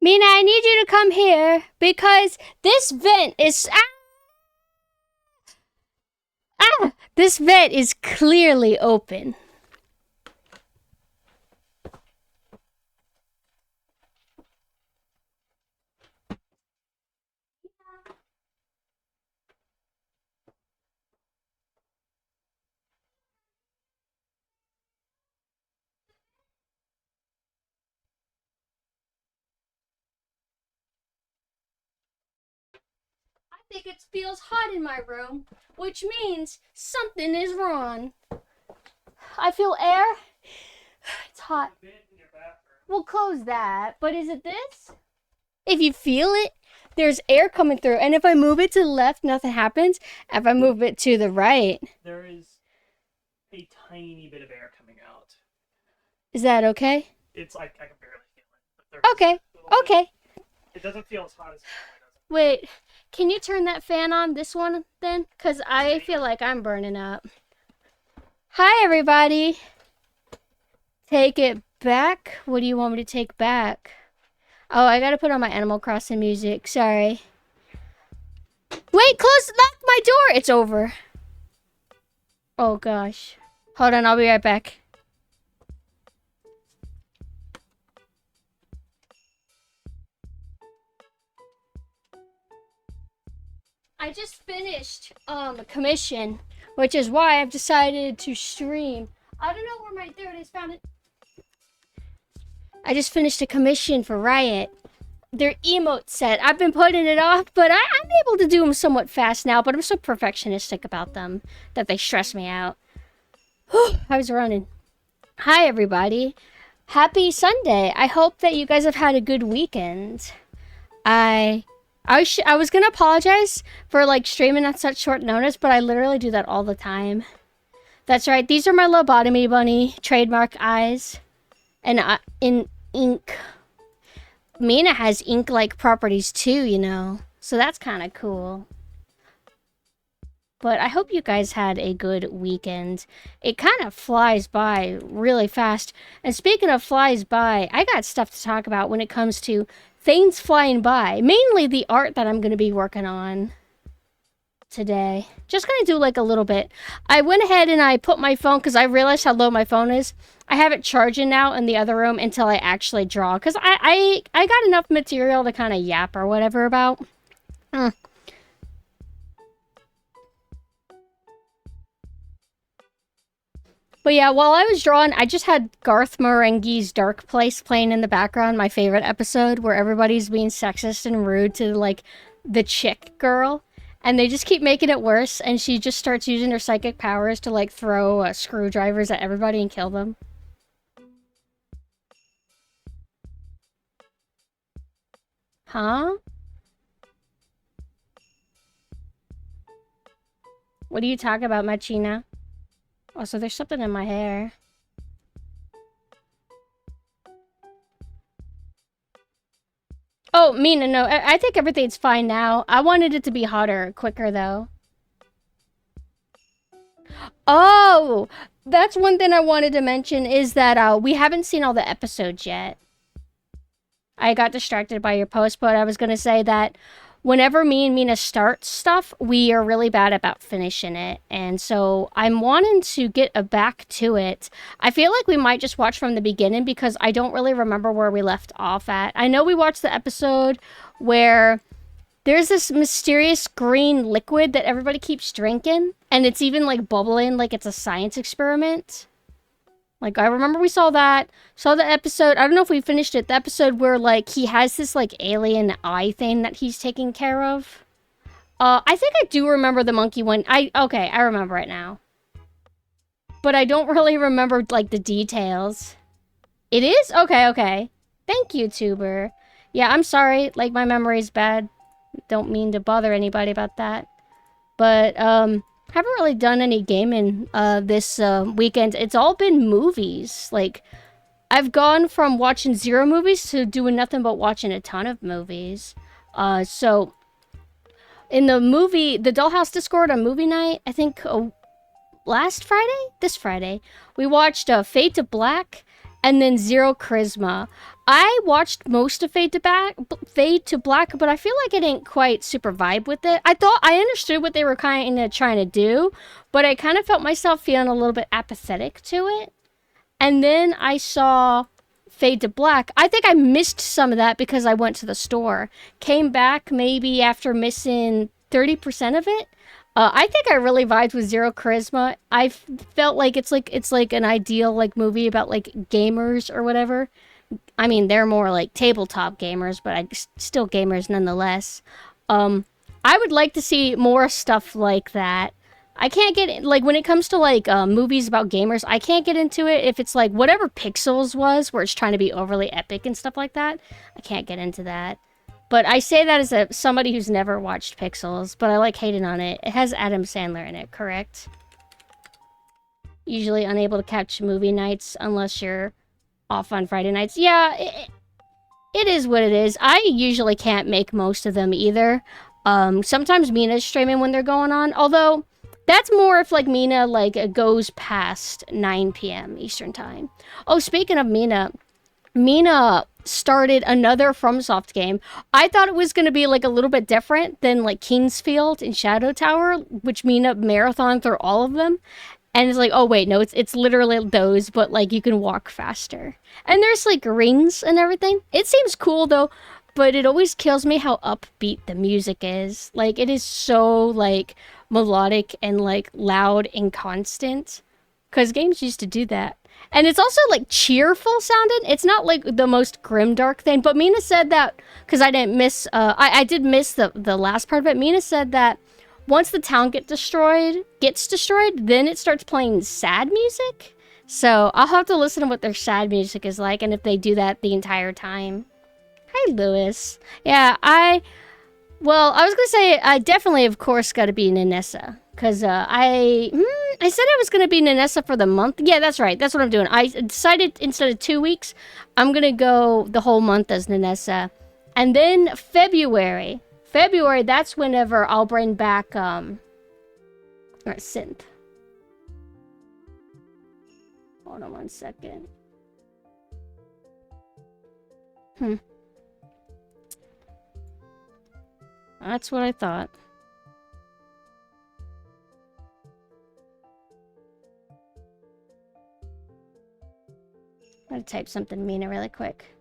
Mina, I need you to come here because this vent is... This vent is clearly open. I think it feels hot in my room, which means something is wrong. I feel air. It's hot. We'll close that. But is it this? If you feel it, there's air coming through. And if I move it to the left, nothing happens. If I move it to the right... There is a tiny bit of air coming out. Is that okay? It's like I can barely feel it. Okay. Okay. It doesn't feel as hot as... Wait, can you turn that fan on, this one, then? Because I feel like I'm burning up. Hi, everybody. Take it back? What do you want me to take back? Oh, I gotta put on my Animal Crossing music. Sorry. Wait, lock my door. It's over. Oh, gosh. Hold on, I'll be right back. I just finished a commission, which is why I've decided to stream. I don't know where there it is, found it. I just finished a commission for Riot. Their emote set. I've been putting it off, but I'm able to do them somewhat fast now, but I'm so perfectionistic about them that they stress me out. I was running. Hi, everybody. Happy Sunday. I hope that you guys have had a good weekend. I was gonna apologize for like streaming at such short notice, but I literally do that all the time. That's right. These are my lobotomy bunny trademark eyes, and in ink. Mina has ink-like properties too, you know, so that's kind of cool. But I hope you guys had a good weekend. It kind of flies by really fast. And speaking of flies by, I got stuff to talk about when it comes to things flying by. Mainly the art that I'm going to be working on today. Just going to do like a little bit. I went ahead and I put my phone, because I realized how low my phone is. I have it charging now in the other room until I actually draw. Because I got enough material to kind of yap or whatever about. But yeah, while I was drawing, I just had Garth Marenghi's Dark Place playing in the background, my favorite episode, where everybody's being sexist and rude to, like, the chick girl. And they just keep making it worse, and she just starts using her psychic powers to, like, throw screwdrivers at everybody and kill them. Huh? What are you talking about, Machina? Oh, so there's something in my hair. Oh, Mina, no. I think everything's fine now. I wanted it to be hotter, quicker, though. Oh! That's one thing I wanted to mention, is that we haven't seen all the episodes yet. I got distracted by your post, but I was going to say that whenever me and Mina start stuff, we are really bad about finishing it. And so I'm wanting to get back to it. I feel like we might just watch from the beginning because I don't really remember where we left off at. I know we watched the episode where there's this mysterious green liquid that everybody keeps drinking. And it's even like bubbling like it's a science experiment. Like, I remember we saw that. Saw the episode. I don't know if we finished it. The episode where, like, he has this, like, alien eye thing that he's taking care of. I think I do remember the monkey one. Okay, I remember it now. But I don't really remember, like, the details. It is? Okay, okay. Thank you, Tuber. Yeah, I'm sorry. Like, my memory's bad. Don't mean to bother anybody about that. But, haven't really done any gaming this weekend. It's all been movies. Like, I've gone from watching 0 movies to doing nothing but watching a ton of movies. So, in the Dollhouse Discord on movie night, I think this Friday, we watched Fade to Black and then Zero Charisma. I watched most of Fade to Black, but I feel like I didn't quite super vibe with it. I thought I understood what they were kind of trying to do, but I kind of felt myself feeling a little bit apathetic to it. And then I saw Fade to Black. I think I missed some of that because I went to the store. Came back maybe after missing 30% of it. I think I really vibed with Zero Charisma. I felt like it's like an ideal like movie about like gamers or whatever. I mean, they're more like tabletop gamers, but still gamers nonetheless. I would like to see more stuff like that. I can't get like when it comes to like movies about gamers, I can't get into it if it's like whatever Pixels was, where it's trying to be overly epic and stuff like that. I can't get into that. But I say that as somebody who's never watched Pixels, but I like hating on it. It has Adam Sandler in it, correct? Usually unable to catch movie nights unless you're off on Friday nights. Yeah, it is what it is. I usually can't make most of them either. Sometimes Mina's streaming when they're going on, although that's more if like Mina like goes past 9 p.m. Eastern time. Oh, speaking of Mina started another FromSoft game. I thought it was going to be like a little bit different than like Kingsfield and Shadow Tower, which Mina marathoned through all of them. And it's like, oh wait, no, it's literally those, but like you can walk faster. And there's like rings and everything. It seems cool though, but it always kills me how upbeat the music is. Like it is so like melodic and like loud and constant. Because games used to do that. And it's also like cheerful sounding. It's not like the most grimdark thing. But Mina said that, because I didn't miss, I did miss the last part of it. Mina said that once the town gets destroyed, then it starts playing sad music. So I'll have to listen to what their sad music is like and if they do that the entire time. Hi, Lewis. Yeah, well, I was going to say, I definitely, of course, got to be Nanessa. Because I said I was going to be Nanessa for the month. Yeah, that's right. That's what I'm doing. I decided instead of 2 weeks, I'm going to go the whole month as Nanessa. And then February, that's whenever I'll bring back Synth. Hold on 1 second. That's what I thought. I'm gonna type something Mina really quick.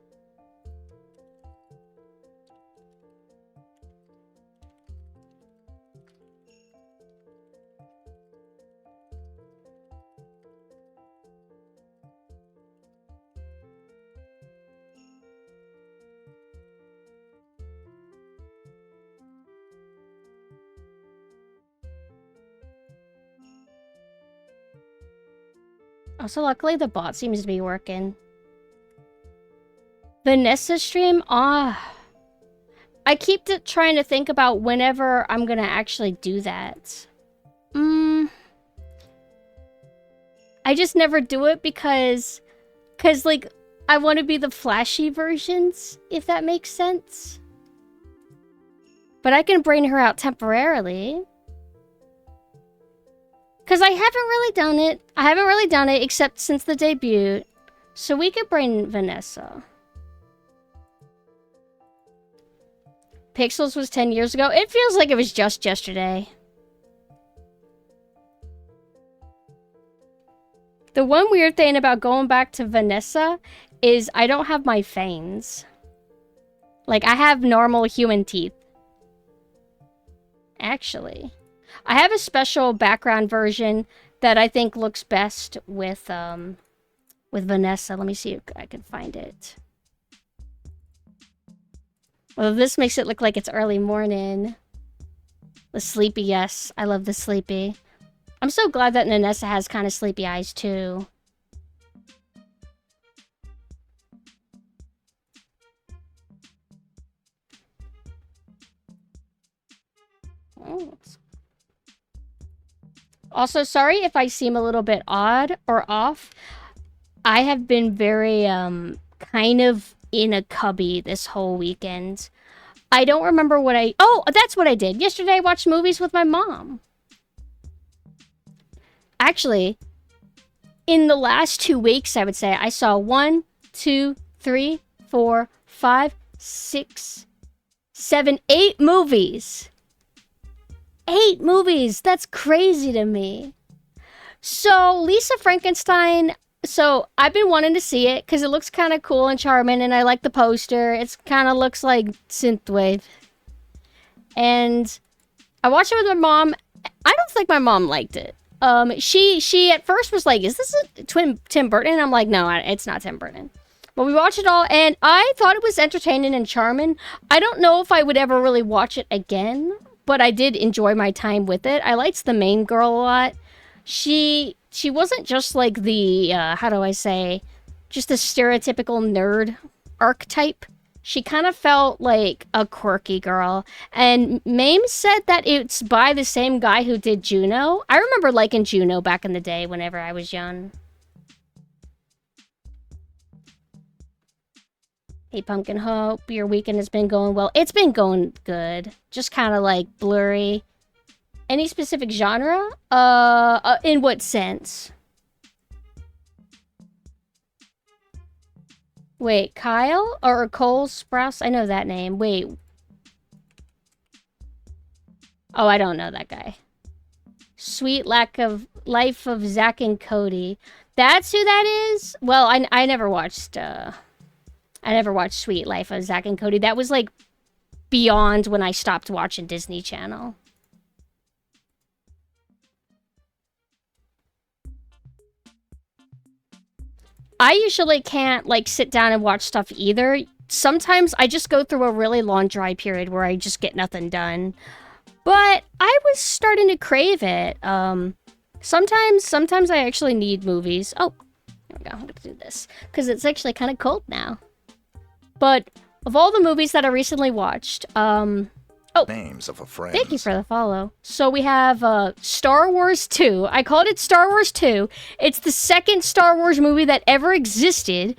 Also, luckily the bot seems to be working. Vanessa stream? I keep trying to think about whenever I'm gonna actually do that. I just never do it because like, I want to be the flashy versions, if that makes sense. But I can bring her out temporarily. Because I haven't really done it. I haven't really done it except since the debut. So we could bring Vanessa. Pixels was 10 years ago. It feels like it was just yesterday. The one weird thing about going back to Vanessa is I don't have my fangs. Like, I have normal human teeth. Actually, I have a special background version that I think looks best with Vanessa. Let me see if I can find it. Well, this makes it look like it's early morning. The sleepy, yes. I love the sleepy. I'm so glad that Nanessa has kind of sleepy eyes, too. Oh. Also, sorry if I seem a little bit odd or off. I have been very, kind of in a cubby this whole weekend. I don't remember what oh, that's what I did. Yesterday I watched movies with my mom. Actually, in the last 2 weeks, I would say I saw 1, 2, 3, 4, 5, 6, 7, 8 movies. 8 movies. That's crazy to me. So, Lisa Frankenstein. So, I've been wanting to see it because it looks kind of cool and charming, and I like the poster. It kind of looks like synthwave. And I watched it with my mom. I don't think my mom liked it. She at first was like, "Is this a Tim Burton?" And I'm like, "No, it's not Tim Burton." But we watched it all, and I thought it was entertaining and charming. I don't know if I would ever really watch it again, but I did enjoy my time with it. I liked the main girl a lot. She wasn't just like the how do I say, just the stereotypical nerd archetype. She kind of felt like a quirky girl. And Mame said that it's by the same guy who did Juno. I remember liking Juno back in the day whenever I was young. Hey, Pumpkin, hope your weekend has been going well. It's been going good. Just kind of like blurry. Any specific genre? In what sense? Wait, Kyle? Or Cole Sprouse? I know that name. Wait. Oh, I don't know that guy. Sweet Lack of Life of Zach and Cody. That's who that is? Well, I never watched, I never watched Sweet Life of Zach and Cody. That was, like, beyond when I stopped watching Disney Channel. I usually can't, like, sit down and watch stuff either. Sometimes I just go through a really long dry period where I just get nothing done. But I was starting to crave it. Sometimes I actually need movies. Oh, here we go. I'm gonna do this. Because it's actually kind of cold now. But of all the movies that I recently watched, Names of a friend. thank you for the follow. So we have Star Wars 2. I called it Star Wars 2. It's the second Star Wars movie that ever existed.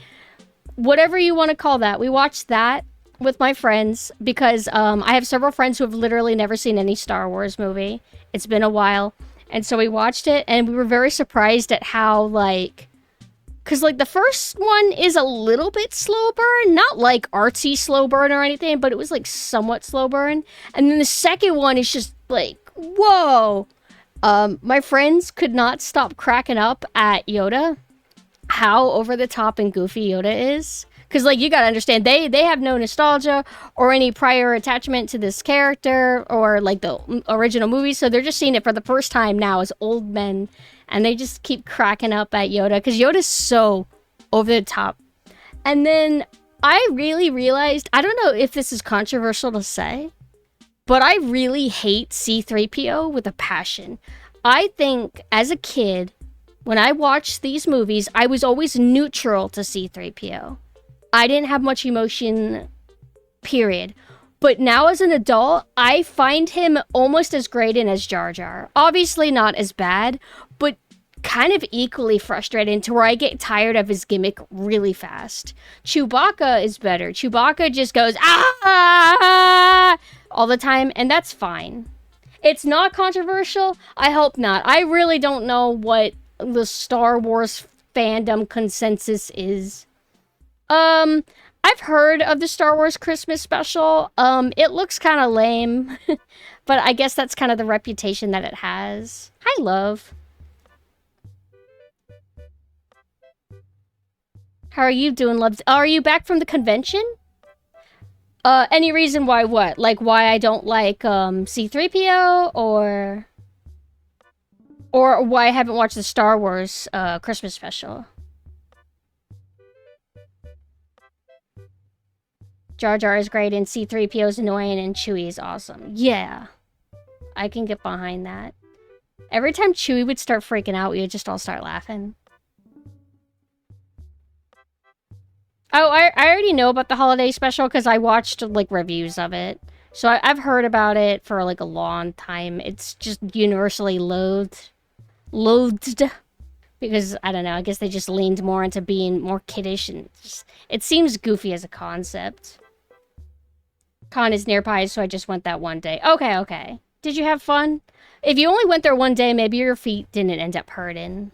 Whatever you want to call that. We watched that with my friends because I have several friends who have literally never seen any Star Wars movie. It's been a while. And so we watched it and we were very surprised at how, like... Because, like, the first one is a little bit slow burn. Not, like, artsy slow burn or anything, but it was, like, somewhat slow burn. And then the second one is just, like, whoa. My friends could not stop cracking up at Yoda. How over-the-top and goofy Yoda is. Because, like, you gotta understand, they have no nostalgia or any prior attachment to this character or, like, the original movie. So they're just seeing it for the first time now as old men. And they just keep cracking up at Yoda because Yoda's so over the top. And then I really realized, I don't know if this is controversial to say, but I really hate C-3PO with a passion. I think as a kid, when I watched these movies, I was always neutral to C-3PO. I didn't have much emotion, period. But now as an adult, I find him almost as great in as Jar Jar. Obviously not as bad, but kind of equally frustrating to where I get tired of his gimmick really fast. Chewbacca is better. Chewbacca just goes, ah, all the time, and that's fine. It's not controversial. I hope not. I really don't know what the Star Wars fandom consensus is. I've heard of the Star Wars Christmas special. It looks kind of lame, but I guess that's kind of the reputation that it has. Hi, love. How are you doing, love? Are you back from the convention? Any reason why what? Like why I don't like C-3PO or why I haven't watched the Star Wars Christmas special? Jar Jar is great and C-3PO is annoying and Chewie is awesome. Yeah. I can get behind that. Every time Chewie would start freaking out, we would just all start laughing. Oh, I already know about the holiday special because I watched, like, reviews of it. So I've heard about it for, like, a long time. It's just universally loathed. Loathed. Because, I don't know, I guess they just leaned more into being more kiddish and just, it seems goofy as a concept. Con is nearby, so I just went that one day. Okay, okay. Did you have fun? If you only went there one day, maybe your feet didn't end up hurting.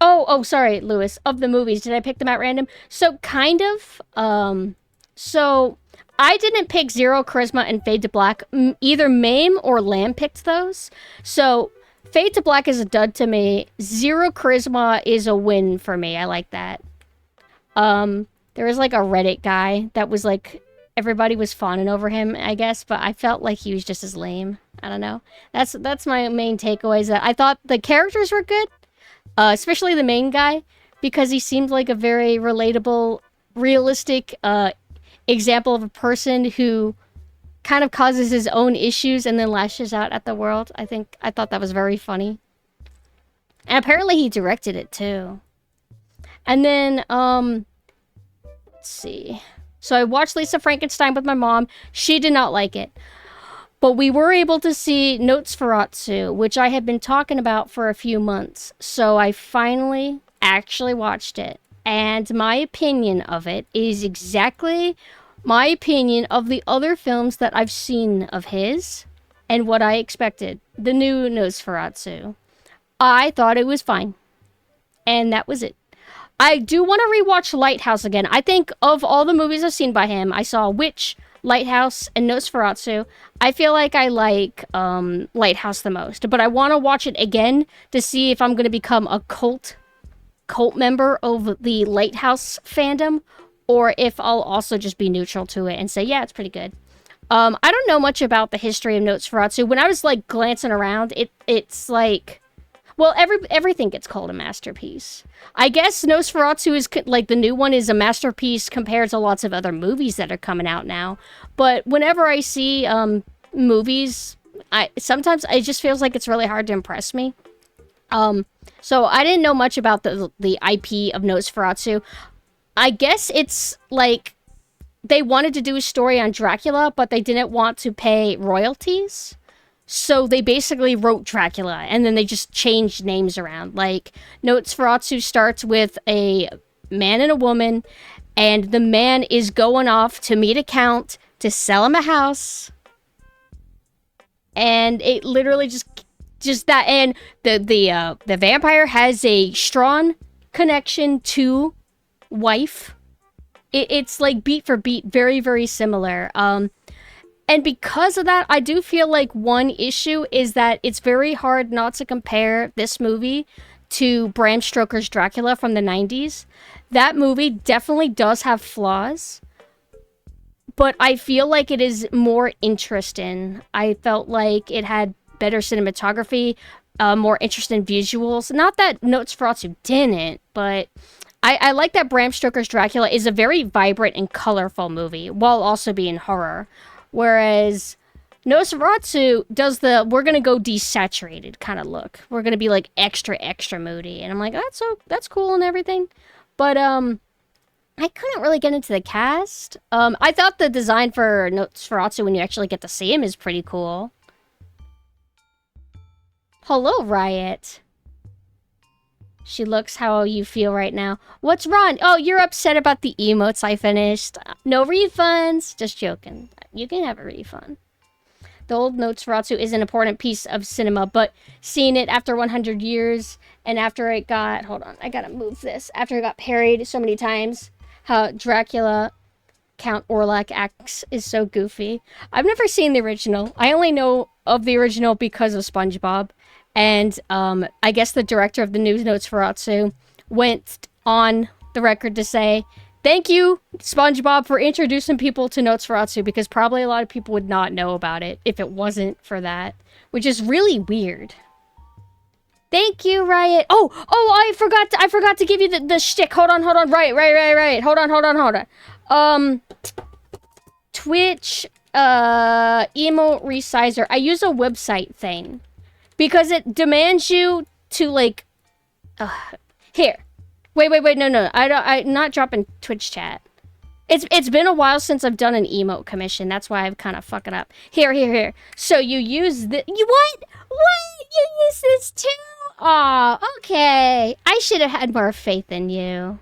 Oh, sorry, Lewis. Of the movies, did I pick them at random? So kind of. So I didn't pick Zero Charisma and Fade to Black. Either Mame or Lamb picked those. So Fade to Black is a dud to me. Zero Charisma is a win for me. I like that. There was like a Reddit guy that was like, everybody was fawning over him, I guess, but I felt like he was just as lame. I don't know. That's my main takeaways. That I thought the characters were good, especially the main guy, because he seemed like a very relatable, realistic example of a person who kind of causes his own issues and then lashes out at the world. I thought that was very funny. And apparently he directed it too. And then, let's see. So I watched Lisa Frankenstein with my mom. She did not like it. But we were able to see Nosferatu, which I had been talking about for a few months. So I finally actually watched it. And my opinion of it is exactly my opinion of the other films that I've seen of his and what I expected. The new Nosferatu. I thought it was fine. And that was it. I do want to rewatch Lighthouse again. I think of all the movies I've seen by him, I saw Witch, Lighthouse, and Nosferatu. I feel like I like Lighthouse the most. But I want to watch it again to see if I'm going to become a cult member of the Lighthouse fandom, or if I'll also just be neutral to it and say, yeah, it's pretty good. I don't know much about the history of Nosferatu. When I was like glancing around, it's like, well, everything gets called a masterpiece. I guess Nosferatu is like the new one is a masterpiece compared to lots of other movies that are coming out now. But whenever I see movies, sometimes it just feels like it's really hard to impress me. So I didn't know much about the IP of Nosferatu. I guess it's like they wanted to do a story on Dracula, but they didn't want to pay royalties. So they basically wrote Dracula, and then they just changed names around. Like, Nosferatu starts with a man and a woman, and the man is going off to meet a count to sell him a house. And it literally just that, and the vampire has a strong connection to wife. It's like beat for beat, very, very similar. And because of that, I do feel like one issue is that it's very hard not to compare this movie to Bram Stoker's Dracula from the 90s. That movie definitely does have flaws, but I feel like it is more interesting. I felt like it had better cinematography, more interesting visuals. Not that Nosferatu didn't, but I like that Bram Stoker's Dracula is a very vibrant and colorful movie, while also being horror. Whereas Nosferatu does we're gonna go desaturated kind of look. We're gonna be like extra moody, and I'm like, that's cool and everything, but I couldn't really get into the cast. I thought the design for Nosferatu when you actually get to see him is pretty cool. Hello, Riot. She looks how you feel right now. What's wrong? Oh, you're upset about the emotes I finished. No refunds. Just joking. You can have a refund. The old Nosferatu is an important piece of cinema, but seeing it after 100 years and after it got... Hold on, I gotta move this. After it got parried so many times, how Dracula Count Orlok acts is so goofy. I've never seen the original. I only know of the original because of SpongeBob. And I guess the director of the new Nosferatu went on the record to say, thank you, SpongeBob, for introducing people to Nosferatu, because probably a lot of people would not know about it if it wasn't for that, which is really weird. Thank you, Riot. Oh, I forgot to give you the shtick. Hold on. Right. Hold on. Twitch, emote resizer. I use a website thing. Because it demands you to, like... here. Wait, no. I'm not dropping Twitch chat. It's been a while since I've done an emote commission. That's why I'm kind of fucking up. Here. So you use the... What? You use this too? Aw, okay. I should have had more faith in you.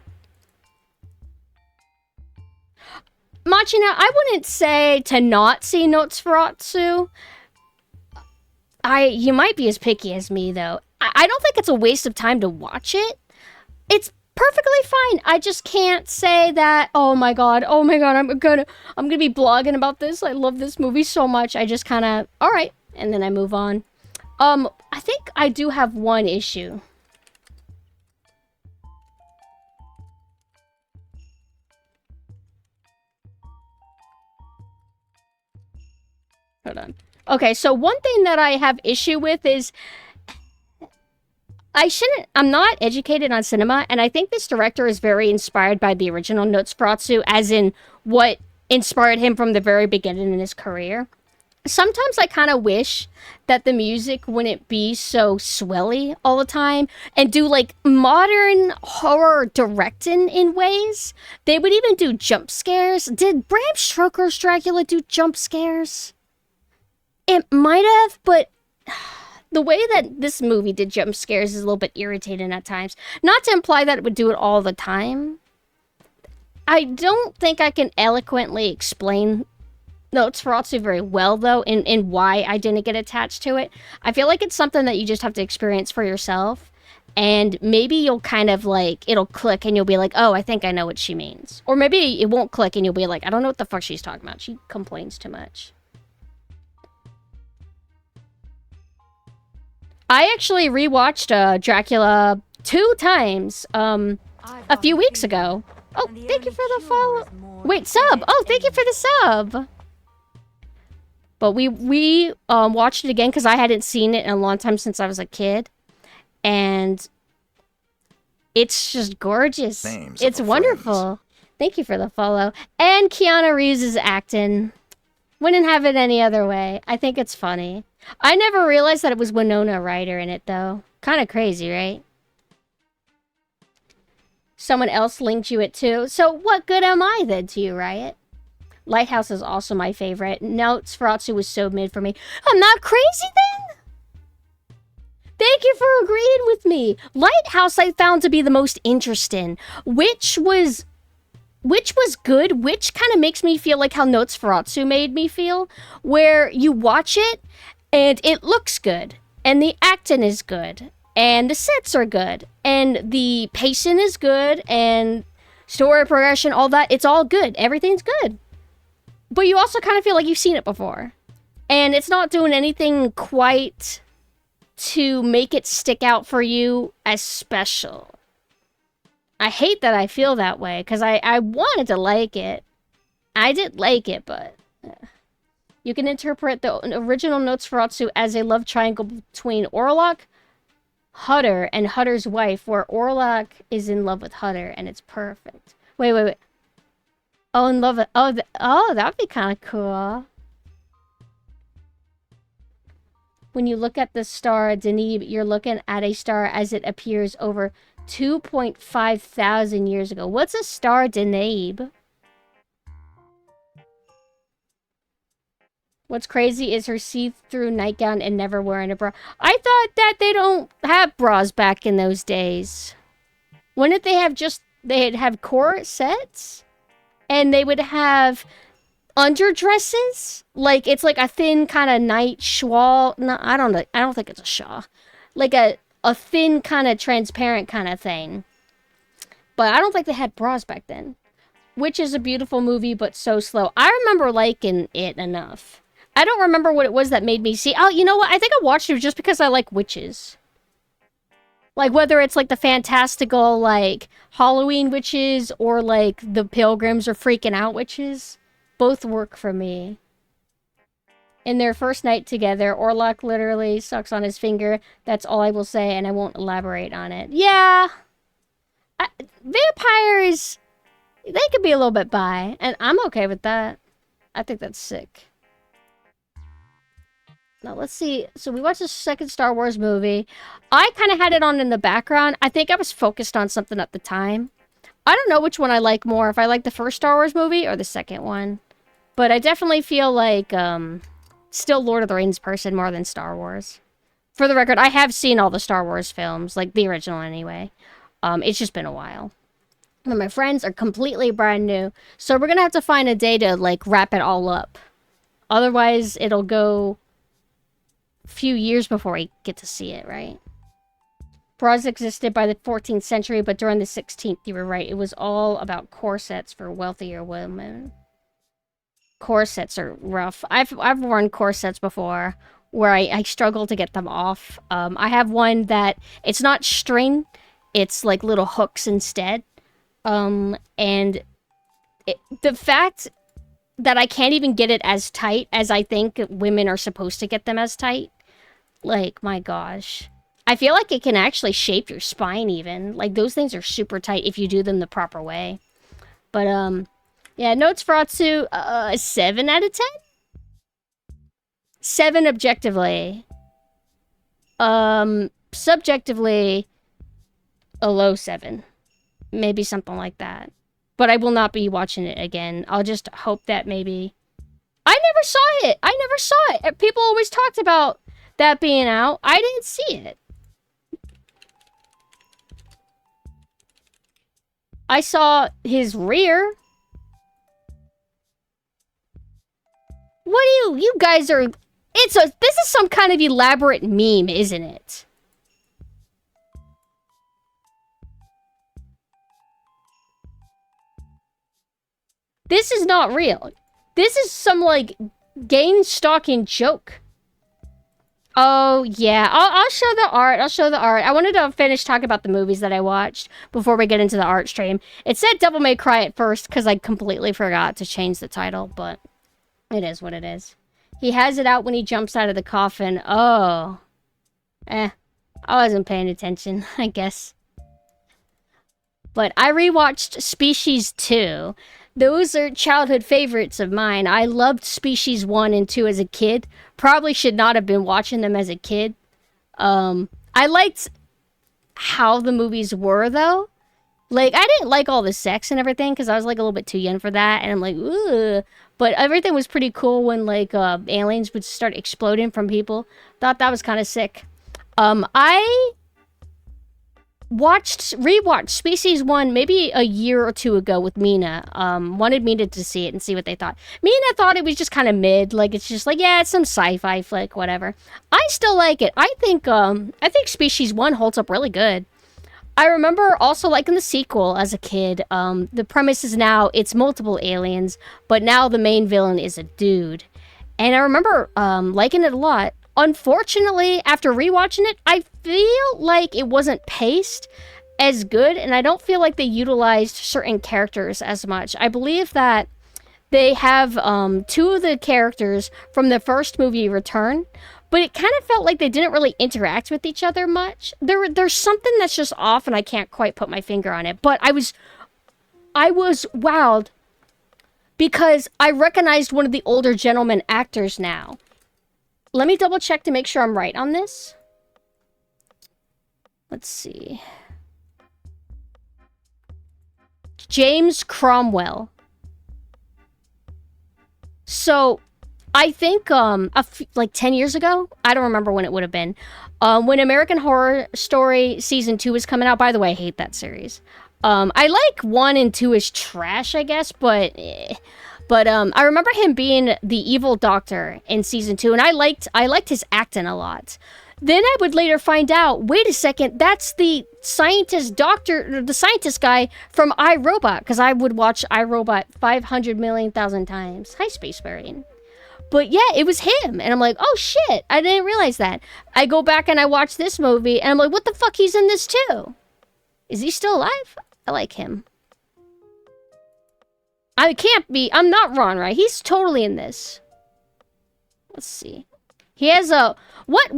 Machina, I wouldn't say to not see Nosferatu. You might be as picky as me, though. I don't think it's a waste of time to watch it. It's perfectly fine. I just can't say that, oh my god, I'm gonna be blogging about this. I love this movie so much. I just kind of, all right, and then I move on. I think I do have one issue. Hold on. Okay, so one thing that I have issue with is I'm not educated on cinema, and I think this director is very inspired by the original Nosferatu, as in what inspired him from the very beginning in his career. Sometimes I kind of wish that the music wouldn't be so swelly all the time and do like modern horror directing in ways. They would even do jump scares. Did Bram Stoker's Dracula do jump scares? It might have, but the way that this movie did jump scares is a little bit irritating at times. Not to imply that it would do it all the time. I don't think I can eloquently explain Nosferatu very well, though, in why I didn't get attached to it. I feel like it's something that you just have to experience for yourself. And maybe you'll kind of like, it'll click and you'll be like, oh, I think I know what she means. Or maybe it won't click and you'll be like, I don't know what the fuck she's talking about. She complains too much. I actually rewatched Dracula 2 times a few weeks ago. Oh, thank you for the follow. Wait, sub. Oh, thank you for the sub. But we watched it again because I hadn't seen it in a long time since I was a kid. And it's just gorgeous. It's wonderful. Thank you for the follow. And Keanu Reeves is acting. Wouldn't have it any other way. I think it's funny. I never realized that it was Winona Ryder in it, though. Kind of crazy, right? Someone else linked you it, too. So what good am I, then, to you, Riot? Lighthouse is also my favorite. Nosferatu was so mid for me. I'm not crazy, then? Thank you for agreeing with me. Lighthouse I found to be the most interesting. Which was good, which kind of makes me feel like how Nosferatu made me feel, where you watch it, and it looks good, and the acting is good, and the sets are good, and the pacing is good, and story progression, all that, it's all good. Everything's good. But you also kind of feel like you've seen it before. And it's not doing anything quite to make it stick out for you as special. I hate that I feel that way, because I wanted to like it. I did like it, but... You can interpret the original Nosferatu as a love triangle between Orlok, Hutter, and Hutter's wife, where Orlok is in love with Hutter, and it's perfect. Wait. Oh, in love with... Oh, that'd be kind of cool. When you look at the star, Deneb, you're looking at a star as it appears over 2.5 thousand years ago. What's a star, Deneb? What's crazy is her see-through nightgown and never wearing a bra. I thought that they don't have bras back in those days. Wouldn't they have just... They'd have corsets? And they would have underdresses? Like, it's like a thin kind of night shawl. No, I don't know. I don't think it's a shawl. Like a thin kind of transparent kind of thing. But I don't think they had bras back then. Which is a beautiful movie, but so slow. I remember liking it enough. I don't remember what it was that made me see... Oh, you know what? I think I watched it just because I like witches. Like, whether it's, like, the fantastical, like, Halloween witches or, like, the pilgrims or freaking out witches. Both work for me. In their first night together, Orlok literally sucks on his finger. That's all I will say, and I won't elaborate on it. Yeah. Vampires, they could be a little bit bi, and I'm okay with that. I think that's sick. Now, let's see. So we watched the second Star Wars movie. I kind of had it on in the background. I think I was focused on something at the time. I don't know which one I like more. If I like the first Star Wars movie or the second one. But I definitely feel like, still Lord of the Rings person more than Star Wars. For the record, I have seen all the Star Wars films. Like, the original anyway. It's just been a while. And my friends are completely brand new. So we're going to have to find a day to, like, wrap it all up. Otherwise, it'll go... few years before we get to see it, right? Bras existed by the 14th century, but during the 16th, you were right. It was all about corsets for wealthier women. Corsets are rough. I've worn corsets before where I struggle to get them off. I have one that it's not string, it's like little hooks instead. And the fact that I can't even get it as tight as I think women are supposed to get them as tight, like, my gosh. I feel like it can actually shape your spine even. Like, those things are super tight if you do them the proper way. But, yeah, notes for Atsu, 7 out of 10? 7 objectively. Subjectively, a low 7. Maybe something like that. But I will not be watching it again. I'll just hope that maybe... I never saw it! I never saw it! People always talked about that being out. I didn't see it. I saw his rear. What do you guys are... this is some kind of elaborate meme, isn't it? This is not real. This is some, like, game-stalking joke. Oh, yeah. I'll show the art. I'll show the art. I wanted to finish talking about the movies that I watched before we get into the art stream. It said Devil May Cry at first because I completely forgot to change the title, but it is what it is. He has it out when he jumps out of the coffin. Oh. I wasn't paying attention, I guess. But I rewatched Species 2. Those are childhood favorites of mine. I loved Species 1 and 2 as a kid. Probably should not have been watching them as a kid. I liked how the movies were, though. Like, I didn't like all the sex and everything, because I was, like, a little bit too young for that. And I'm like, ugh. But everything was pretty cool when, like, aliens would start exploding from people. Thought that was kind of sick. I... rewatched Species 1 maybe a year or two ago with Mina. Wanted Mina to see it and see what they thought. Mina thought it was just kind of mid, like it's just like, yeah, it's some sci-fi flick, whatever. I still like it. I think Species 1 holds up really good. I remember also liking the sequel as a kid. The premise is now it's multiple aliens, but now the main villain is a dude. And I remember liking it a lot. Unfortunately, after rewatching it, I feel like it wasn't paced as good, and I don't feel like they utilized certain characters as much. I believe that they have 2 of the characters from the first movie return, but it kind of felt like they didn't really interact with each other much. There's something that's just off, and I can't quite put my finger on it, but I was wowed because I recognized one of the older gentleman actors now. Let me double check to make sure I'm right on this. Let's see. James Cromwell. So, I think like 10 years ago, I don't remember when it would have been, when American Horror Story Season 2 was coming out. By the way, I hate that series. I like 1 and 2 is trash, I guess, but... But I remember him being the evil doctor in Season 2, and I liked his acting a lot. Then I would later find out, wait a second, that's the scientist guy from iRobot, because I would watch iRobot 500 million thousand times. Hi, Space Marine. But yeah, it was him, and I'm like, oh shit, I didn't realize that. I go back and I watch this movie, and I'm like, what the fuck, he's in this too? Is he still alive? I like him. I'm not wrong, right? He's totally in this. Let's see. He has a, what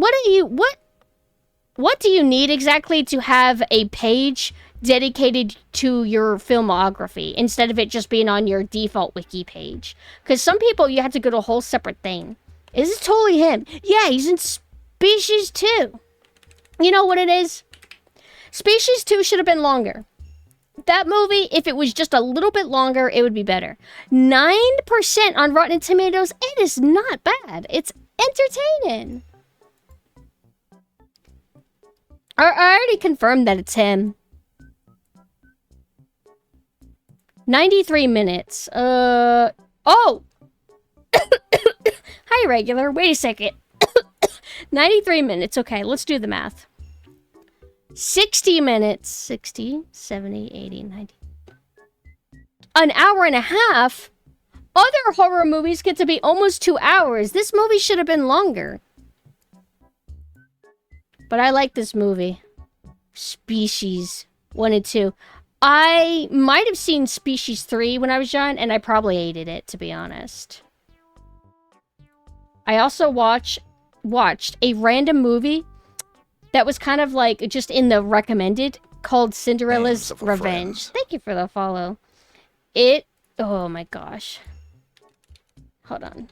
do you need exactly to have a page dedicated to your filmography instead of it just being on your default wiki page? Because some people, you have to go to a whole separate thing. Is it totally him? Yeah, he's in Species 2. You know what it is? Species 2 should have been longer. That movie, if it was just a little bit longer, it would be better. 9% on Rotten Tomatoes, it is not bad. It's entertaining. I already confirmed that it's him. 93 minutes. Oh! Hi, regular. Wait a second. 93 minutes. Okay, let's do the math. 60 minutes. 60, 70, 80, 90. An hour and a half? Other horror movies get to be almost 2 hours. This movie should have been longer. But I like this movie. Species 1 and 2. I might have seen Species 3 when I was young, and I probably hated it, to be honest. I also watched a random movie that was kind of like just in the recommended called Cinderella's Revenge. Thank you for the follow. Oh my gosh. Hold on.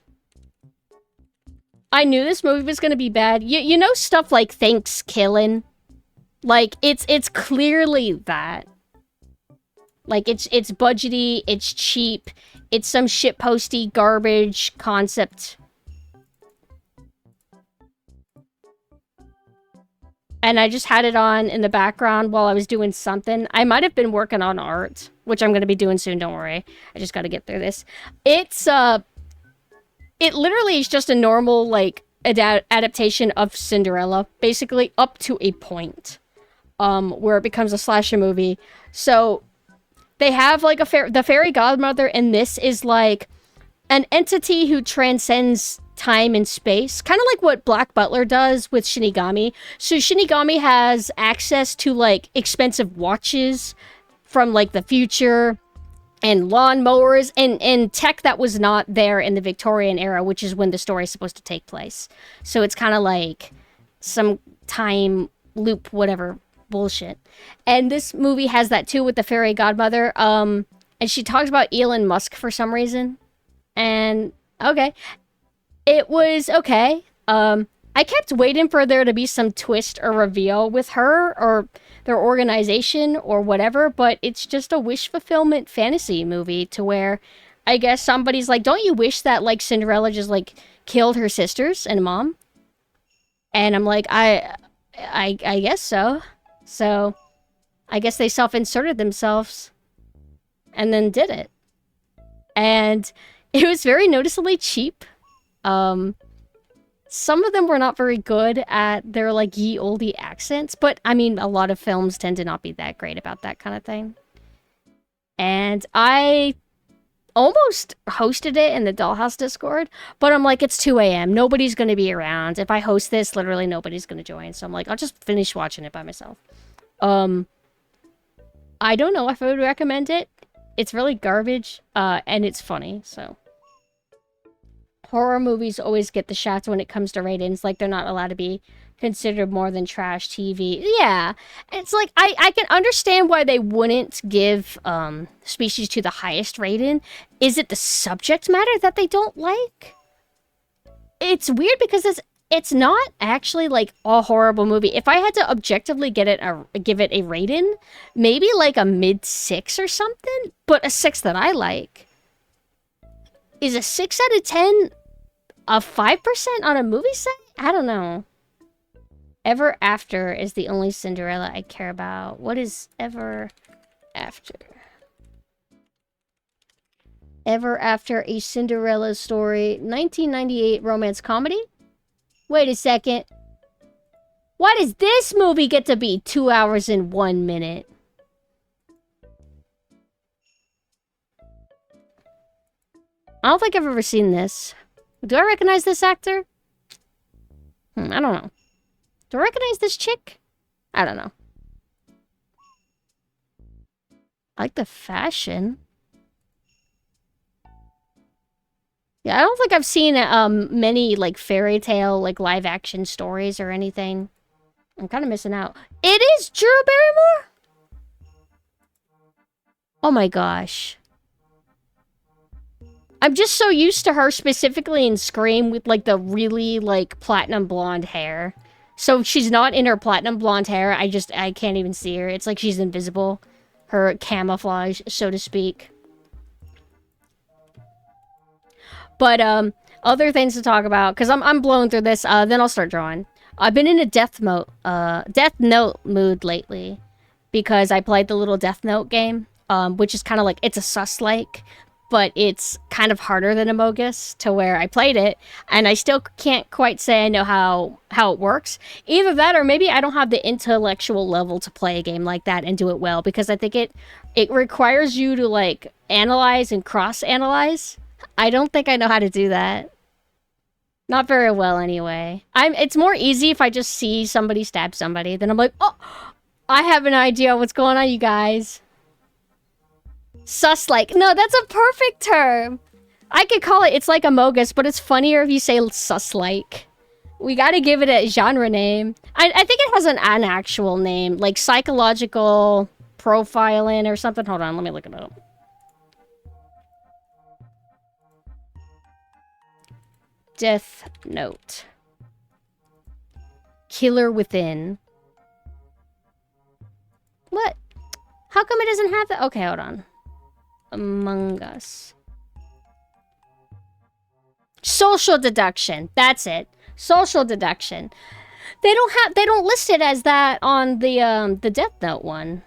I knew this movie was gonna be bad. You know stuff like Thanksgiving? Like, it's clearly that. Like, it's budgety, it's cheap, it's some shitposty garbage concept. And I just had it on in the background while I was doing something. I might have been working on art, which I'm going to be doing soon, don't worry. I just got to get through this. It literally is just a normal, like, adaptation of Cinderella, basically up to a point, where it becomes a slasher movie. So, they have, like, the fairy godmother, and this is, like, an entity who transcends time and space, kind of like what Black Butler does with Shinigami. So Shinigami has access to like expensive watches from like the future and lawnmowers and tech that was not there in the Victorian era, which is when the story is supposed to take place. So it's kind of like some time loop, whatever bullshit. And this movie has that too with the fairy godmother. And she talks about Elon Musk for some reason. And okay. It was okay. I kept waiting for there to be some twist or reveal with her or their organization or whatever, but it's just a wish fulfillment fantasy movie to where I guess somebody's like, don't you wish that like Cinderella just like killed her sisters and mom? And I'm like, I guess so. So I guess they self-inserted themselves and then did it. And it was very noticeably cheap. Some of them were not very good at their, like, ye olde accents, but, I mean, a lot of films tend to not be that great about that kind of thing. And I almost hosted it in the Dollhouse Discord, but I'm like, it's 2 a.m. Nobody's going to be around. If I host this, literally nobody's going to join, so I'm like, I'll just finish watching it by myself. I don't know if I would recommend it. It's really garbage, and it's funny, so... Horror movies always get the shots when it comes to ratings, like they're not allowed to be considered more than trash TV. Yeah, it's like, I can understand why they wouldn't give Species to the highest rating. Is it the subject matter that they don't like? It's weird because it's not actually like a horrible movie. If I had to objectively give it a rating, maybe like a mid-6 or something, but a 6 that I like. Is a 6 out of 10 a 5% on a movie set? I don't know. Ever After is the only Cinderella I care about. What is Ever After? Ever After, a Cinderella story. 1998 romance comedy? Wait a second. Why does this movie get to be 2 hours and 1 minute? I don't think I've ever seen this. Do I recognize this actor? I don't know. Do I recognize this chick? I don't know. I like the fashion. Yeah, I don't think I've seen many like fairy tale, like live action stories or anything. I'm kind of missing out. It is Drew Barrymore? Oh my gosh. I'm just so used to her specifically in Scream with like the really like platinum blonde hair. So she's not in her platinum blonde hair. I can't even see her. It's like she's invisible. Her camouflage, so to speak. But other things to talk about, because I'm blowing through this, then I'll start drawing. I've been in a Death Note mood lately because I played the little Death Note game, which is kind of like, it's a sus-like, but it's kind of harder than Amogus to where I played it, and I still can't quite say I know how it works. Either that, or maybe I don't have the intellectual level to play a game like that and do it well, because I think it requires you to, like, analyze and cross-analyze. I don't think I know how to do that. Not very well, anyway. It's more easy if I just see somebody stab somebody, then I'm like, oh, I have an idea what's going on, you guys. Sus-like. No, that's a perfect term. I could call it, it's like Amogus, but it's funnier if you say sus-like. We gotta give it a genre name. I think it has an actual name, like psychological profiling or something. Hold on, let me look it up. Death Note. Killer Within. What? How come it doesn't have that? Okay, hold on. Among Us. Social deduction. That's it. Social deduction. They don't list it as that on the Death Note one.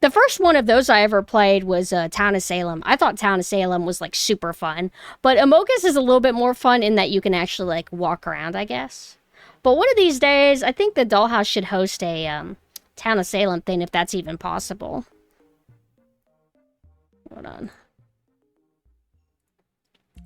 The first one of those I ever played was Town of Salem. I thought Town of Salem was like super fun, but Amogus is a little bit more fun in that you can actually like walk around, I guess. But one of these days, I think the Dollhouse should host a Town of Salem thing if that's even possible. Hold on.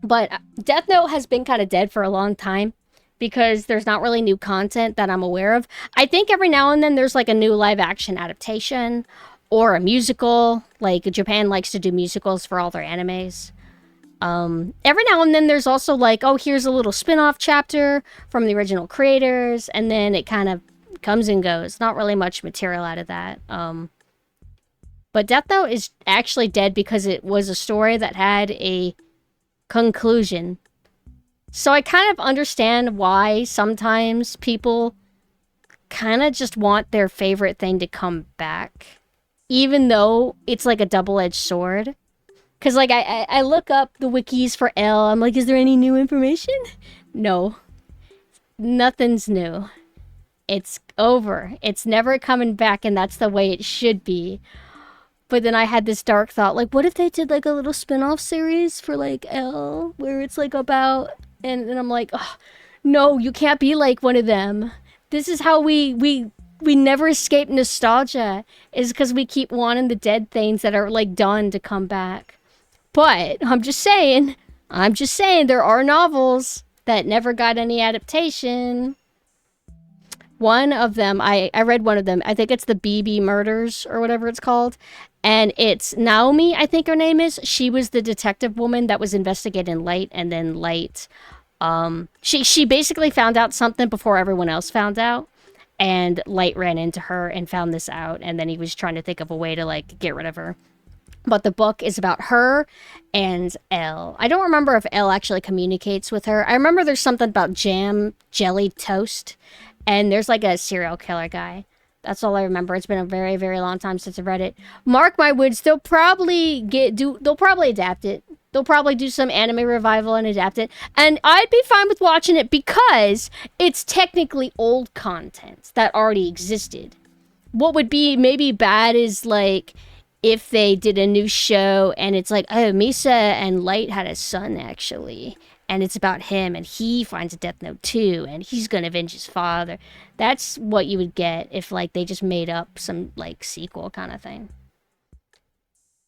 But Death Note has been kind of dead for a long time because there's not really new content that I'm aware of. I think every now and then there's like a new live action adaptation or a musical. Like Japan likes to do musicals for all their animes. Every now and then there's also like, oh, here's a little spin-off chapter from the original creators, and then it kind of comes and goes. Not really much material out of that. But Death Note is actually dead because it was a story that had a conclusion. So I kind of understand why sometimes people kind of just want their favorite thing to come back. Even though it's like a double-edged sword. Because like I look up the wikis for L. I'm like, is there any new information? No. Nothing's new. It's over. It's never coming back, and that's the way it should be. But then I had this dark thought, like, what if they did, like, a little spin-off series for, like, L, where it's, like, about... And I'm like, oh, no, you can't be like one of them. This is how we never escape nostalgia, is because we keep wanting the dead things that are, like, done to come back. But, I'm just saying, there are novels that never got any adaptation. One of them, I read one of them. I think it's the BB Murders or whatever it's called. And it's Naomi, I think her name is. She was the detective woman that was investigating Light, and then Light, she basically found out something before everyone else found out. And Light ran into her and found this out, and then he was trying to think of a way to, like, get rid of her. But the book is about her and Elle. I don't remember if Elle actually communicates with her. I remember there's something about jam, jelly, toast, and there's like a serial killer guy. That's all I remember. It's been a very, very long time since I've read it. Mark my words, they'll probably adapt it. They'll probably do some anime revival and adapt it. And I'd be fine with watching it because it's technically old content that already existed. What would be maybe bad is like if they did a new show and it's like, oh, Misa and Light had a son actually, and it's about him and he finds a Death Note too, and he's gonna avenge his father. That's what you would get if like they just made up some like sequel kind of thing.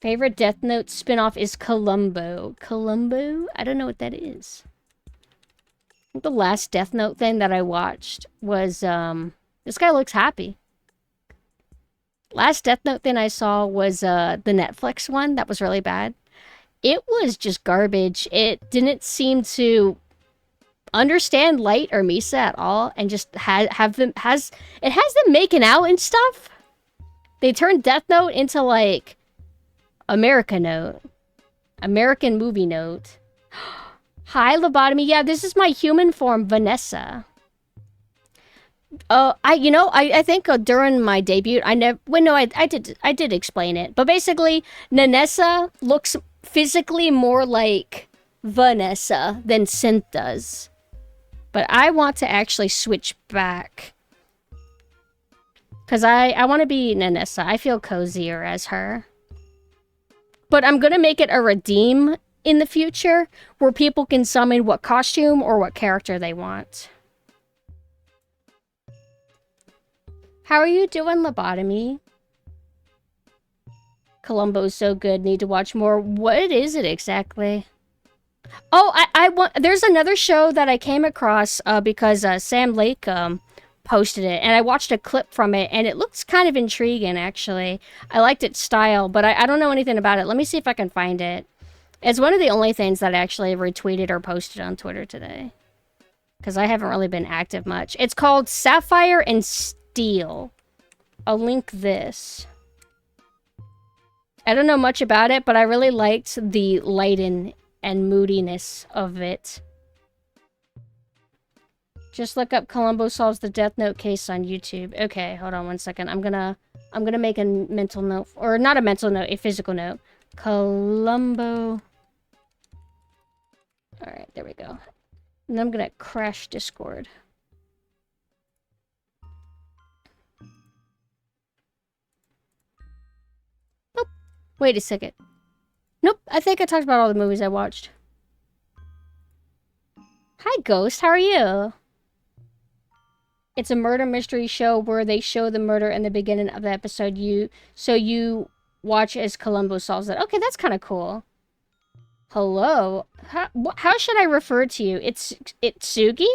Favorite Death Note spinoff is Columbo. Columbo? I don't know what that is. I think the last Death Note thing that I watched was this guy looks happy. Last Death Note thing I saw was the Netflix one that was really bad. It was just garbage. It didn't seem to understand Light or Misa at all, and just has them making out and stuff. They turned Death Note into like American movie note. Hi, lobotomy. Yeah, this is my human form, Vanessa. I think during my debut, I did explain it. But basically, Nanessa looks physically more like Vanessa than Synth does. But I want to actually switch back. Because I want to be Nanessa. I feel cozier as her. But I'm going to make it a redeem in the future where people can summon what costume or what character they want. How are you doing, Lobotomy? Columbo's so good. Need to watch more. What is it exactly? Oh, I want. There's another show that I came across because Sam Lake posted it, and I watched a clip from it, and it looks kind of intriguing, actually. I liked its style, but I don't know anything about it. Let me see if I can find it. It's one of the only things that I actually retweeted or posted on Twitter today, because I haven't really been active much. It's called Sapphire and Steel. I'll link this. I don't know much about it, but I really liked the lighting and moodiness of it. Just look up Columbo solves the Death Note case on YouTube. Okay, hold on one second. I'm gonna make a mental note, or not a mental note, a physical note. Columbo. All right, there we go. And I'm gonna crash Discord. Nope. Wait a second. Nope, I think I talked about all the movies I watched. Hi, Ghost. How are you? It's a murder mystery show where they show the murder in the beginning of the episode. So you watch as Columbo solves it. Okay, that's kind of cool. Hello. How should I refer to you? It's Itsugi?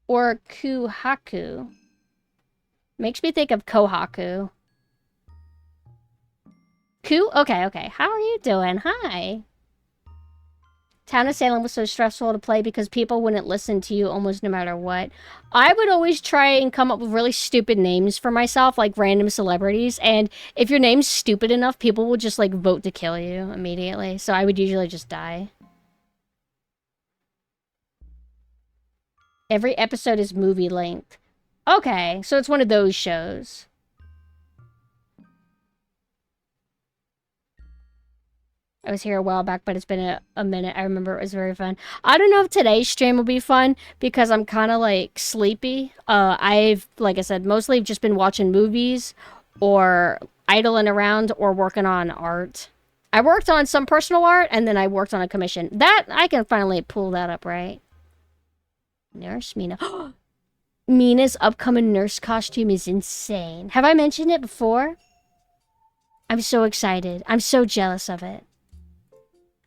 Or Kuhaku? Makes me think of Kohaku. Okay. How are you doing? Hi. Town of Salem was so stressful to play because people wouldn't listen to you almost no matter what. I would always try and come up with really stupid names for myself, like random celebrities, and if your name's stupid enough, people will just, like, vote to kill you immediately, so I would usually just die. Every episode is movie length. Okay, so it's one of those shows. I was here a while back, but it's been a minute. I remember it was very fun. I don't know if today's stream will be fun because I'm kind of like sleepy. I've, like I said, mostly just been watching movies or idling around or working on art. I worked on some personal art and then I worked on a commission. That, I can finally pull that up, right? Nurse Mina. Mina's upcoming nurse costume is insane. Have I mentioned it before? I'm so excited. I'm so jealous of it.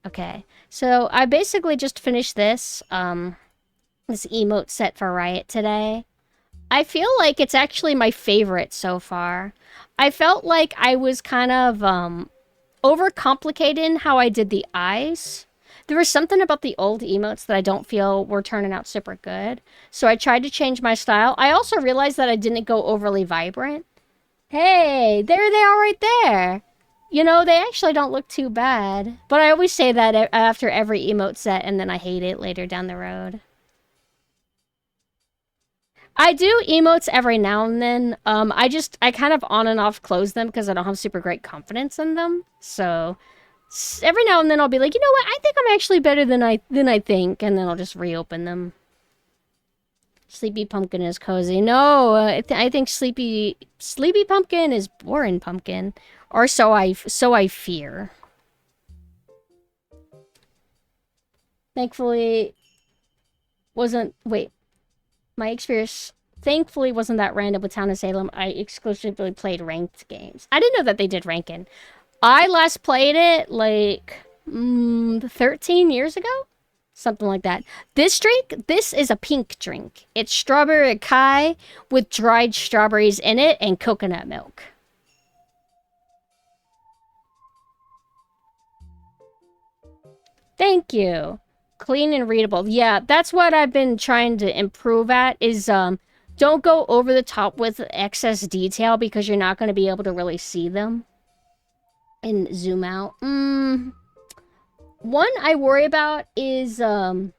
Okay, so I basically just finished this emote set for Riot today. I feel like it's actually my favorite so far. I felt like I was kind of overcomplicating how I did the eyes. There was something about the old emotes that I don't feel were turning out super good. So I tried to change my style. I also realized that I didn't go overly vibrant. Hey, there they are right there. You know, they actually don't look too bad. But I always say that after every emote set, and then I hate it later down the road. I do emotes every now and then. I kind of on and off close them because I don't have super great confidence in them. So every now and then I'll be like, you know what? I think I'm actually better than I think, and then I'll just reopen them. Sleepy Pumpkin is cozy. No, I think Sleepy Pumpkin is boring pumpkin. Or so I fear. Thankfully, my experience thankfully wasn't that random with Town of Salem. I exclusively played ranked games. I didn't know that they did ranking. I last played it like 13 years ago? Something like that. This is a pink drink. It's strawberry acai with dried strawberries in it and coconut milk. Thank you. Clean and readable. Yeah, that's what I've been trying to improve at is don't go over the top with excess detail because you're not going to be able to really see them. And zoom out. One I worry about is the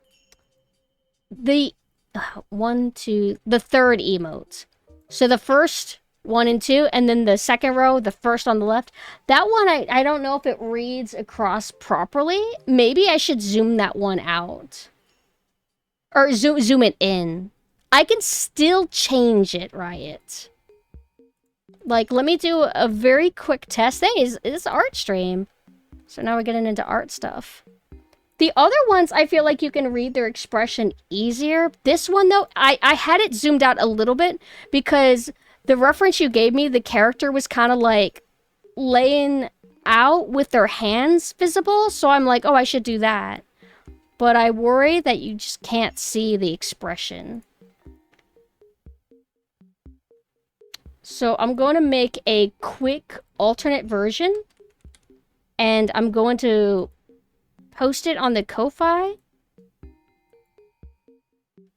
third emote. So the first 1 and 2, and then the second row, the first on the left. That one, I don't know if it reads across properly. Maybe I should zoom that one out. Or zoom it in. I can still change it, Riot. Like, let me do a very quick test. Hey, it's art stream. So now we're getting into art stuff. The other ones, I feel like you can read their expression easier. This one, though, I had it zoomed out a little bit because the reference you gave me, the character was kind of like laying out with their hands visible. So I'm like, oh, I should do that. But I worry that you just can't see the expression. So I'm going to make a quick alternate version. And I'm going to post it on the Ko-Fi.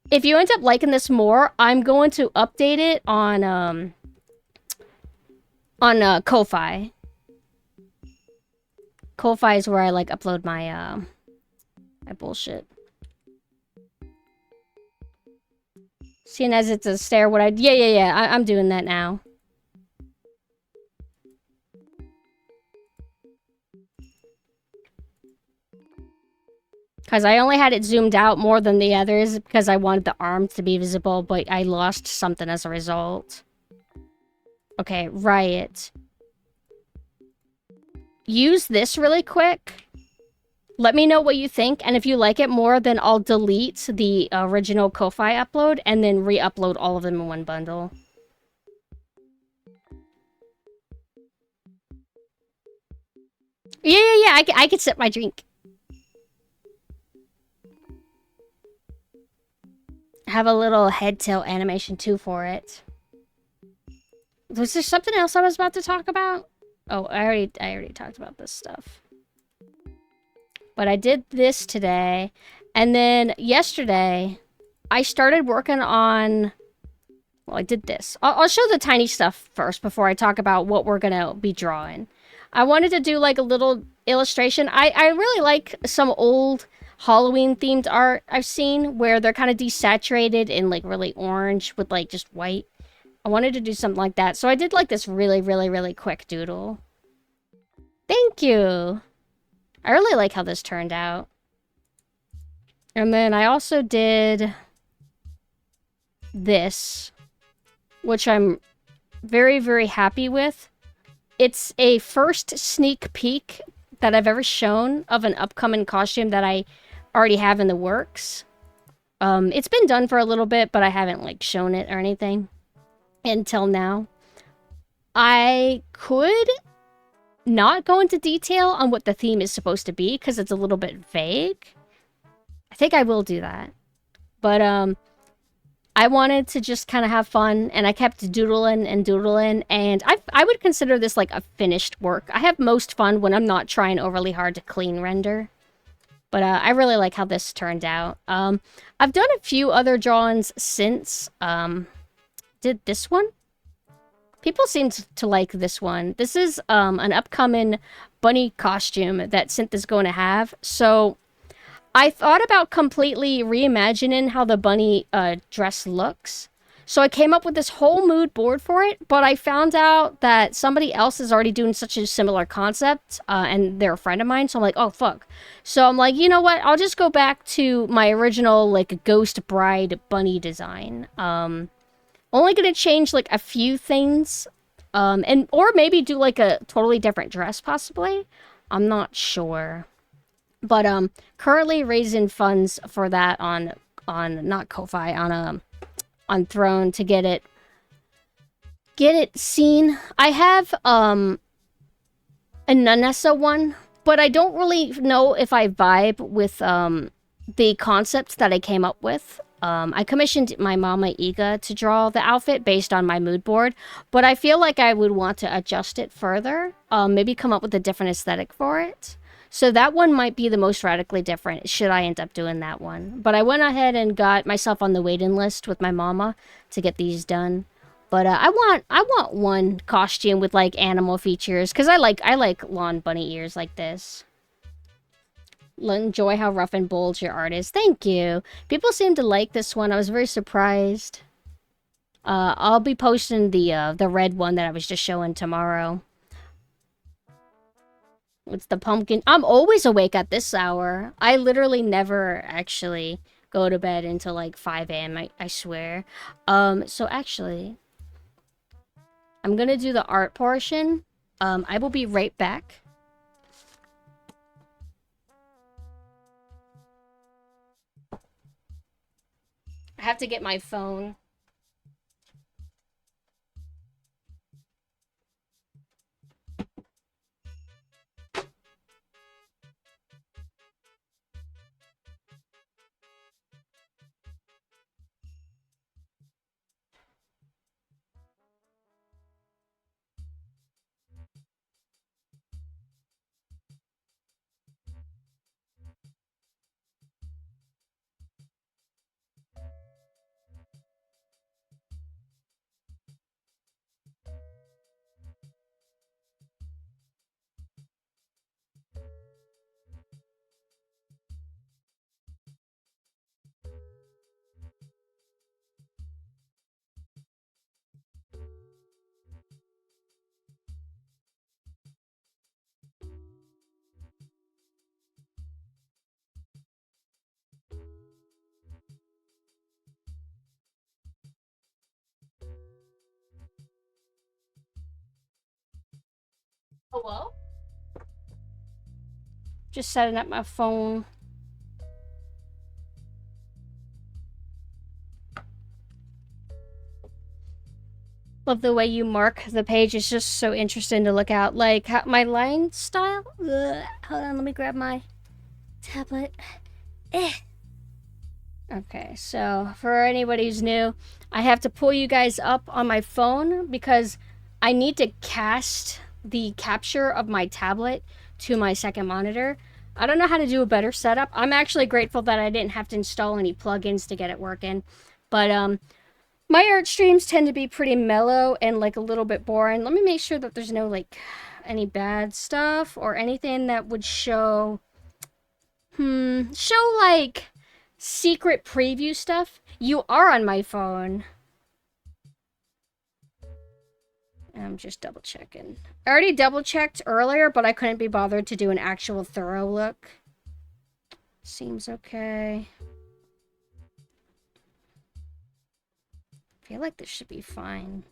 If you end up liking this more, I'm going to update it on Ko-Fi. Ko-Fi is where I like upload my my bullshit. Seeing as it's a stair, I'm doing that now. Because I only had it zoomed out more than the others because I wanted the arms to be visible, but I lost something as a result. Okay, Riot. Use this really quick. Let me know what you think, and if you like it more, then I'll delete the original Ko-Fi upload and then re-upload all of them in one bundle. Yeah, I can sip my drink. Have a little head tail animation too for it. Was there something else I was about to talk about? Oh, I already talked about this stuff. But I did this today, and then yesterday I started working on. Well, I did this. I'll show the tiny stuff first before I talk about what we're gonna be drawing. I wanted to do like a little illustration. I really like some old Halloween themed art I've seen where they're kind of desaturated in like really orange with like just white. I wanted to do something like that. So I did like this really quick doodle. Thank you. I really like how this turned out. And then I also did this, which I'm very happy with. It's a first sneak peek that I've ever shown of an upcoming costume that I already have in the works. It's been done for a little bit, but I haven't like shown it or anything until now. I could not go into detail on what the theme is supposed to be because it's a little bit vague. I think I will do that. But I wanted to just kind of have fun, and I kept doodling, and I would consider this like a finished work. I have most fun when I'm not trying overly hard to clean render. But I really like how this turned out. I've done a few other drawings since. Did this one? People seem to like this one. This is an upcoming bunny costume that Synth is going to have. So I thought about completely reimagining how the bunny dress looks. So I came up with this whole mood board for it, but I found out that somebody else is already doing such a similar concept, and they're a friend of mine, so I'm like, oh, fuck. So I'm like, you know what? I'll just go back to my original, like, Ghost Bride bunny design. Only gonna change, like, a few things, or maybe do, like, a totally different dress, possibly. I'm not sure. But, currently raising funds for that on not Ko-Fi, on Throne to get it seen. I have a Nanessa one, but I don't really know if I vibe with the concepts that I came up with. I commissioned my mama Iga to draw the outfit based on my mood board, but I feel like I would want to adjust it further, maybe come up with a different aesthetic for it. So that one might be the most radically different, should I end up doing that one. But I went ahead and got myself on the waiting list with my mama to get these done. But I want one costume with like animal features, because I like lawn bunny ears like this. Enjoy how rough and bold your art is. Thank you. People seem to like this one. I was very surprised. I'll be posting the red one that I was just showing tomorrow. It's the pumpkin. I'm always awake at this hour. I literally never actually go to bed until like 5 a.m. I swear. So actually, I'm gonna do the art portion. I will be right back. have to get my phone. Hello? Just setting up my phone. Love the way you mark the page. It's just so interesting to look at. Like, my line style? Ugh. Hold on, let me grab my tablet. Okay, so for anybody who's new, I have to pull you guys up on my phone because I need to cast the capture of my tablet to my second monitor. I don't know how to do a better setup. I'm actually grateful that I didn't have to install any plugins to get it working. But my art streams tend to be pretty mellow and like a little bit boring. Let me make sure that there's no like any bad stuff or anything that would show like secret preview stuff. You are on my phone. I'm just double checking. I already double checked earlier, but I couldn't be bothered to do an actual thorough look. Seems okay. I feel like this should be fine.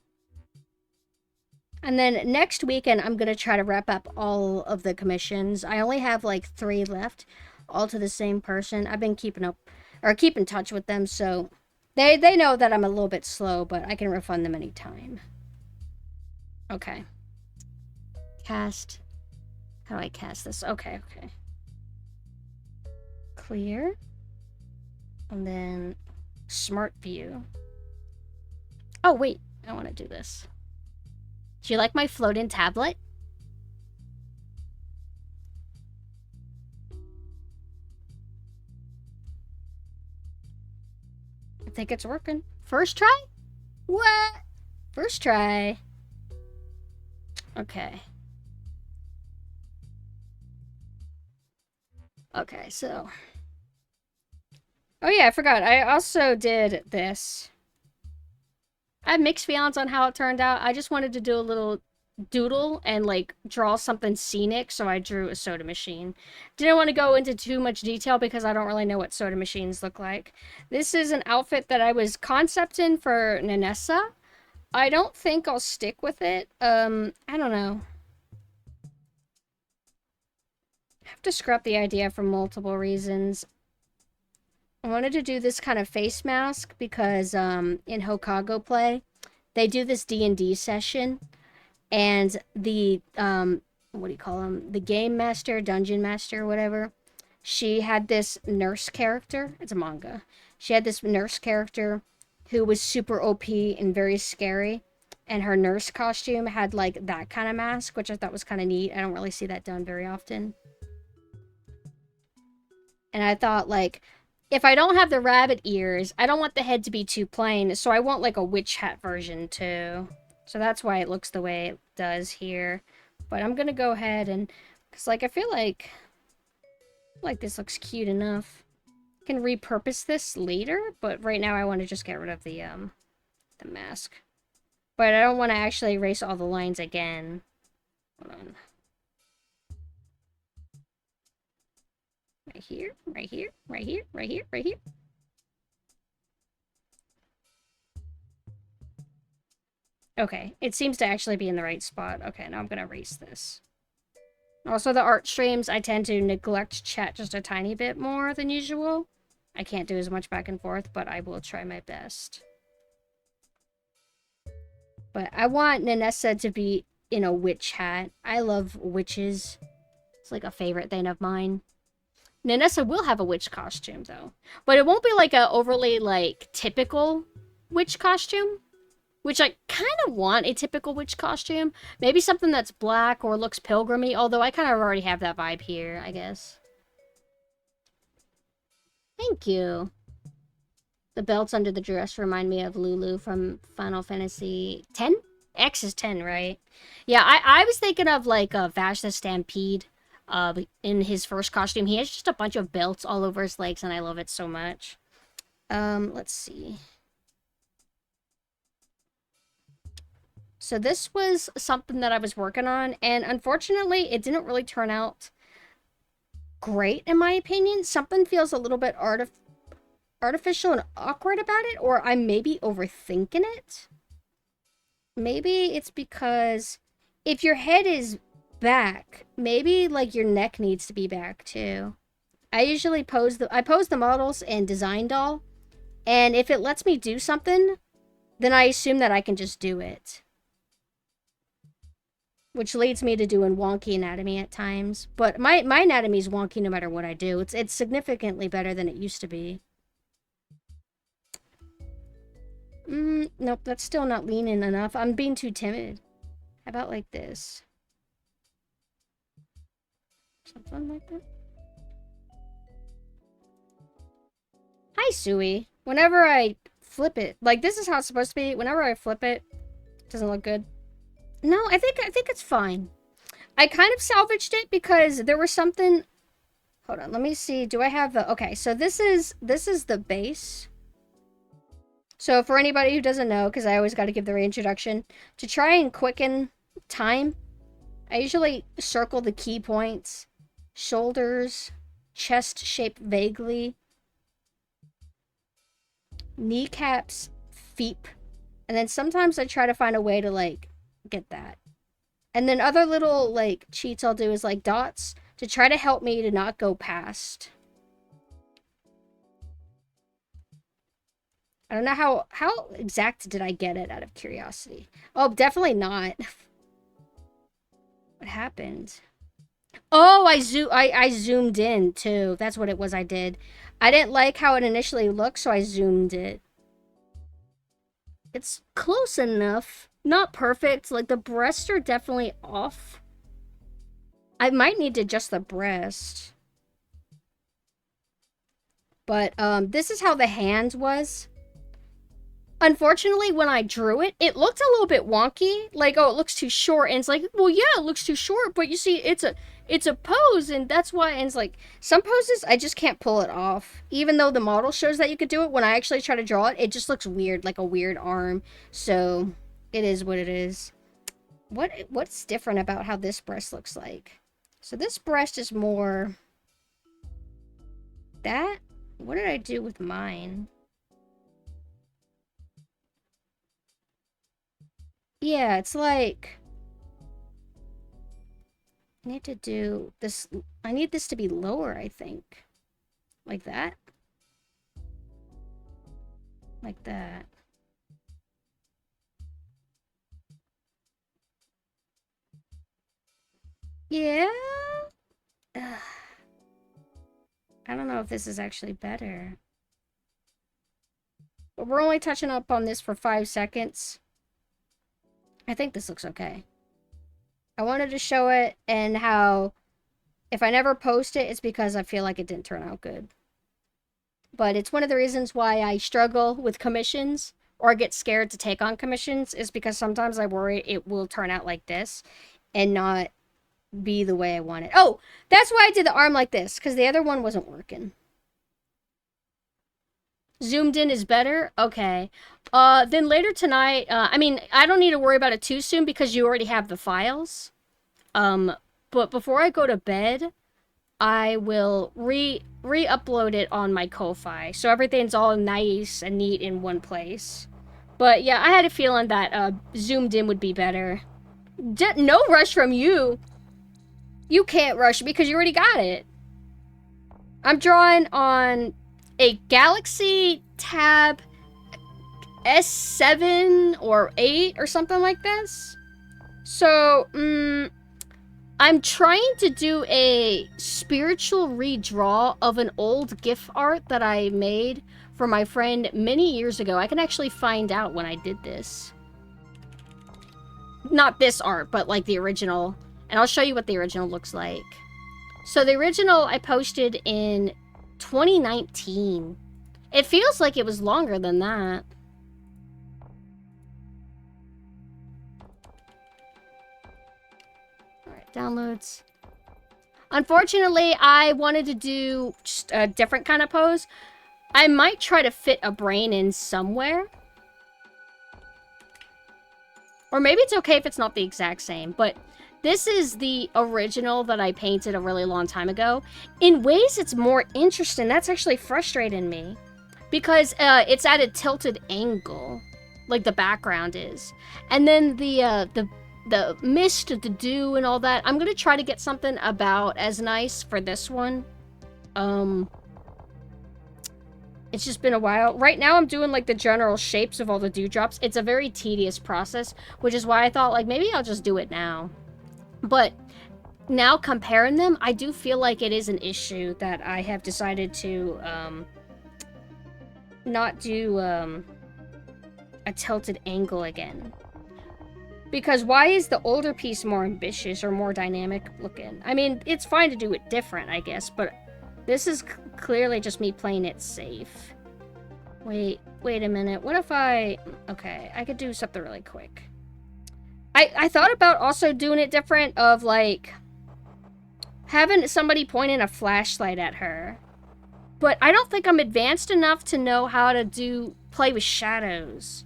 And then next weekend, I'm going to try to wrap up all of the commissions. I only have like 3 left, all to the same person. I've been keep in touch with them, so they know that I'm a little bit slow, but I can refund them anytime. Okay. Cast. How do I cast this? Okay. Clear. And then smart view. Oh, wait. I want to do this. Do you like my floating tablet? I think it's working. First try? What? First try. Okay. Okay, so. Oh yeah, I forgot. I also did this. I have mixed feelings on how it turned out. I just wanted to do a little doodle and like draw something scenic, so I drew a soda machine. Didn't want to go into too much detail because I don't really know what soda machines look like. This is an outfit that I was concepting for Nanessa. I don't think I'll stick with it. I don't know. I have to scrap the idea for multiple reasons. I wanted to do this kind of face mask because in Hokago Play, they do this D&D session, and the what do you call them? The game master, dungeon master, whatever. She had this nurse character. It's a manga. She had this nurse character who was super OP and very scary, and her nurse costume had like that kind of mask, which I thought was kind of neat. I don't really see that done very often. And I thought, like, if I don't have the rabbit ears, I don't want the head to be too plain, so I want, like, a witch hat version, too. So that's why it looks the way it does here. But I'm gonna go ahead and... because, like, I feel like this looks cute enough. I can repurpose this later, but right now I want to just get rid of the mask. But I don't want to actually erase all the lines again. Hold on. Right here, right here, right here, right here, right here. Okay, it seems to actually be in the right spot. Okay, now I'm gonna erase this. Also, the art streams, I tend to neglect chat just a tiny bit more than usual. I can't do as much back and forth, but I will try my best. But I want Nanessa to be in a witch hat. I love witches. It's like a favorite thing of mine. Nanessa will have a witch costume, though. But it won't be like a overly, like, typical witch costume. Which I kind of want a typical witch costume. Maybe something that's black or looks pilgrimy. Although I kind of already have that vibe here, I guess. Thank you. The belts under the dress remind me of Lulu from Final Fantasy X? X is 10, right? Yeah, I was thinking of, like, Vash the Stampede in his first costume. He has just a bunch of belts all over his legs, and I love it so much. Let's see. So this was something that I was working on, and unfortunately, it didn't really turn out great, in my opinion. Something feels a little bit artificial and awkward about it, or I'm maybe overthinking it. Maybe it's because if your head is back, maybe like your neck needs to be back too. I usually pose the models in Design Doll, and if it lets me do something, then I assume that I can just do it. Which leads me to doing wonky anatomy at times. But my anatomy is wonky no matter what I do. It's significantly better than it used to be. Nope, that's still not leaning enough. I'm being too timid. How about like this? Something like that. Hi, Sui. Whenever I flip it, like this is how it's supposed to be. Whenever I flip it, it doesn't look good. No, I think it's fine. I kind of salvaged it because there was something. Hold on, let me see. Do I have the? Okay, so this is the base. So for anybody who doesn't know, because I always got to give the reintroduction, to try and quicken time, I usually circle the key points, shoulders, chest shape vaguely, kneecaps, feet, and then sometimes I try to find a way to like get that. And then other little like cheats I'll do is like dots to try to help me to not go past. I don't know how exact did I get it out of curiosity. Oh, definitely not. What happened? Oh, I zoomed in too. That's what it was I did. I didn't like how it initially looked, so I zoomed it. It's close enough. Not perfect. Like the breasts are definitely off. I might need to adjust the breast. But this is how the hands was. Unfortunately, when I drew it, it looked a little bit wonky. Like, oh, it looks too short. And it's like, well, yeah, it looks too short. But you see, it's a pose. And that's why, and it's like, some poses, I just can't pull it off. Even though the model shows that you could do it, when I actually try to draw it, it just looks weird, like a weird arm. So, it is what it is. What's different about how this breast looks like? So, this breast is more... That? What did I do with mine? Yeah, it's like... I need to do this... I need this to be lower, I think. Like that. Like that. Yeah? Ugh. I don't know if this is actually better. But we're only touching up on this for 5 seconds. I think this looks okay. I wanted to show it and how if I never post it, it's because I feel like it didn't turn out good. But it's one of the reasons why I struggle with commissions or get scared to take on commissions is because sometimes I worry it will turn out like this and not be the way I want it. Oh, that's why I did the arm like this, because the other one wasn't working. Zoomed in is better? Okay. Then later tonight, I mean, I don't need to worry about it too soon because you already have the files. But before I go to bed, I will re-upload it on my Ko-Fi. So everything's all nice and neat in one place. But yeah, I had a feeling that zoomed in would be better. No rush from you. You can't rush because you already got it. I'm drawing on a Galaxy Tab S7 or 8 or something like this. So, I'm trying to do a spiritual redraw of an old GIF art that I made for my friend many years ago. I can actually find out when I did this. Not this art, but like the original. And I'll show you what the original looks like. So the original I posted in 2019. It feels like it was longer than that. Alright, downloads. Unfortunately, I wanted to do just a different kind of pose. I might try to fit a brain in somewhere. Or maybe it's okay if it's not the exact same, but this is the original that I painted a really long time ago. In ways, it's more interesting. That's actually frustrating me. Because it's at a tilted angle, like the background is. And then the mist, the dew, and all that. I'm going to try to get something about as nice for this one. It's just been a while. Right now, I'm doing, like, the general shapes of all the dewdrops. It's a very tedious process, which is why I thought, like, maybe I'll just do it now. But now, comparing them, I do feel like it is an issue that I have decided to, not do, a tilted angle again. Because why is the older piece more ambitious or more dynamic looking? I mean, it's fine to do it different, I guess, but this is clearly just me playing it safe. Wait a minute. What if I... Okay, I could do something really quick. I thought about also doing it different of, like, having somebody pointing a flashlight at her. But I don't think I'm advanced enough to know how to play with shadows.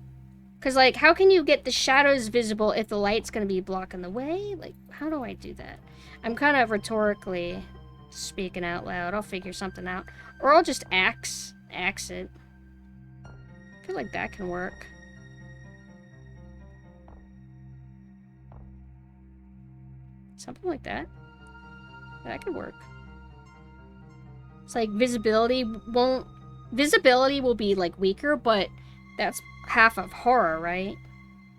Because, like, how can you get the shadows visible if the light's going to be blocking the way? Like, how do I do that? I'm kind of rhetorically speaking out loud. I'll figure something out. Or I'll just axe it. I feel like that can work. Something like that. That could work. It's like visibility will be, like, weaker, but that's half of horror, right?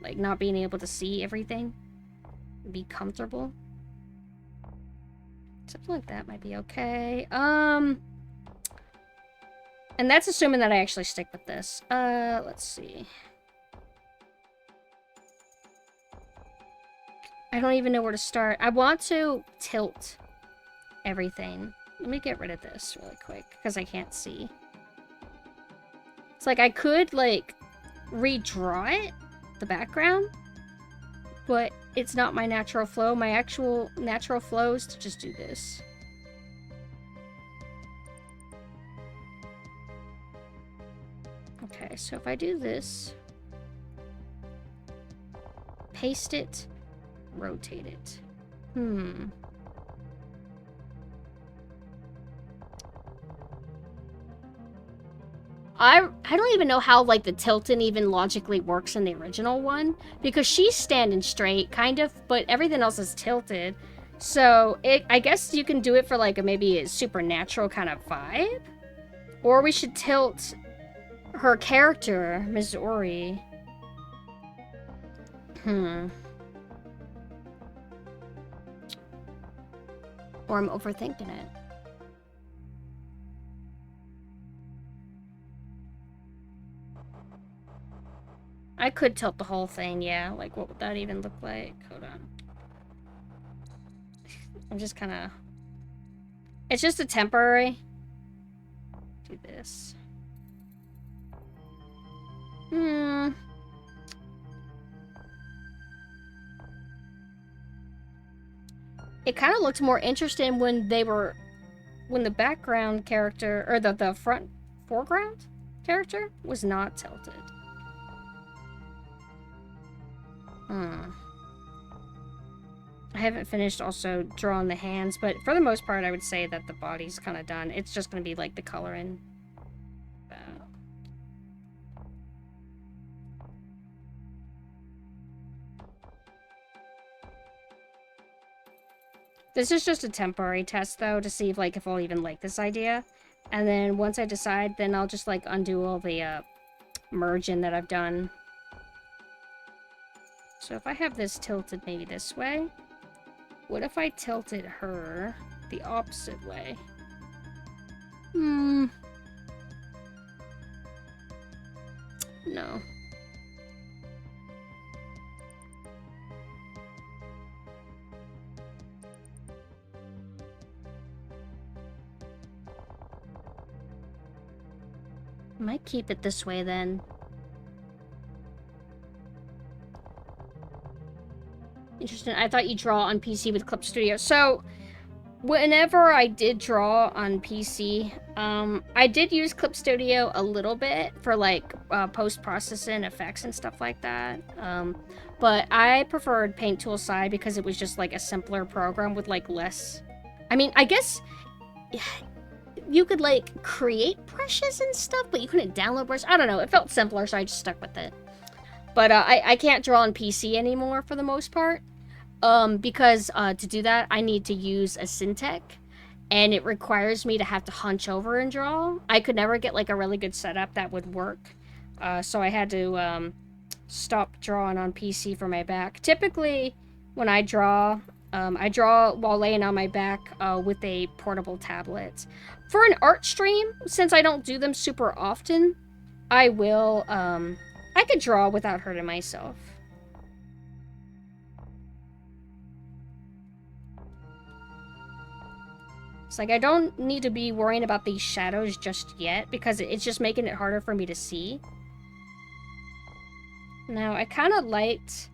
Like, not being able to see everything. Be comfortable. Something like that might be okay. And that's assuming that I actually stick with this. Let's see. I don't even know where to start. I want to tilt everything. Let me get rid of this really quick, because I can't see. It's like I could, like, redraw it, the background, but it's not my natural flow. My actual natural flow is to just do this. Okay, so if I do this, paste it, rotate it. I don't even know how, like, the tilting even logically works in the original one, because she's standing straight, kind of, but everything else is tilted. So, I guess you can do it for, like, maybe a supernatural kind of vibe? Or we should tilt her character, Missouri. Or I'm overthinking it. I could tilt the whole thing, yeah. Like, what would that even look like? Hold on. I'm just kind of... It's just a temporary. Do this. It kind of looked more interesting when they were... When the background character... Or the foreground character was not tilted. I haven't finished also drawing the hands, but for the most part, I would say that the body's kind of done. It's just going to be like the coloring. This is just a temporary test, though, to see if, like, if I'll even like this idea. And then once I decide, then I'll just like undo all the merging that I've done. So if I have this tilted maybe this way, what if I tilted her the opposite way? No. I might keep it this way then. Interesting. I thought you draw on PC with Clip Studio. So, whenever I did draw on PC, I did use Clip Studio a little bit for like post-processing effects and stuff like that. But I preferred Paint Tool side because it was just like a simpler program with like less. I mean, I guess you could like create brushes and stuff, but you couldn't download brushes. I don't know. It felt simpler, so I just stuck with it. But I can't draw on PC anymore for the most part. Because to do that, I need to use a Syntec, and it requires me to have to hunch over and draw. I could never get like a really good setup that would work, so I had to stop drawing on PC for my back. Typically, when I draw while laying on my back with a portable tablet. For an art stream, since I don't do them super often, I will, I could draw without hurting myself. It's like I don't need to be worrying about these shadows just yet because it's just making it harder for me to see. Now, I kind of liked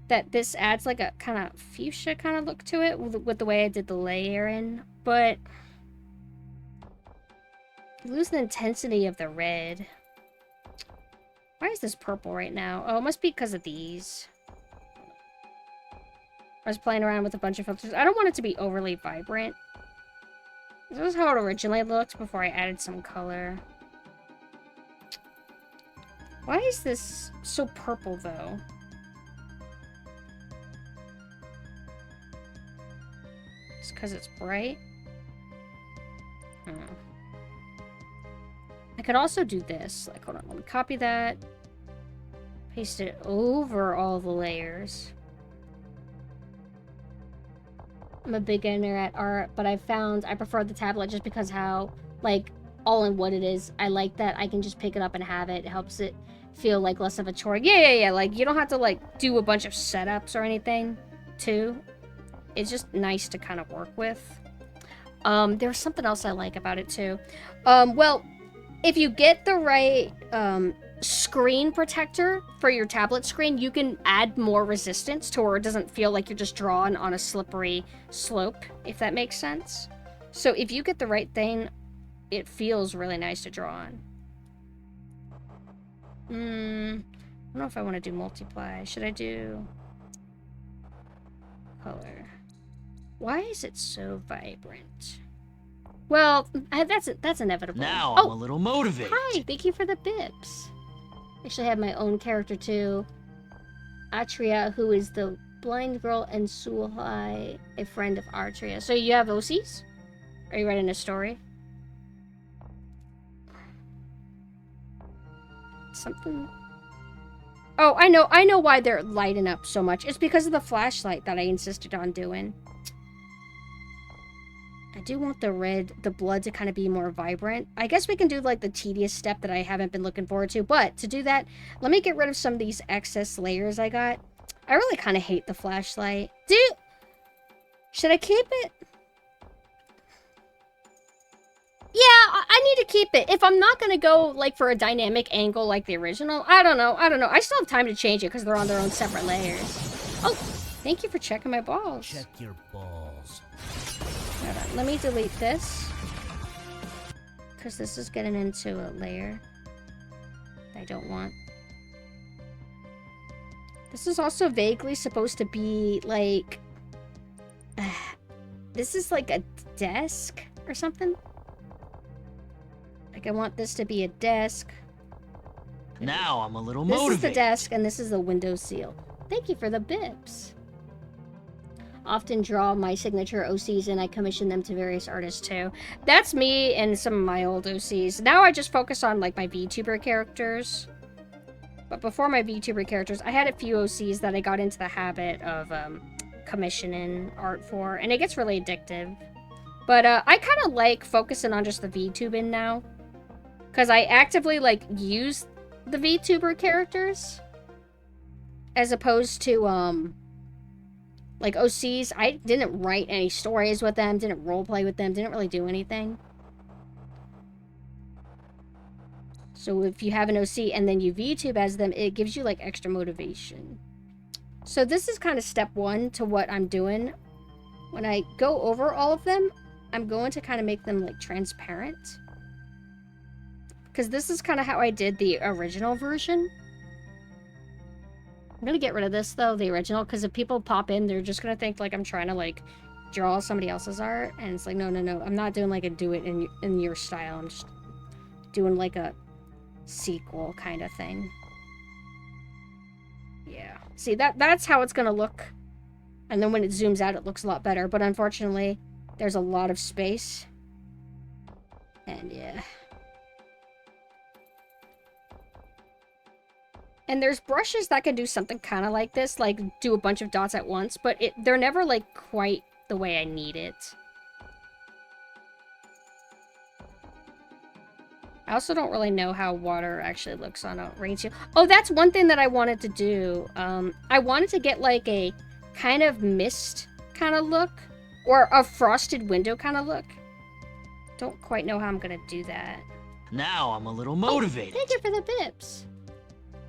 that this adds like a kind of fuchsia kind of look to it with the way I did the layering, but lose the intensity of the red. Why is this purple right now? Oh, it must be because of these. I was playing around with a bunch of filters. I don't want it to be overly vibrant. This is how it originally looked before I added some color. Why is this so purple, though? It's because it's bright? I could also do this. Like, hold on, let me copy that. Paste it over all the layers. I'm a beginner at art, but I found I prefer the tablet just because how, like, all in one it is. I like that I can just pick it up and have it. It helps it feel like less of a chore. Yeah. Like, you don't have to, like, do a bunch of setups or anything, too. It's just nice to kind of work with. There's something else I like about it, too. Well, if you get the right, screen protector for your tablet screen, you can add more resistance to where it doesn't feel like you're just drawing on a slippery slope, if that makes sense. So if you get the right thing, it feels really nice to draw on. I don't know if I want to do multiply. Should I do color? Why is it so vibrant? Well, that's inevitable. Now I'm a little motivated. Hi, thank you for the bips. I actually have my own character too. Atria, who is the blind girl, and Sulhai, a friend of Atria. So you have OCs? Are you writing a story? Something. Oh, I know why they're lighting up so much. It's because of the flashlight that I insisted on doing. I do want the blood to kind of be more vibrant. I guess we can do like the tedious step that I haven't been looking forward to. But to do that, let me get rid of some of these excess layers I got. I really kind of hate the flashlight. Should I keep it? Yeah, I need to keep it. If I'm not going to go like for a dynamic angle like the original, I don't know. I still have time to change it because they're on their own separate layers. Oh, thank you for checking my balls. Check your balls. Hold on, let me delete this. Because this is getting into a layer I don't want. This is also vaguely supposed to be like... this is like a desk or something. Like I want this to be a desk. Now I'm a little motivated. This is the motivated. desk and this is the window seal. Thank you for the bips. often draw my signature OCs and I commission them to various artists too. That's me and some of my old OCs. Now I just focus on like my VTuber characters. But before my VTuber characters, I had a few OCs that I got into the habit of commissioning art for, and it gets really addictive. But I kind of like focusing on just the VTubing now, because I actively like use the VTuber characters as opposed to like OCs. I didn't write any stories with them, didn't roleplay with them, didn't really do anything. So if you have an OC and then you VTube as them, it gives you like extra motivation. So this is kind of step one to what I'm doing. When I go over all of them, I'm going to kind of make them like transparent. Because this is kind of how I did the original version. I'm going to get rid of this though, the original, because if people pop in, they're just going to think like I'm trying to like draw somebody else's art. And it's like, no, no, no. I'm not doing like a do it in your style. I'm just doing like a sequel kind of thing. Yeah. See, that's how it's gonna look. And then when it zooms out, it looks a lot better. But unfortunately, there's a lot of space. And yeah. And there's brushes that can do something kind of like this, like do a bunch of dots at once, but they're never like quite the way I need it. I also don't really know how water actually looks on a rain shield. Oh, that's one thing that I wanted to do. I wanted to get like a kind of mist kind of look, or a frosted window kind of look. Don't quite know how I'm gonna do that. Now I'm a little motivated. Oh, thank you for the bips.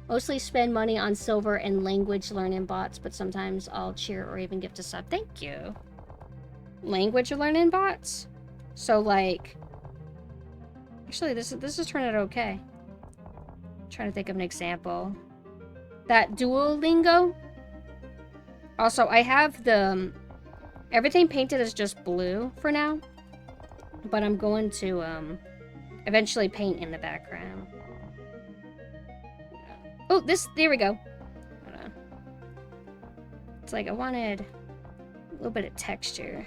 Mostly spend money on silver and language learning bots, but sometimes I'll cheer or even gift a sub. Thank you. Language learning bots? So like... Actually, this is turning out okay. I'm trying to think of an example. That Duolingo. Also, I have the... everything painted as just blue for now. But I'm going to eventually paint in the background. Oh, there we go. Hold on. It's like I wanted a little bit of texture.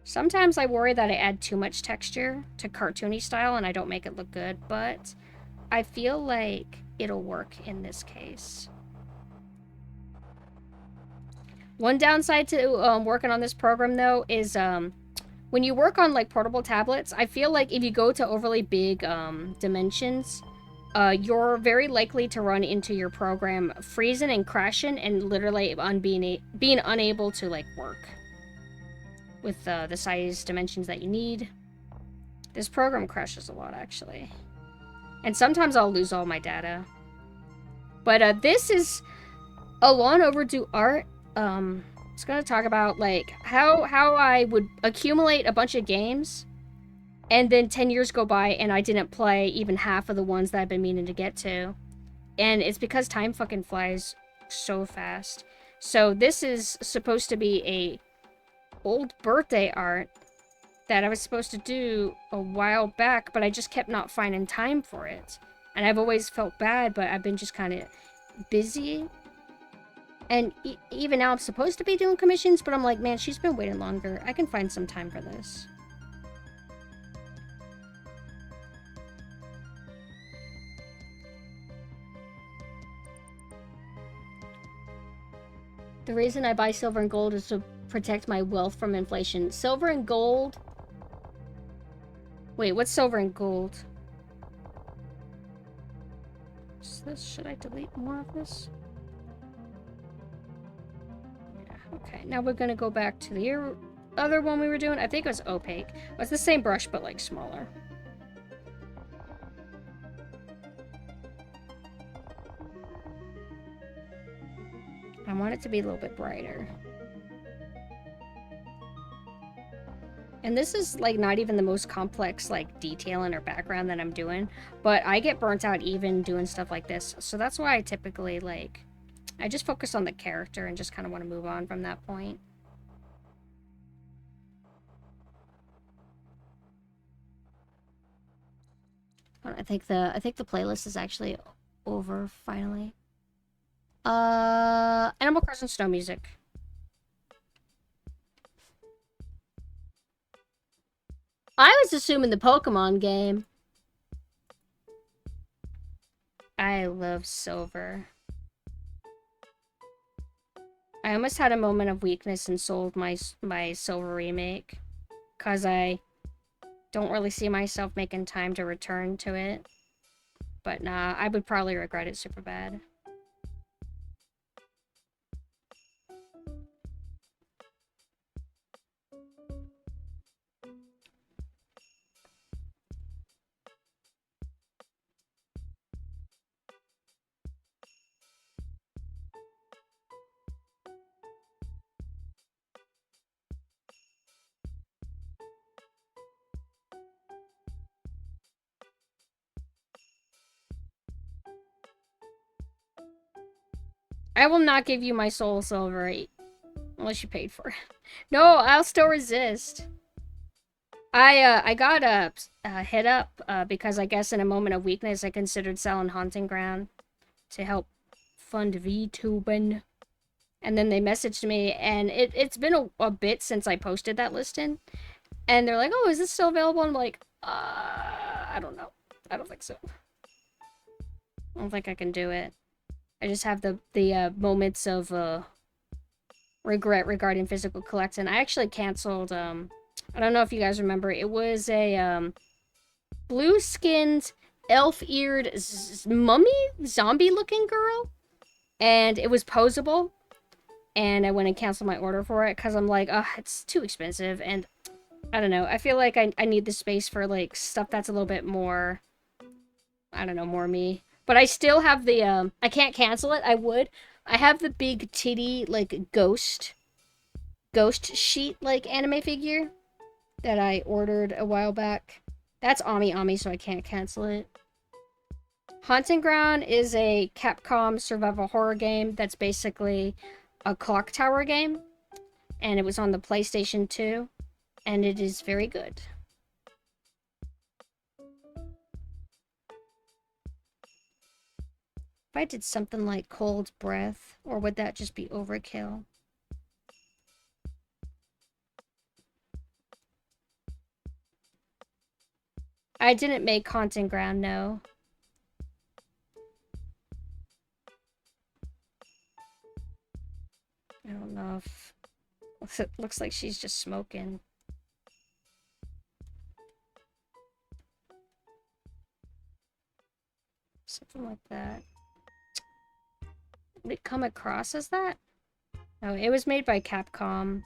Sometimes I worry that I add too much texture to cartoony style and I don't make it look good, but I feel like it'll work in this case. One downside to working on this program, though, is when you work on like portable tablets, I feel like if you go to overly big dimensions, you're very likely to run into your program freezing and crashing and literally being unable to like work with the size dimensions that you need. This program crashes a lot, actually. And sometimes I'll lose all my data. But this is a long overdue art. It's gonna talk about like how I would accumulate a bunch of games and then 10 years go by and I didn't play even half of the ones that I've been meaning to get to. And it's because time fucking flies so fast. So this is supposed to be a old birthday art that I was supposed to do a while back, but I just kept not finding time for it. And I've always felt bad, but I've been just kind of busy. And even now I'm supposed to be doing commissions, but I'm like, man, she's been waiting longer. I can find some time for this. The reason I buy silver and gold is to protect my wealth from inflation. Silver and gold? Wait, what's silver and gold? Should I delete more of this? Yeah, okay, now we're gonna go back to the other one we were doing. I think it was opaque. Well, it's the same brush, but like smaller. I want it to be a little bit brighter. And this is like not even the most complex like detailing or background that I'm doing, but I get burnt out even doing stuff like this. So that's why I typically like, I just focus on the character and just kind of want to move on from that point. I think the playlist is actually over finally. Animal Crossing snow music. I was assuming the Pokemon game. I love silver. I almost had a moment of weakness and sold my silver remake. Because I don't really see myself making time to return to it. But nah, I would probably regret it super bad. I will not give you my soul silver unless you paid for it. No, I'll still resist. I got a hit up because I guess in a moment of weakness I considered selling Haunting Ground to help fund VTubing. And then they messaged me, and it's been a bit since I posted that listing. And they're like, oh, is this still available? And I'm like, I don't know. I don't think so. I don't think I can do it. I just have the moments of regret regarding physical collecting. I actually canceled, I don't know if you guys remember, it was a blue-skinned, elf-eared mummy zombie-looking girl. And it was posable. And I went and canceled my order for it because I'm like, it's too expensive. And I don't know. I feel like I need the space for, like, stuff that's a little bit more, I don't know, more me. But I still have the, I can't cancel it. I would. I have the big titty, like, ghost sheet, like, anime figure that I ordered a while back. That's Ami, so I can't cancel it. Haunting Ground is a Capcom survival horror game that's basically a clock tower game. And it was on the PlayStation 2. And it is very good. If I did something like Cold Breath, or would that just be overkill? I didn't make Haunting Ground, no. I don't know if... It looks like she's just smoking. Something like that. Would it come across as that? No, it was made by Capcom.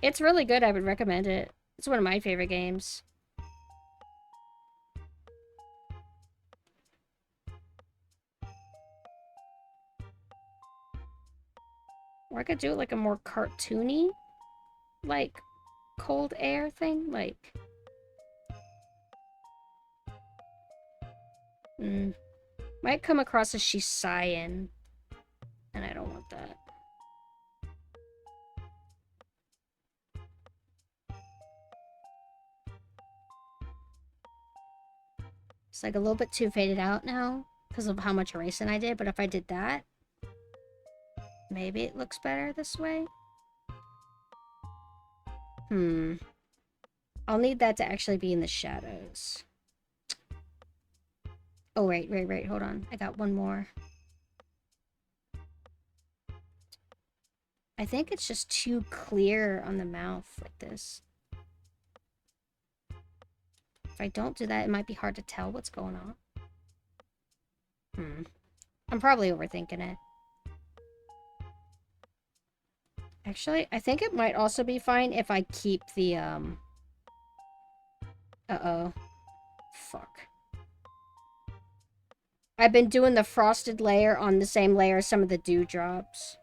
It's really good, I would recommend it. It's one of my favorite games. Or I could do it like a more cartoony, like, cold air thing, like... Might come across as she's sighing. And I don't want that. It's like a little bit too faded out now because of how much erasing I did, but if I did that, maybe it looks better this way. I'll need that to actually be in the shadows. Oh, wait, hold on. I got one more. I think it's just too clear on the mouth like this. If I don't do that, it might be hard to tell what's going on. I'm probably overthinking it. Actually, I think it might also be fine if I keep the, Uh-oh. Fuck. I've been doing the frosted layer on the same layer as some of the dewdrops.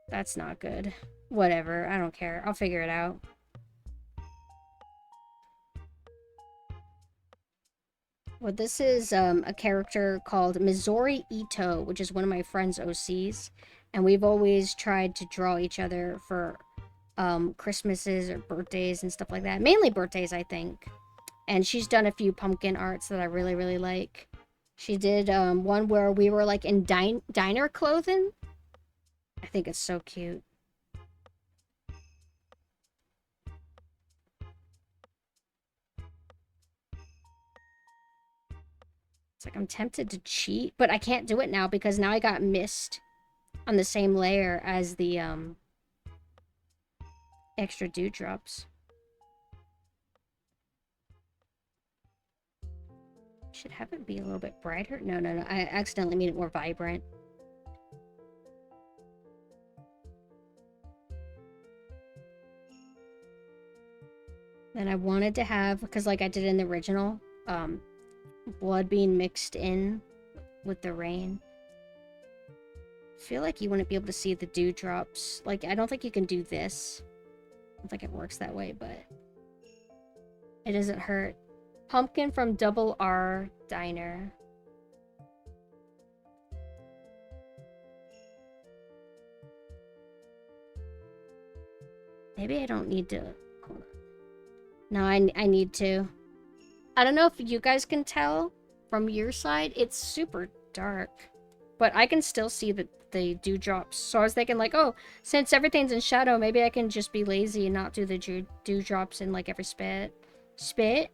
That's not good. Whatever, I don't care. I'll figure it out. Well, this is a character called Mizori Ito, which is one of my friend's OCs. And we've always tried to draw each other for Christmases or birthdays and stuff like that. Mainly birthdays, I think. And she's done a few pumpkin arts that I really, really like. She did one where we were like in diner clothing. I think it's so cute. It's like I'm tempted to cheat, but I can't do it now because now I got mist on the same layer as the extra dewdrops. Should have it be a little bit brighter. No, I accidentally made it more vibrant. Then I wanted to have, because like I did in the original, blood being mixed in with the rain. I feel like you wouldn't be able to see the dewdrops. Like, I don't think you can do this. I don't think it works that way, but it doesn't hurt. Pumpkin from Double R Diner. Maybe I don't need to... Hold on. No, I need to. I don't know if you guys can tell from your side. It's super dark. But I can still see the dewdrops. So I was thinking like, oh, since everything's in shadow, maybe I can just be lazy and not do the dewdrops in like every spit. Spit?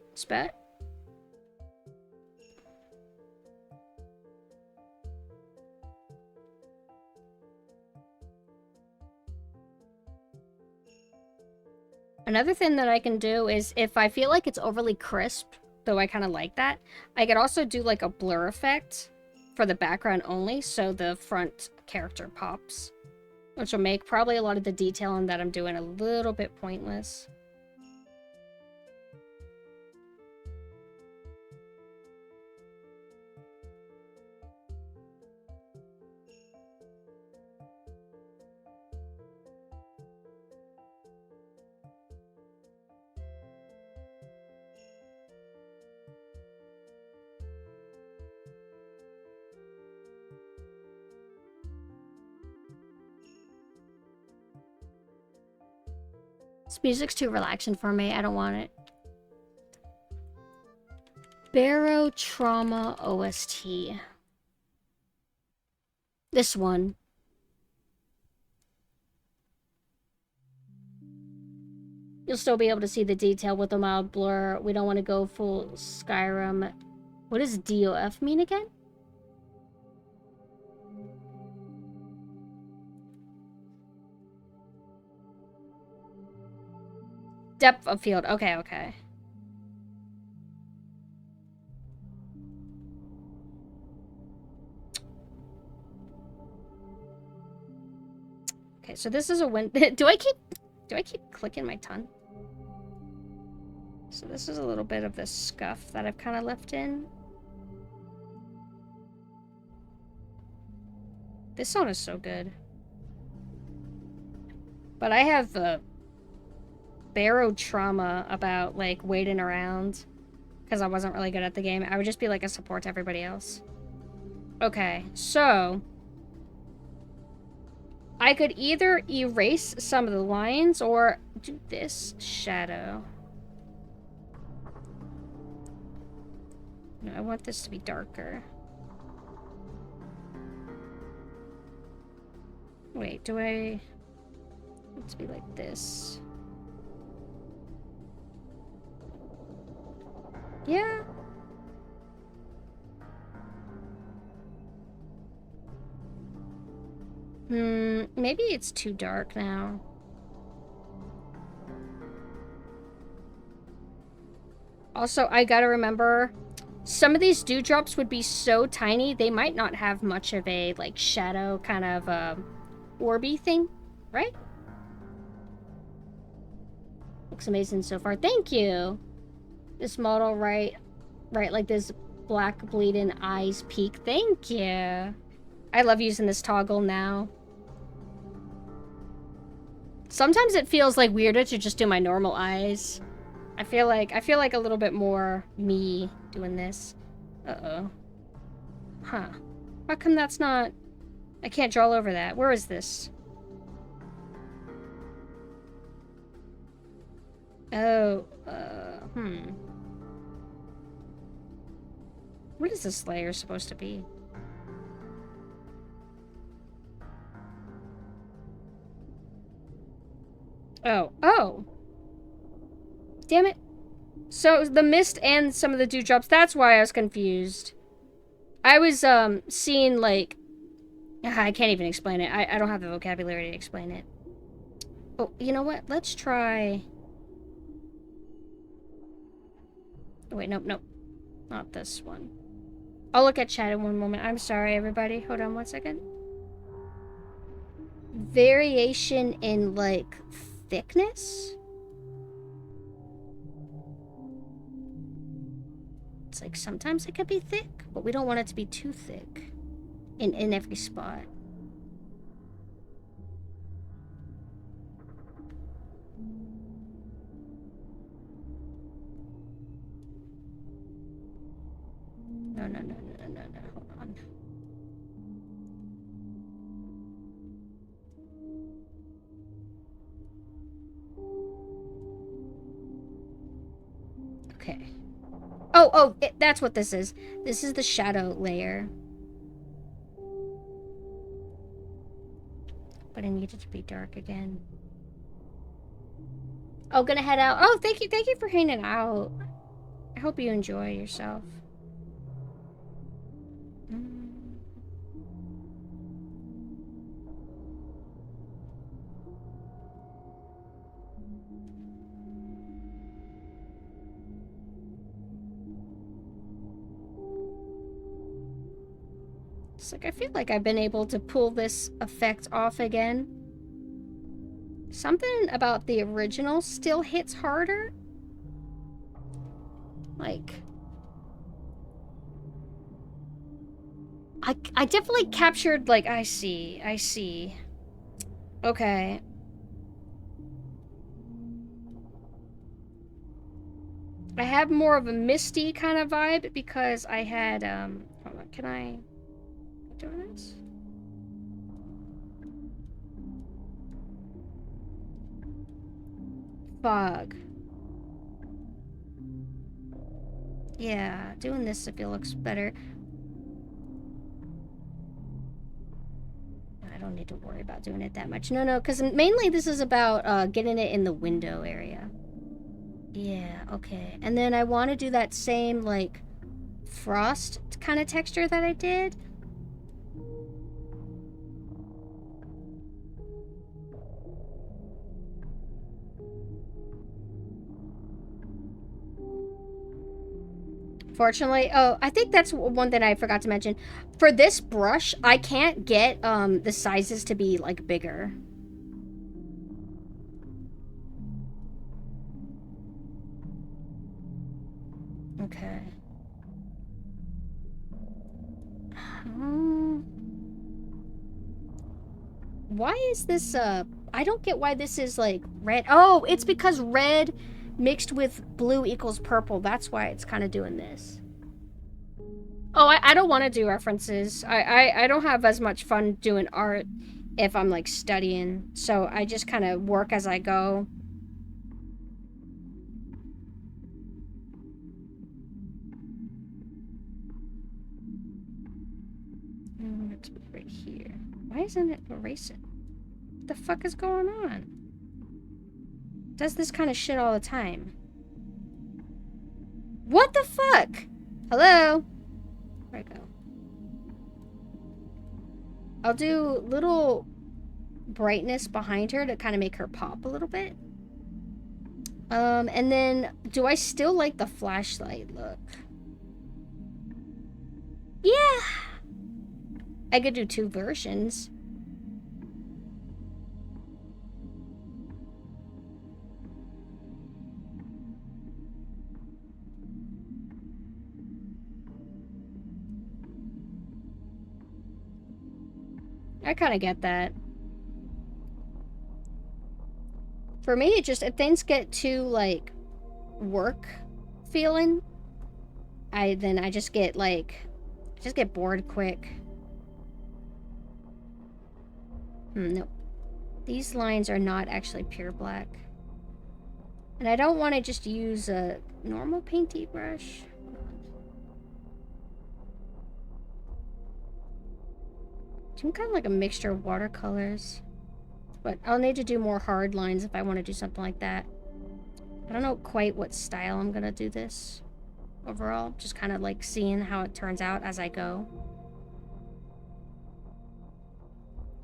Another thing that I can do is if I feel like it's overly crisp, though I kind of like that, I could also do like a blur effect for the background only, so the front character pops. Which will make probably a lot of the detailing that I'm doing a little bit pointless. This music's too relaxing for me. I don't want it. Barrow Trauma OST. This one. You'll still be able to see the detail with a mild blur. We don't want to go full Skyrim. What does DOF mean again? Depth of field. Okay. Okay, so this is a win. Do I keep clicking my tongue? So this is a little bit of the scuff that I've kind of left in. This song is so good. But I have barrow trauma about like waiting around because I wasn't really good at the game. I would just be like a support to everybody else. Okay, so I could either erase some of the lines or do this shadow. No, I want this to be darker. Wait, do I... want it to be like this? Yeah. Maybe it's too dark now. Also, I gotta remember, some of these dewdrops would be so tiny, they might not have much of a, like, shadow kind of, orby thing, right? Looks amazing so far. Thank you! This model, right, like this black bleeding eyes peak. Thank you! I love using this toggle now. Sometimes it feels like weirder to just do my normal eyes. I feel like a little bit more me doing this. Uh-oh. Huh. How come that's not... I can't draw over that. Where is this? Oh, What is this layer supposed to be? Oh. Damn it. So, the mist and some of the dewdrops, that's why I was confused. I was seeing like I can't even explain it. I don't have the vocabulary to explain it. Oh, you know what? Let's try. Oh, wait, nope, nope. Not this one. I'll look at chat in one moment. I'm sorry, everybody. Hold on one second. Variation in, like, thickness? It's like sometimes it could be thick, but we don't want it to be too thick in every spot. No, no, no, no, no, no, hold on. Okay. Oh, that's what this is. This is the shadow layer. But I need it to be dark again. Oh, gonna head out. Oh, thank you for hanging out. I hope you enjoy yourself. It's like, I feel like I've been able to pull this effect off again. Something about the original still hits harder. Like, I definitely captured, like, I see. Okay. I have more of a misty kind of vibe because I had, hold on, can I do this? Fog. Yeah, doing this if it looks better. I don't need to worry about doing it that much. No, because mainly this is about getting it in the window area. Yeah, okay. And then I want to do that same, like, frost kind of texture that I did. Fortunately, oh, I think that's one thing I forgot to mention. For this brush, I can't get the sizes to be, like, bigger. Okay. Why is this, I don't get why this is, like, red. Oh, it's because red mixed with blue equals purple. That's why it's kind of doing this. Oh, I don't want to do references. I don't have as much fun doing art if I'm, like, studying. So I just kind of work as I go. Let's put it right here. Why isn't it erasing? What the fuck is going on? Does this kind of shit all the time. What the fuck? Hello? Where'd I go? I'll do little brightness behind her to kind of make her pop a little bit. And then, do I still like the flashlight look? Yeah! I could do 2 versions. I kind of get that. For me, if things get too, like, work feeling, I just get, like, bored quick. Nope. These lines are not actually pure black. And I don't want to just use a normal painty brush. Some kind of like a mixture of watercolors. But I'll need to do more hard lines if I want to do something like that. I don't know quite what style I'm gonna do this. overall. Just kind of like seeing how it turns out as I go.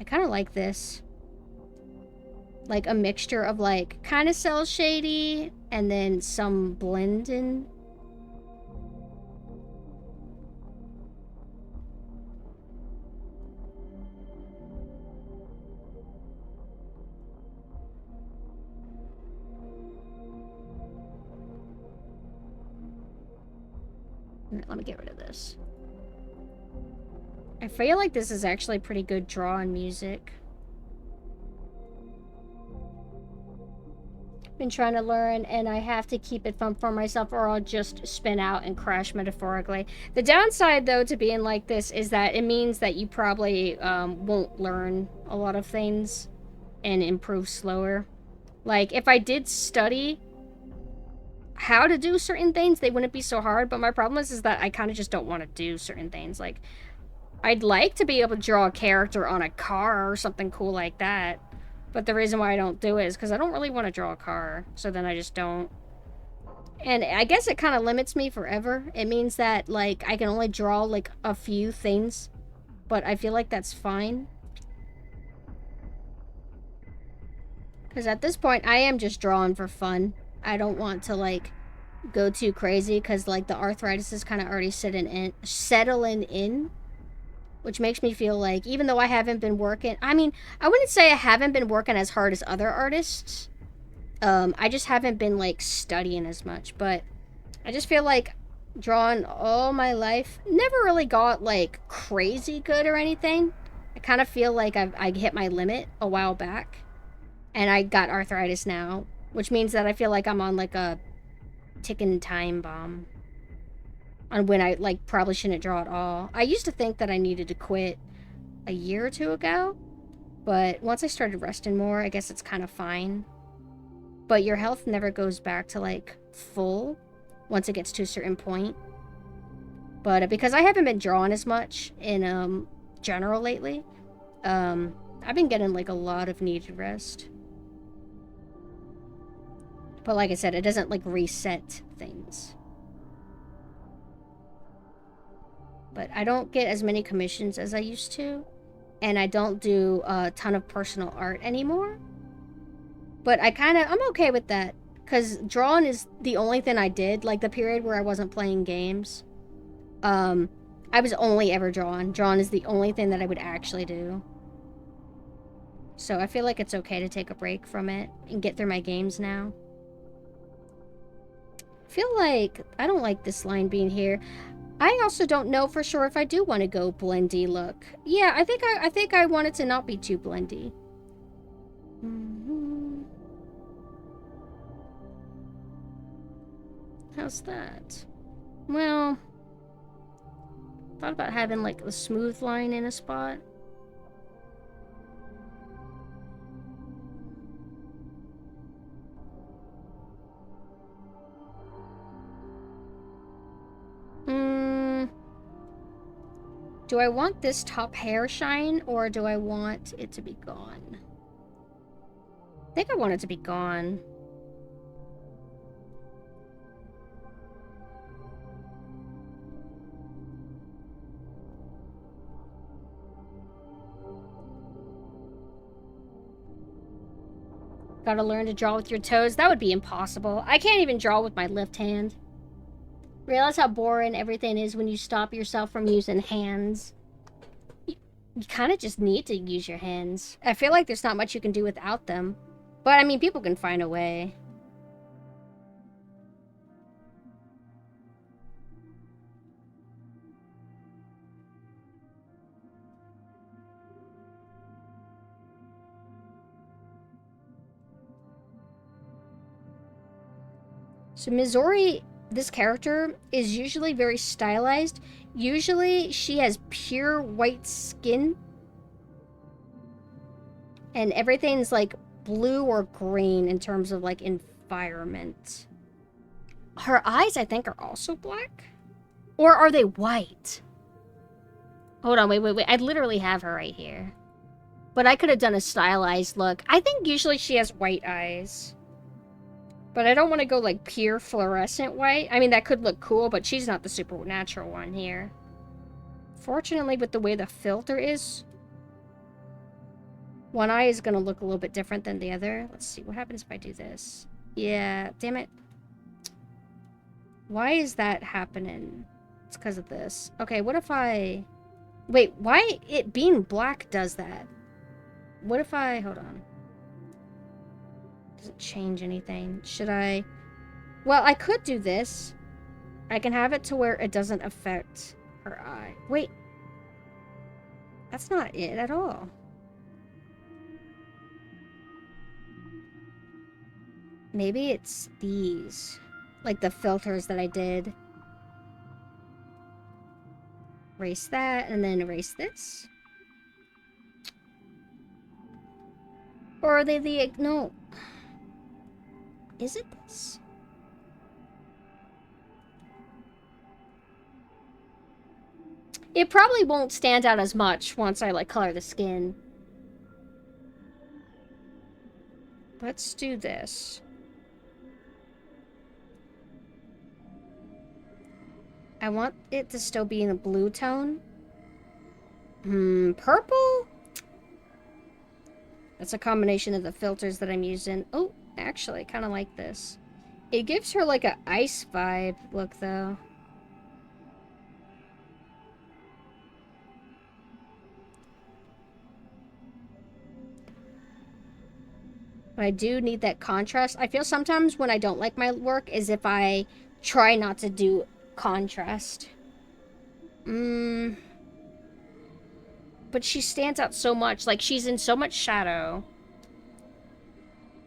I kind of like this. Like a mixture of like kind of cell shady and then some blend in. Let me get rid of this. I feel like this is actually pretty good drawing music. Been trying to learn, and I have to keep it fun for myself or I'll just spin out and crash metaphorically. The downside, though, to being like this is that it means that you probably won't learn a lot of things and improve slower. Like, if I did study how to do certain things, they wouldn't be so hard, but my problem is that I kind of just don't want to do certain things. Like, I'd like to be able to draw a character on a car or something cool like that, but the reason why I don't do it is because I don't really want to draw a car, so then I just don't. And I guess it kind of limits me forever. It means that, like, I can only draw, like, a few things, but I feel like that's fine. Because at this point, I am just drawing for fun. I don't want to, like, go too crazy because, like, the arthritis is kind of already settling in, which makes me feel like, even though I haven't been working, I mean, I wouldn't say I haven't been working as hard as other artists. I just haven't been, like, studying as much, but I just feel like drawing all my life never really got, like, crazy good or anything. I kind of feel like I hit my limit a while back, and I got arthritis now, which means that I feel like I'm on, like, a ticking time bomb on when I, like, probably shouldn't draw at all. I used to think that I needed to quit a year or two ago, but once I started resting more, I guess it's kind of fine. But your health never goes back to, like, full once it gets to a certain point. But because I haven't been drawing as much in general lately, I've been getting, like, a lot of needed rest. But like I said, it doesn't, like, reset things. But I don't get as many commissions as I used to. And I don't do a ton of personal art anymore. But I'm okay with that. Because drawing is the only thing I did. Like, the period where I wasn't playing games. I was only ever drawing. Drawing is the only thing that I would actually do. So I feel like it's okay to take a break from it and get through my games now. I feel like I don't like this line being here. I also don't know for sure if I do want to go blendy look. Yeah, I think I want it to not be too blendy. How's that? Well, thought about having, like, a smooth line in a spot. Do I want this top hair shine, or do I want it to be gone? I think I want it to be gone. Gotta learn to draw with your toes. That would be impossible. I can't even draw with my left hand. Realize how boring everything is when you stop yourself from using hands. You kind of just need to use your hands. I feel like there's not much you can do without them. But, I mean, people can find a way. So, Mizori, this character, is usually very stylized. Usually, she has pure white skin. And everything's, like, blue or green in terms of, like, environment. Her eyes, I think, are also black? Or are they white? Hold on, wait. I literally have her right here. But I could have done a stylized look. I think usually she has white eyes. But I don't want to go like pure fluorescent white. I mean, that could look cool, but she's not the supernatural one here. Fortunately, with the way the filter is, one eye is going to look a little bit different than the other. Let's see, what happens if I do this? Yeah, damn it. Why is that happening? It's because of this. Okay, what if I... Wait, why it being black does that? What if I... Hold on. Does it change anything? Should I... Well, I could do this. I can have it to where it doesn't affect her eye. Wait. That's not it at all. Maybe it's these. Like the filters that I did. Erase that, and then erase this. Or are they the... No. Is it this? It probably won't stand out as much once I, like, color the skin. Let's do this. I want it to still be in a blue tone. Purple? That's a combination of the filters that I'm using. Oh, actually, I kind of like this. It gives her, like, a ice vibe look, though. But I do need that contrast. I feel sometimes when I don't like my work is if I try not to do contrast. But she stands out so much. Like, she's in so much shadow.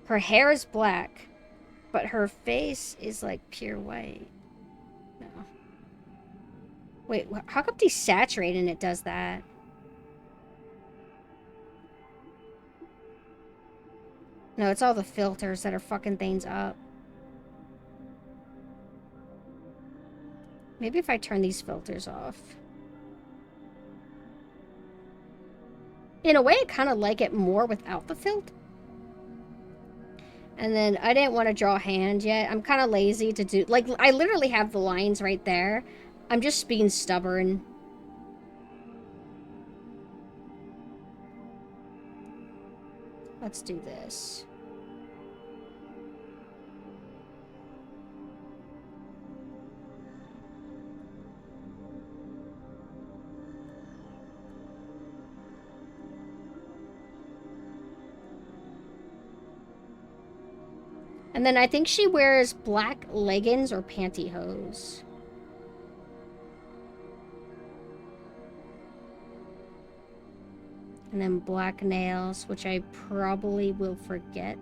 Her hair is black, but her face is, like, pure white. No. Wait, how come desaturating it does that? No, it's all the filters that are fucking things up. Maybe if I turn these filters off. In a way, I kind of like it more without the filter. And then I didn't want to draw a hand yet. I'm kind of lazy to do... Like, I literally have the lines right there. I'm just being stubborn. Let's do this. And then I think she wears black leggings or pantyhose. And then black nails, which I probably will forget.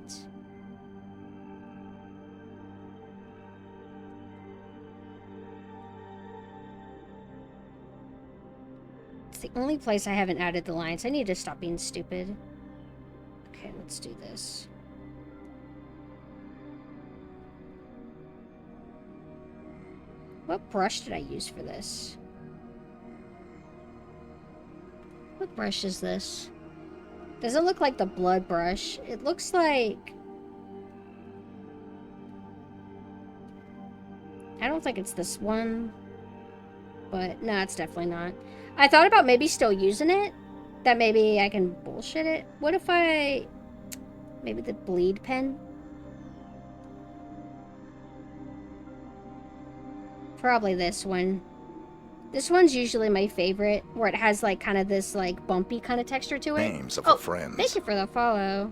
It's the only place I haven't added the lines. I need to stop being stupid. Okay, let's do this. What brush did I use for this? What brush is this? Doesn't look like the blood brush. It looks like... I don't think it's this one. But, no, it's definitely not. I thought about maybe still using it. That maybe I can bullshit it. What if I... Maybe the bleed pen? Probably this one. This one's usually my favorite, where it has, like, kind of this, like, bumpy kind of texture to it. Names of her friends. Thank you for the follow.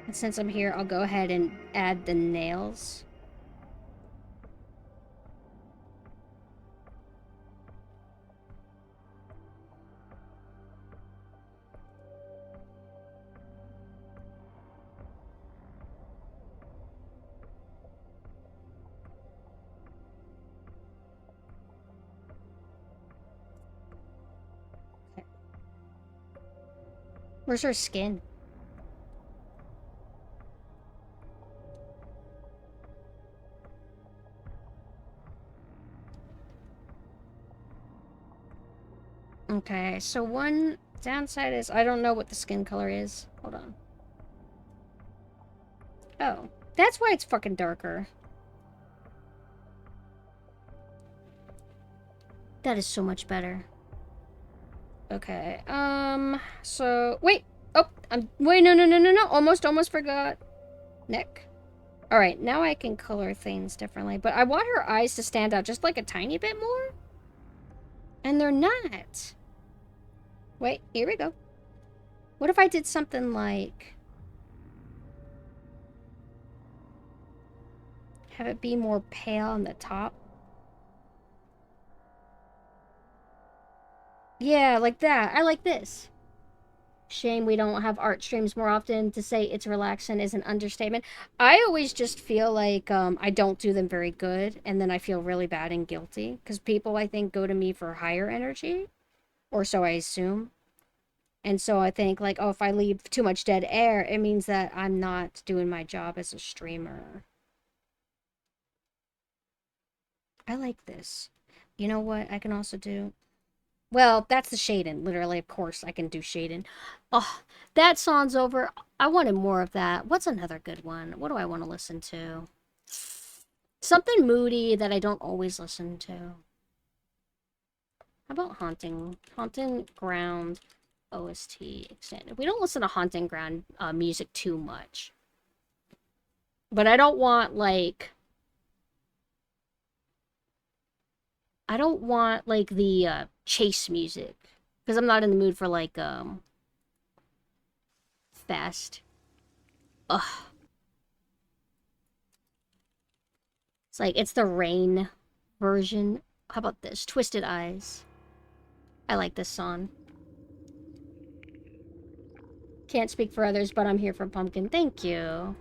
And since I'm here, I'll go ahead and add the nails. Where's her skin? Okay, so one downside is I don't know what the skin color is. Hold on. Oh, that's why it's fucking darker. That is so much better. Okay, so, wait! Oh, wait, no, almost forgot. Neck. Alright, now I can color things differently, but I want her eyes to stand out just like a tiny bit more. And they're not. Wait, here we go. What if I did something like... have it be more pale on the top? Yeah, like that. I like this. Shame we don't have art streams more often. To say it's relaxing is an understatement. I always just feel like I don't do them very good, and then I feel really bad and guilty. Because people, I think, go to me for higher energy. Or so I assume. And so I think, like, oh, if I leave too much dead air, it means that I'm not doing my job as a streamer. I like this. You know what I can also do? Well, that's the shading. Literally, of course, I can do shading. Oh, that song's over. I wanted more of that. What's another good one? What do I want to listen to? Something moody that I don't always listen to. How about Haunting? Haunting Ground OST extended. We don't listen to Haunting Ground music too much. But I don't want, like... I don't want, like, the chase music. Because I'm not in the mood for, like, fast. Ugh. It's like, it's the Rain version. How about this? Twisted Eyes. I like this song. Can't speak for others, but I'm here for Pumpkin. Thank you.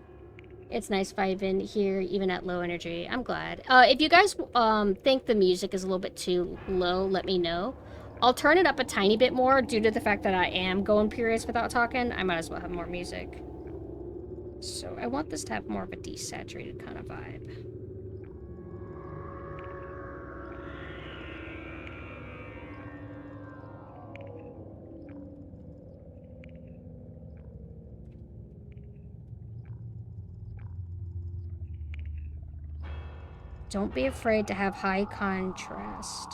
It's nice vibing here, even at low energy. I'm glad. If you guys think the music is a little bit too low, let me know. I'll turn it up a tiny bit more due to the fact that I am going periods without talking. I might as well have more music. So I want this to have more of a desaturated kind of vibe. Don't be afraid to have high contrast.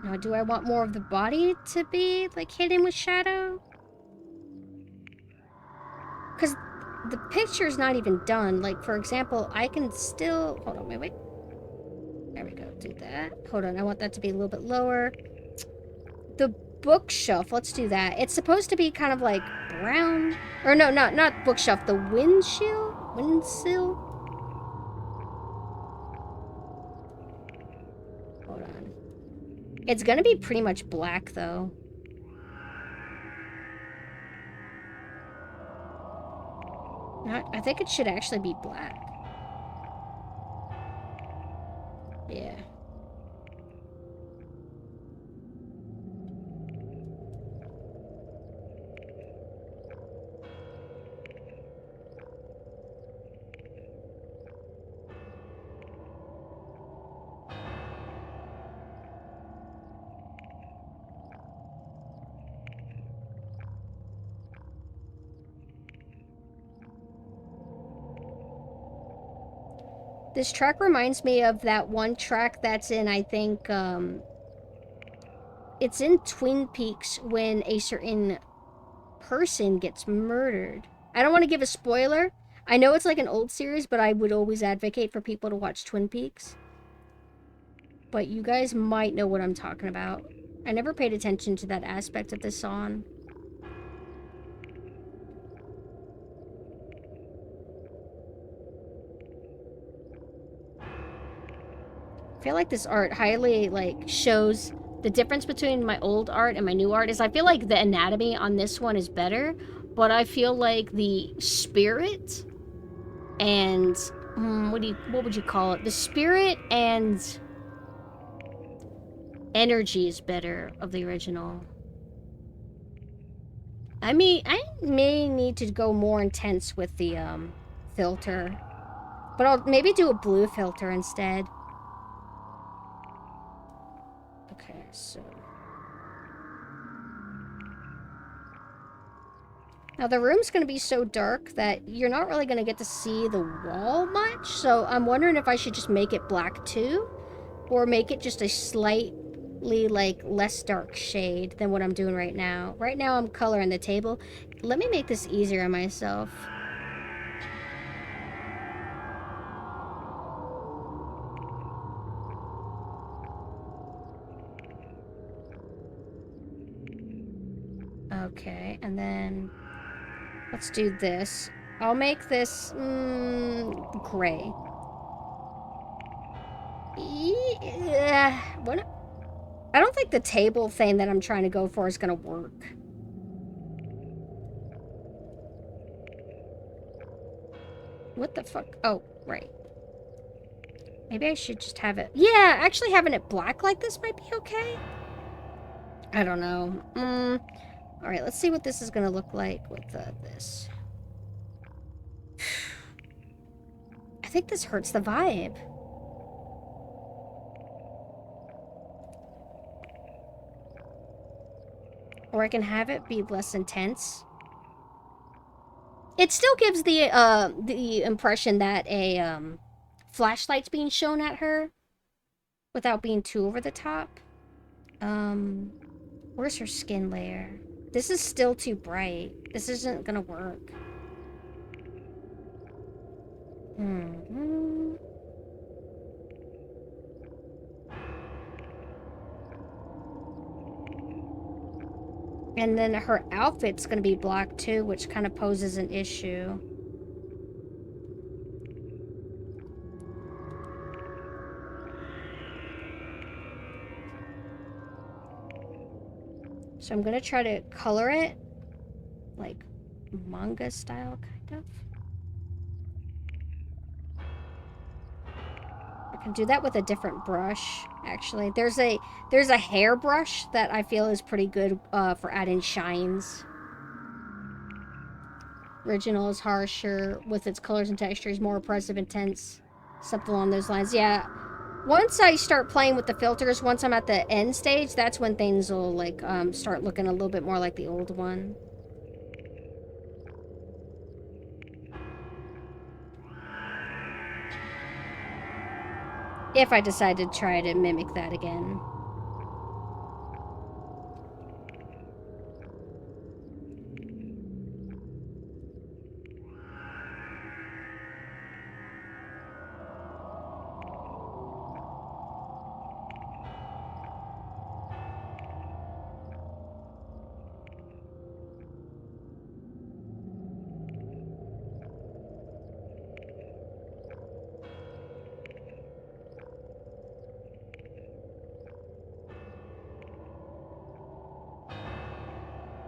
Now, do I want more of the body to be, like, hidden with shadow? Because the picture's not even done. Like, for example, I can still... Hold on, wait. There we go, do that. Hold on, I want that to be a little bit lower. The bookshelf, let's do that. It's supposed to be kind of like brown. Or no, not bookshelf, the windsill? Hold on. It's gonna be pretty much black, though. I think it should actually be black. Yeah. This track reminds me of that one track that's in, I think, it's in Twin Peaks when a certain person gets murdered. I don't want to give a spoiler. I know it's like an old series, but I would always advocate for people to watch Twin Peaks. But you guys might know what I'm talking about. I never paid attention to that aspect of this song. I feel like this art highly, like, shows the difference between my old art and my new art is I feel like the anatomy on this one is better, but I feel like the spirit and what would you call it? The spirit and energy is better of the original. I mean, I may need to go more intense with the filter, but I'll maybe do a blue filter instead. Okay, so now the room's going to be so dark that you're not really going to get to see the wall much, so I'm wondering if I should just make it black too, or make it just a slightly, like, less dark shade than what I'm doing right now. Right now I'm coloring the table. Let me make this easier on myself. Okay, and then let's do this. I'll make this gray. Yeah, what? I don't think the table thing that I'm trying to go for is gonna work. What the fuck? Oh, right. Maybe I should just have it. Yeah, actually having it black like this might be okay. I don't know. All right, let's see what this is gonna look like with this. I think this hurts the vibe. Or I can have it be less intense. It still gives the impression that a flashlight's being shown at her without being too over the top. Where's her skin layer? This is still too bright. This isn't gonna work. And then her outfit's gonna be black too, which kind of poses an issue. So I'm gonna try to color it like manga style, kind of. I can do that with a different brush, actually. There's a hair brush that I feel is pretty good for adding shines. Original is harsher with its colors and textures, more oppressive, intense, something along those lines. Yeah. Once I start playing with the filters, once I'm at the end stage, that's when things will like start looking a little bit more like the old one. If I decide to try to mimic that again.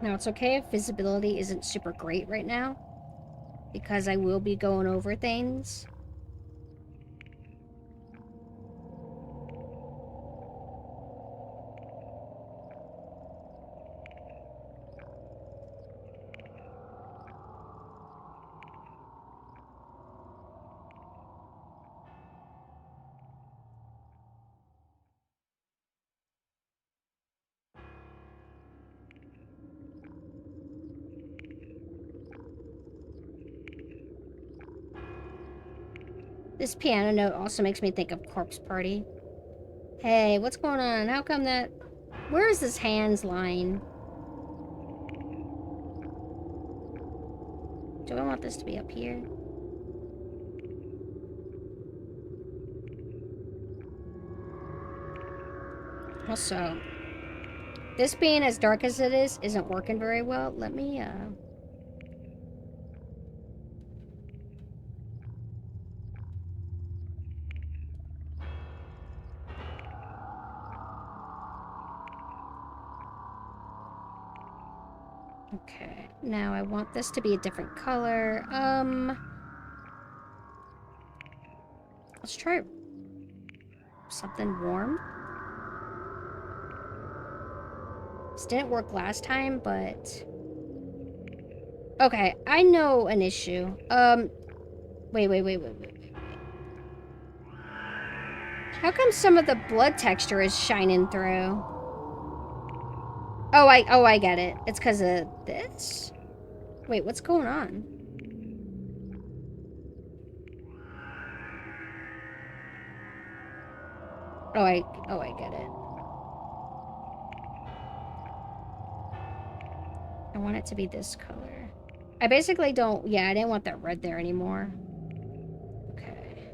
Now, it's okay if visibility isn't super great right now, because I will be going over things. This piano note also makes me think of Corpse Party. Hey, what's going on? How come that... Where is this hands line? Do I want this to be up here? Also, this being as dark as it is, isn't working very well. Let me, Okay, now I want this to be a different color. Let's try something warm. This didn't work last time, but... Okay, I know an issue. Wait. How come some of the blood texture is shining through? Oh, I get it. It's because of this? Wait, what's going on? Oh, I get it. I want it to be this color. I basically don't... Yeah, I didn't want that red there anymore. Okay.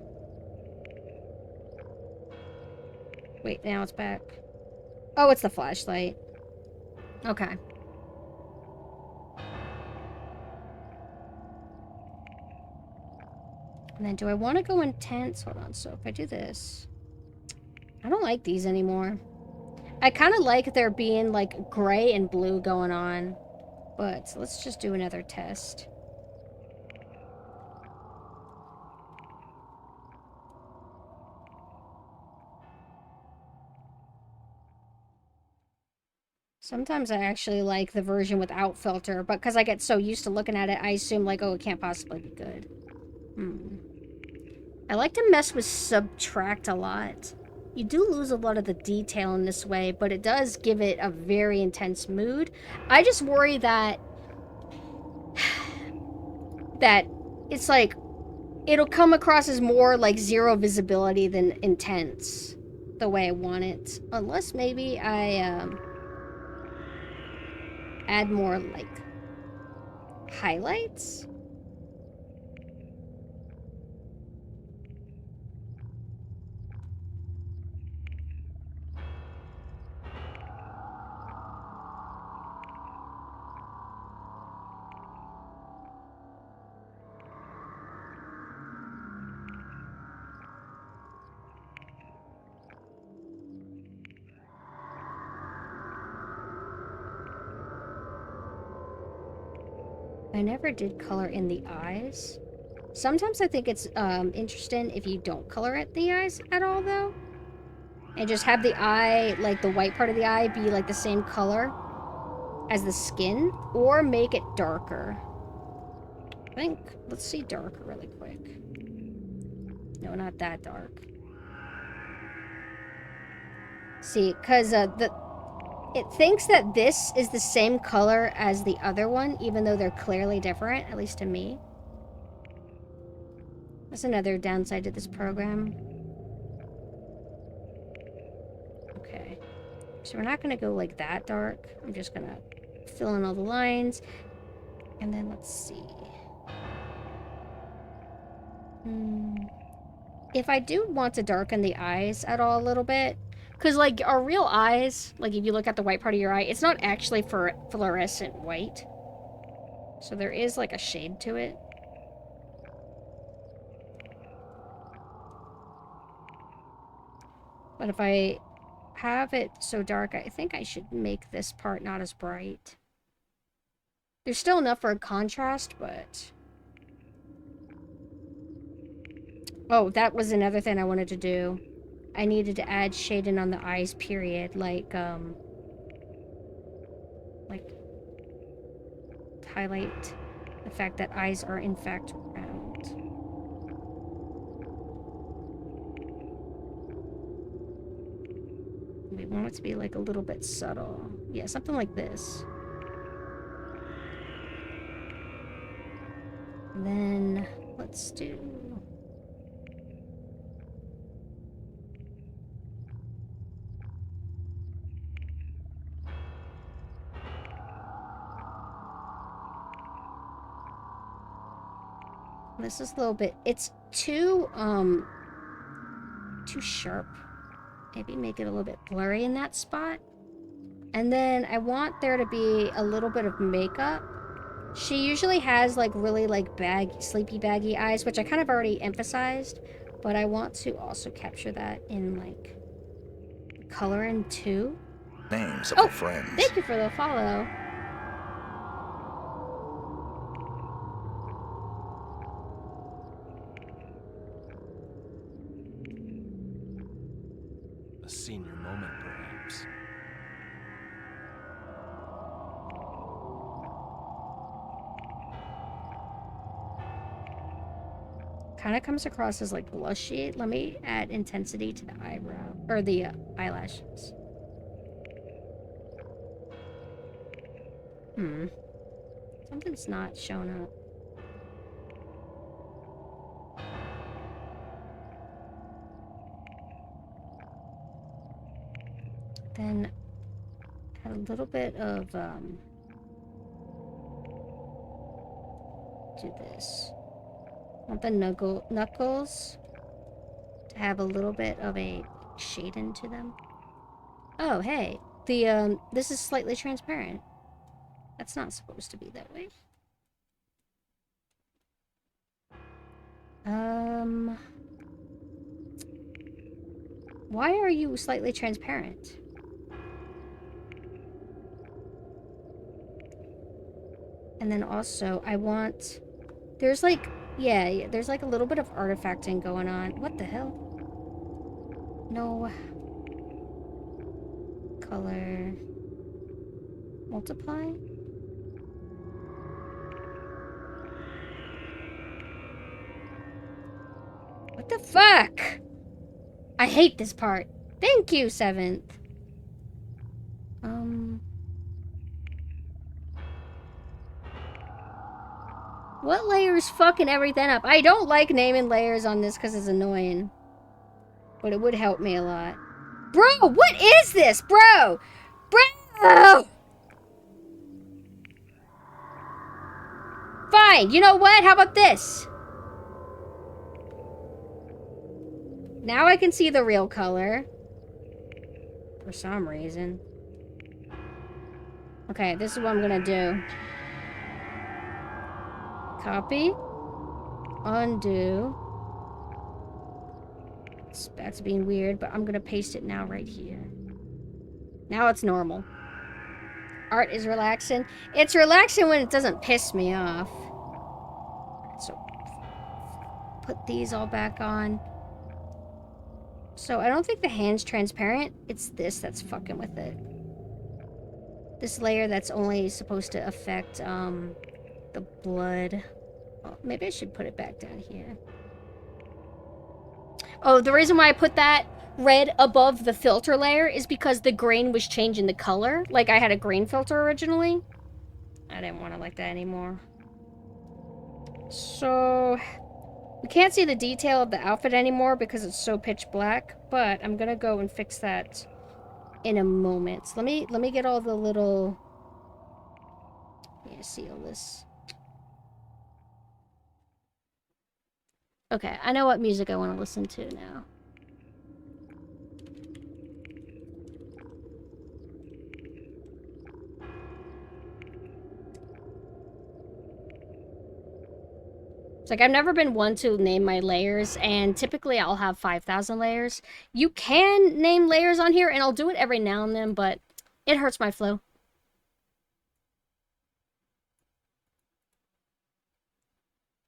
Wait, now it's back. Oh, it's the flashlight. Okay. And then do I want to go intense? Hold on. So if I do this... I don't like these anymore. I kind of like there being like gray and blue going on. But let's just do another test. Sometimes I actually like the version without filter, but because I get so used to looking at it, I assume like, oh, it can't possibly be good. I like to mess with subtract a lot. You do lose a lot of the detail in this way, but it does give it a very intense mood. I just worry that it's like it'll come across as more like zero visibility than intense the way I want it. Unless maybe I add more like highlights. I never did color in the eyes. Sometimes I think it's interesting if you don't color at the eyes at all, though. And just have the eye, like the white part of the eye, be like the same color as the skin. Or make it darker. I think, let's see darker really quick. No, not that dark. See, because it thinks that this is the same color as the other one, even though they're clearly different, at least to me. That's another downside to this program. Okay. So we're not going to go like that dark. I'm just going to fill in all the lines. And then let's see. If I do want to darken the eyes at all a little bit, because like our real eyes, like if you look at the white part of your eye, it's not actually for fluorescent white. So there is like a shade to it. But if I have it so dark, I think I should make this part not as bright. There's still enough for a contrast, but... Oh, that was another thing I wanted to do. I needed to add shading on the eyes, period. Like, highlight the fact that eyes are in fact round. We want it to be like a little bit subtle. Yeah, something like this. And then let's do... This is a little bit... It's too sharp. Maybe make it a little bit blurry in that spot. And then I want there to be a little bit of makeup. She usually has like really like sleepy baggy eyes, which I kind of already emphasized, but I want to also capture that in like coloring too. Names of her friends. Thank you for the follow. A senior moment, perhaps. Kind of comes across as like blushy. Let me add intensity to the eyebrow or the eyelashes. Something's not showing up. Then add a little bit of do this. Want the knuckles to have a little bit of a shade into them. Oh, hey. The this is slightly transparent. That's not supposed to be that way. Why are you slightly transparent? And then also, I want... There's like... Yeah, there's like a little bit of artifacting going on. What the hell? No. Color. Multiply? What the fuck? I hate this part. Thank you, 7th. What layer's fucking everything up? I don't like naming layers on this because it's annoying. But it would help me a lot. Bro, what is this? Bro! Bro! Fine, you know what? How about this? Now I can see the real color. For some reason. Okay, this is what I'm gonna do. Copy. Undo. That's being weird, but I'm gonna paste it now right here. Now it's normal. Art is relaxing. It's relaxing when it doesn't piss me off. So, put these all back on. So, I don't think the hand's transparent. It's this that's fucking with it. This layer that's only supposed to affect, the blood. Oh, maybe I should put it back down here. Oh, the reason why I put that red above the filter layer is because the grain was changing the color. Like, I had a green filter originally. I didn't want it like that anymore. So, we can't see the detail of the outfit anymore because it's so pitch black, but I'm gonna go and fix that in a moment. So let me get all the little... Yeah, see all this. Okay, I know what music I want to listen to now. It's like, I've never been one to name my layers, and typically I'll have 5,000 layers. You can name layers on here, and I'll do it every now and then, but it hurts my flow.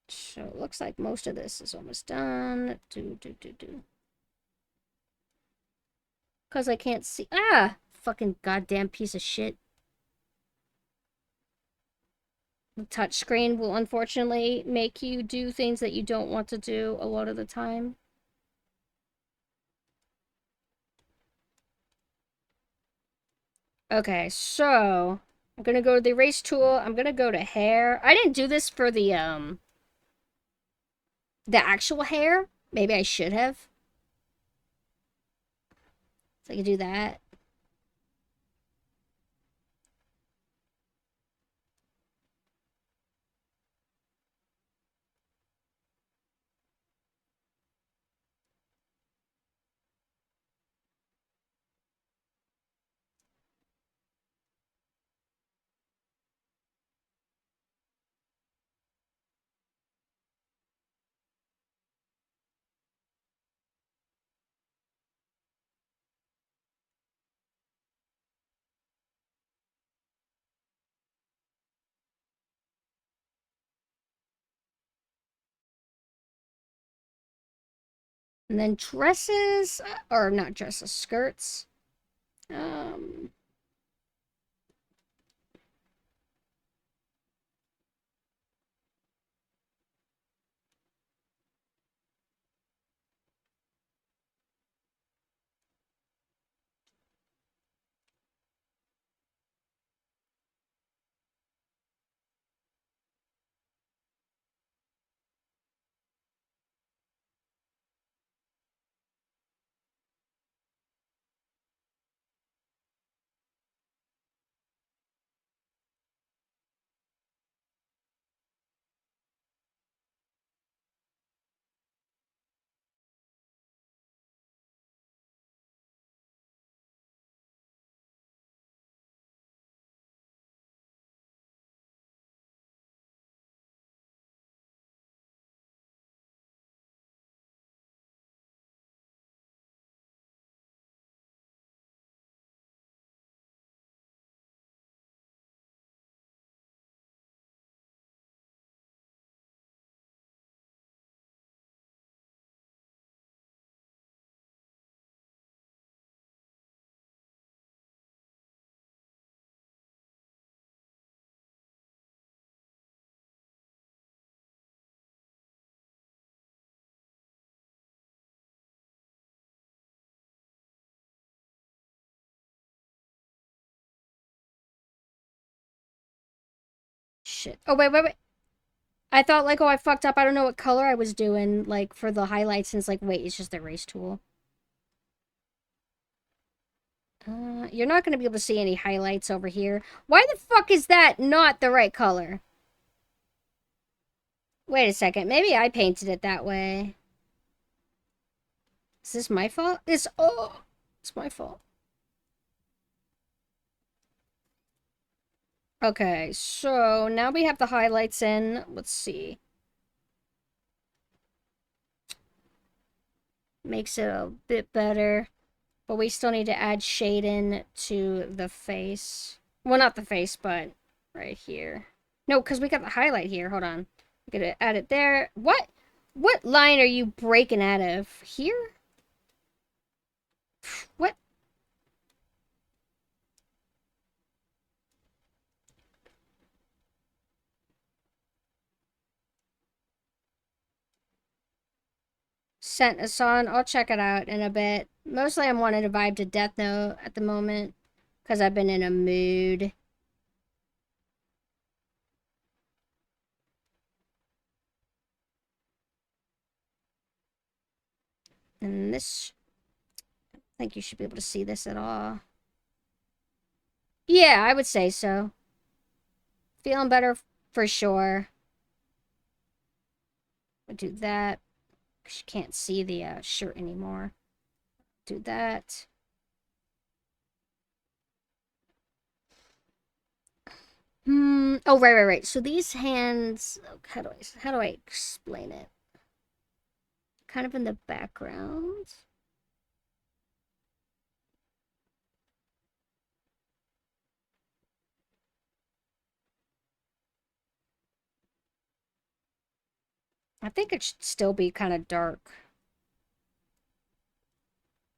So it looks like most of this is almost done. Because I can't see. Ah! Fucking goddamn piece of shit. The touchscreen will unfortunately make you do things that you don't want to do a lot of the time. Okay, so I'm gonna go to the erase tool. I'm gonna go to hair. I didn't do this for the actual hair. Maybe I should have. So I can do that. And then dresses, or not dresses, skirts. shit. Oh, wait. I thought, like, oh, I fucked up. I don't know what color I was doing, like, for the highlights. And it's like, wait, it's just the erase tool. You're not going to be able to see any highlights over here. Why the fuck is that not the right color? Wait a second. Maybe I painted it that way. Is this my fault? It's my fault. Okay, so now we have the highlights in. Let's see. Makes it a bit better. But we still need to add shade in to the face. Well, not the face, but right here. No, because we got the highlight here. Hold on. We gotta add it there. What? What line are you breaking out of? Here? What? Sent us on. I'll check it out in a bit. Mostly I'm wanting to vibe to Death Note at the moment. Because I've been in a mood. And this... I don't think you should be able to see this at all. Yeah, I would say so. Feeling better for sure. I'll do that. Because you can't see the shirt anymore. Do that. Oh, right. So these hands... How do I explain it? Kind of in the background. I think it should still be kind of dark.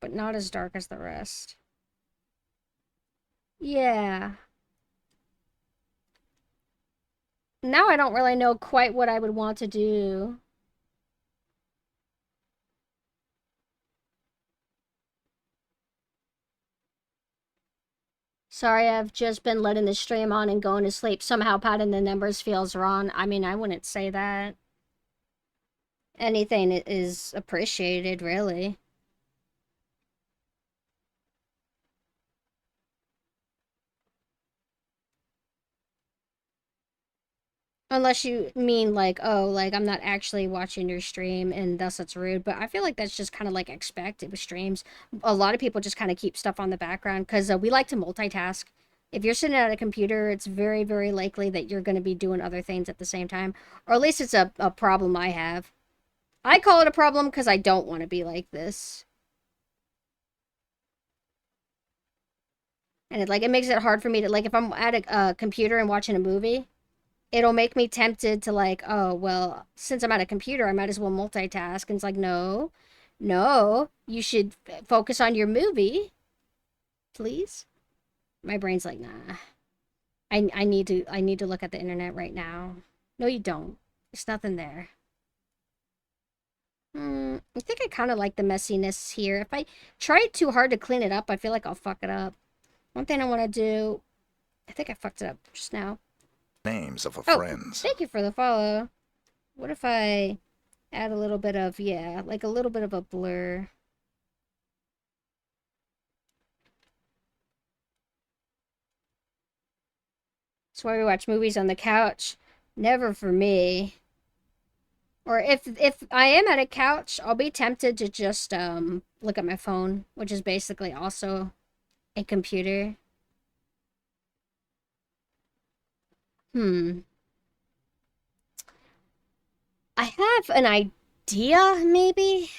But not as dark as the rest. Yeah. Now I don't really know quite what I would want to do. Sorry, I've just been letting the stream on and going to sleep. Somehow padding the numbers feels wrong. I mean, I wouldn't say that. Anything is appreciated, really. Unless you mean like, oh, like I'm not actually watching your stream and thus it's rude. But I feel like that's just kind of like expected with streams. A lot of people just kind of keep stuff on the background because we like to multitask. If you're sitting at a computer, it's very, very likely that you're going to be doing other things at the same time. Or at least it's a problem I have. I call it a problem because I don't want to be like this. And it makes it hard for me to, like, if I'm at a computer and watching a movie, it'll make me tempted to, like, oh, well, since I'm at a computer, I might as well multitask. And it's like, no, you should focus on your movie, please. My brain's like, nah. I need to look at the internet right now. No, you don't. There's nothing there. I think I kind of like the messiness here. If I try too hard to clean it up, I feel like I'll fuck it up. One thing I want to do... I think I fucked it up just now. Names of a Oh, friends. thank you for the follow. What if I add a little bit of, yeah, like a little bit of a blur? That's why we watch movies on the couch. Never for me. Or if I am at a couch, I'll be tempted to just look at my phone, which is basically also a computer. I have an idea, maybe?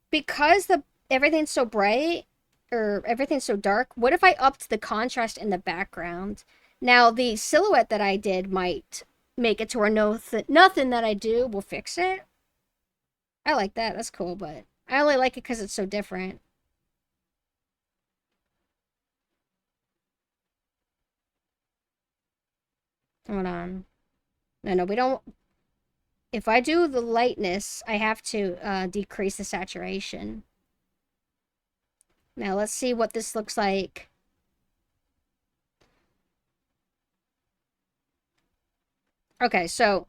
Because everything's so bright, or everything's so dark, what if I upped the contrast in the background? Now, the silhouette that I did might make it to where nothing that I do will fix it. I like that. That's cool, but I only like it because it's so different. Hold on. No, we don't... If I do the lightness, I have to decrease the saturation. Now, let's see what this looks like. Okay, so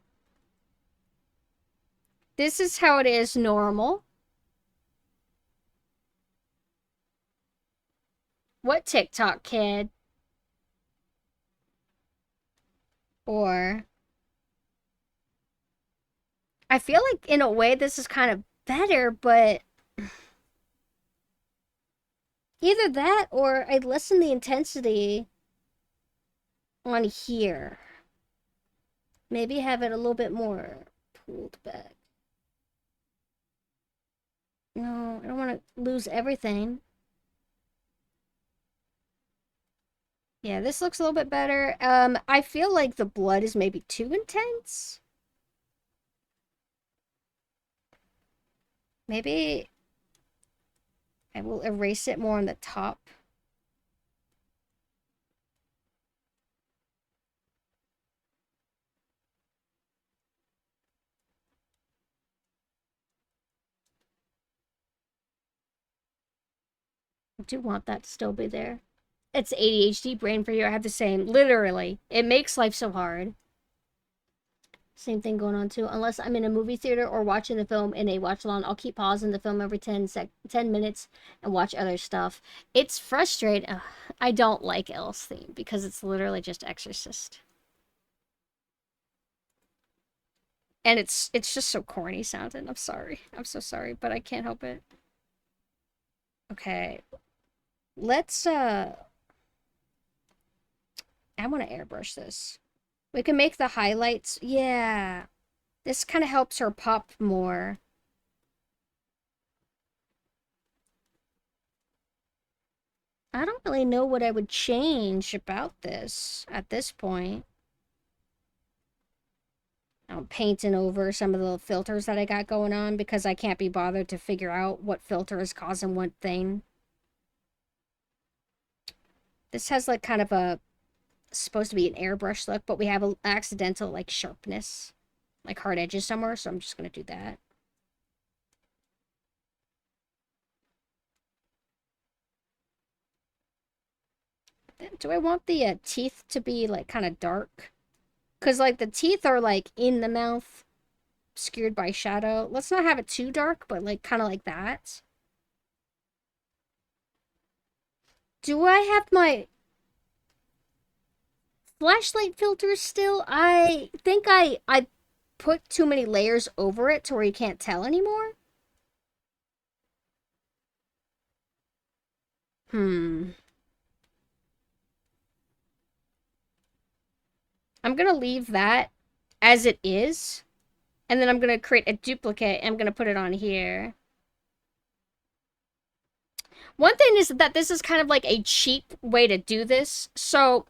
this is how it is normal. What TikTok kid? Or I feel like in a way this is kind of better, but either that or I'd lessen the intensity on here. Maybe have it a little bit more pulled back. No, I don't want to lose everything. Yeah, this looks a little bit better. I feel like the blood is maybe too intense. Maybe I will erase it more on the top. I do want that to still be there. It's ADHD brain for you. I have the same. Literally. It makes life so hard. Same thing going on too. Unless I'm in a movie theater or watching the film in a watch along, I'll keep pausing the film every 10 minutes and watch other stuff. It's frustrating. Ugh, I don't like Elle's theme because it's literally just Exorcist. And it's just so corny sounding. I'm sorry. I'm so sorry, but I can't help it. Okay. Let's I want to airbrush this. We can make the highlights. Yeah. This kind of helps her pop more. I don't really know what I would change about this at this point. I'm painting over some of the filters that I got going on because I can't be bothered to figure out what filter is causing what thing. This has like kind of a supposed to be an airbrush look, but we have an accidental like sharpness, like hard edges somewhere, so I'm just gonna do that. Do I want the teeth to be like kind of dark? Because like the teeth are like in the mouth, obscured by shadow. Let's not have it too dark, but like kind of like that. Do I have my flashlight filter still? I think I put too many layers over it to where you can't tell anymore. I'm gonna leave that as it is, and then I'm gonna create a duplicate and I'm gonna put it on here. One thing is that this is kind of like a cheap way to do this. So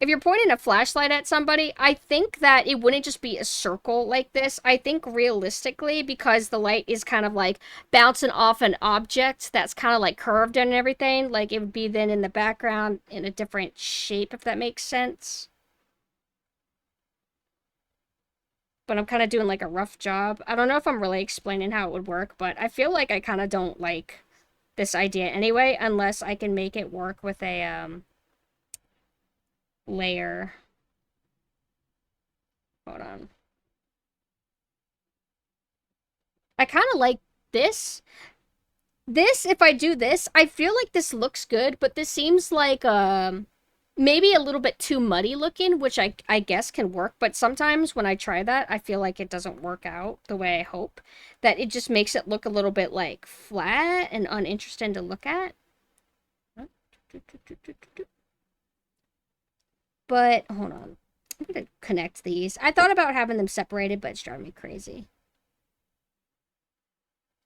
if you're pointing a flashlight at somebody, I think that it wouldn't just be a circle like this. I think realistically, because the light is kind of like bouncing off an object that's kind of like curved and everything, like it would be then in the background in a different shape, if that makes sense. But I'm kind of doing like a rough job. I don't know if I'm really explaining how it would work, but I feel like I kind of don't like this idea anyway, unless I can make it work with a layer. Hold on. I kind of like this. This, if I do this, I feel like this looks good, but this seems like maybe a little bit too muddy looking, which I guess can work, but sometimes when I try that, I feel like it doesn't work out the way I hope. That it just makes it look a little bit like flat and uninteresting to look at. But hold on. I'm gonna connect these. I thought about having them separated, but it's driving me crazy.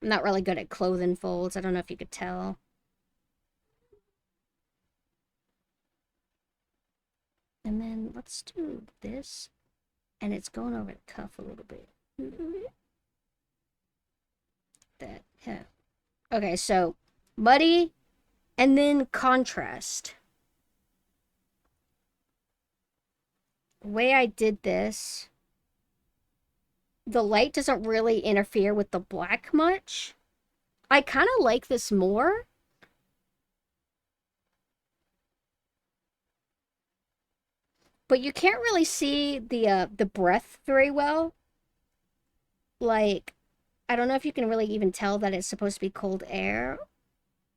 I'm not really good at clothing folds. I don't know if you could tell. And then let's do this. And it's going over the cuff a little bit. That, yeah. Okay, so muddy and then contrast. The way I did this, the light doesn't really interfere with the black much. I kind of like this more. but you can't really see the breath very well. Like, I don't know if you can really even tell that it's supposed to be cold air.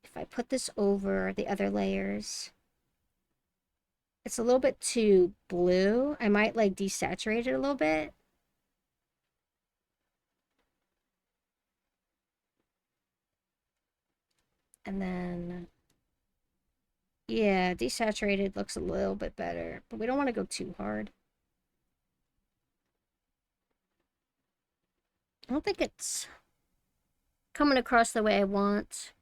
If I put this over the other layers, it's a little bit too blue. I might like desaturate it a little bit. And then, yeah, desaturated looks a little bit better, but we don't want to go too hard. I don't think it's coming across the way I want,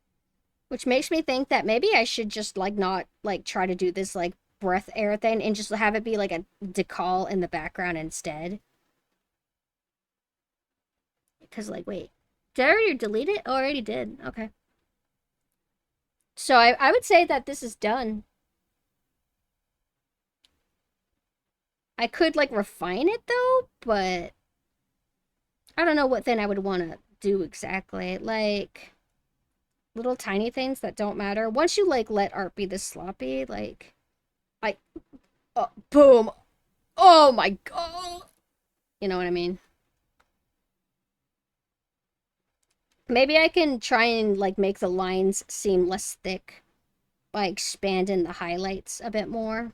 which makes me think that maybe I should just like not like try to do this like breath air thing and just have it be like a decal in the background instead. Because like, wait, did I already delete it? Oh, I already did. Okay. So I would say that this is done. I could like refine it though, but I don't know what thing I would want to do exactly. Like little tiny things that don't matter. Once you like let art be this sloppy, like I boom. Oh my god. You know what I mean? Maybe I can try and like make the lines seem less thick by expanding the highlights a bit more.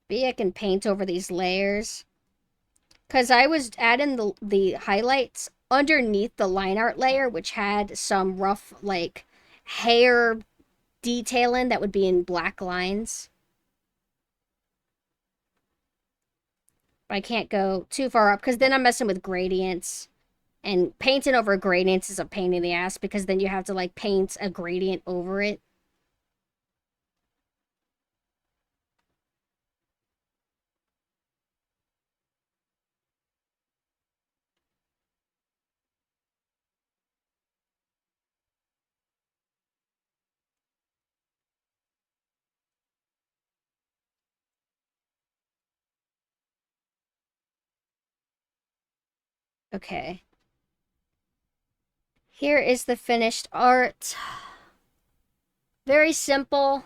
Maybe I can paint over these layers. Because I was adding the highlights underneath the line art layer, which had some rough, like, hair detailing that would be in black lines. But I can't go too far up, because then I'm messing with gradients. And painting over gradients is a pain in the ass, because then you have to, like, paint a gradient over it. Okay. Here is the finished art. Very simple.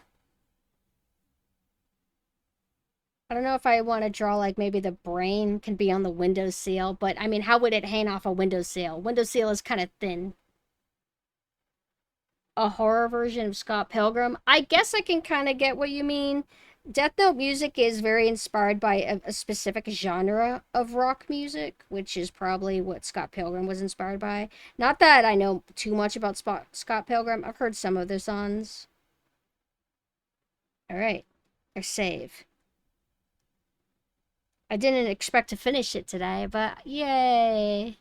I don't know if I want to draw like maybe the brain can be on the windowsill, but I mean, how would it hang off a windowsill? Windowsill is kind of thin. A horror version of Scott Pilgrim. I guess I can kind of get what you mean. Death Note music is very inspired by a specific genre of rock music, which is probably what Scott Pilgrim was inspired by. Not that I know too much about Scott Pilgrim. I've heard some of their songs. All right, our save. I didn't expect to finish it today, but yay.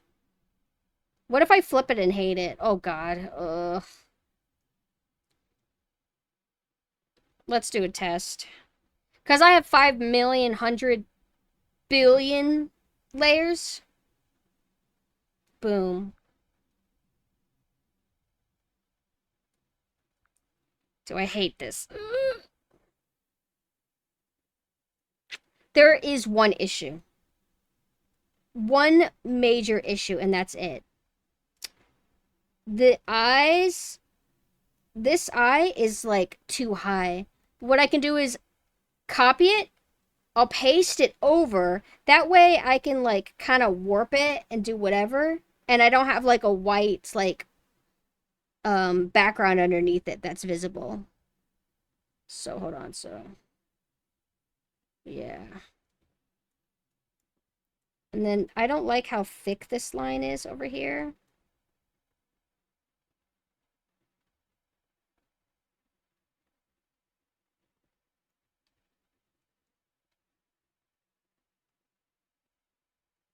What if I flip it and hate it? Oh god. Ugh. Let's do a test. Because I have 5,100,000,000,000 layers. Boom. Do I hate this? There is one issue. One major issue, and that's it. The eyes... This eye is, like, too high. What I can do is copy it. I'll paste it over. That way I can, like, kind of warp it and do whatever. And I don't have, like, a white, like, background underneath it that's visible. So, hold on, so... Yeah. And then, I don't like how thick this line is over here.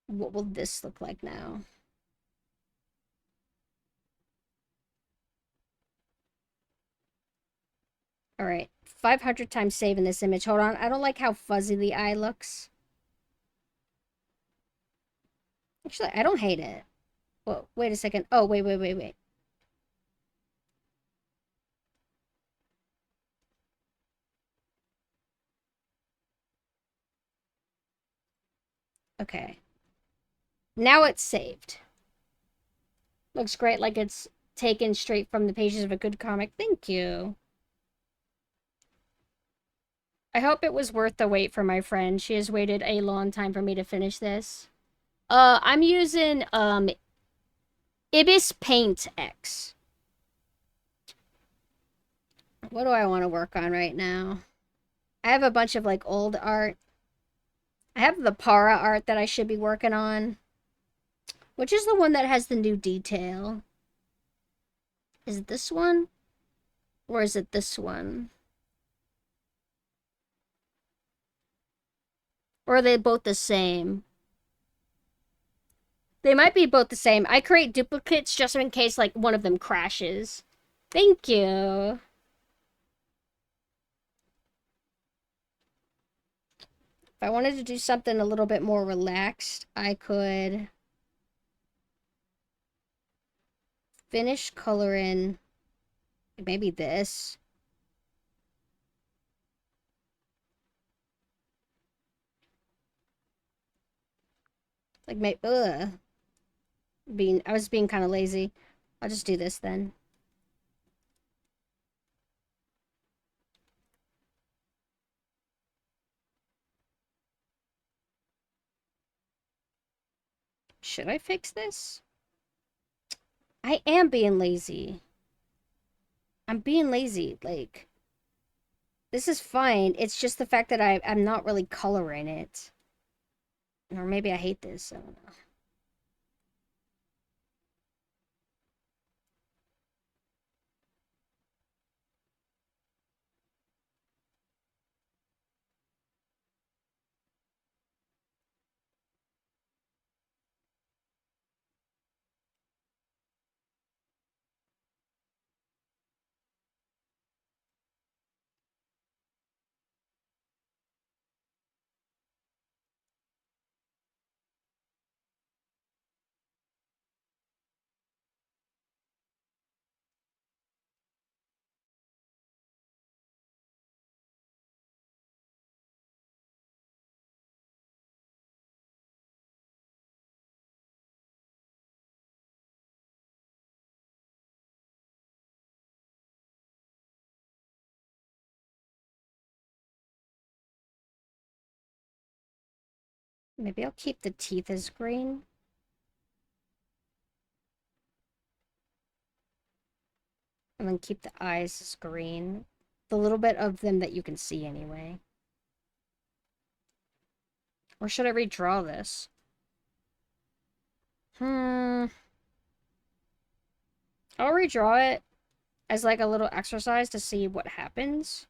What will this look like now? Alright, 500 times saving this image. Hold on, I don't like how fuzzy the eye looks. Actually, I don't hate it. Whoa, wait a second. Oh, wait. Okay. Now it's saved. Looks great, like it's taken straight from the pages of a good comic. Thank you. I hope it was worth the wait for my friend. She has waited a long time for me to finish this. I'm using, Ibis Paint X. What do I want to work on right now? I have a bunch of, like, old art. I have the Para art that I should be working on. Which is the one that has the new detail? Is it this one? Or is it this one? Or are they both the same? They might be both the same. I create duplicates just in case, like, one of them crashes. Thank you. If I wanted to do something a little bit more relaxed, I could finish coloring maybe this. Like, maybe, I was being kind of lazy. I'll just do this then. Should I fix this? I am being lazy. I'm being lazy. Like, this is fine. It's just the fact that I'm not really coloring it. Or maybe I hate this. I don't know. Maybe I'll keep the teeth as green. And then keep the eyes as green. The little bit of them that you can see anyway. Or should I redraw this? I'll redraw it as like a little exercise to see what happens.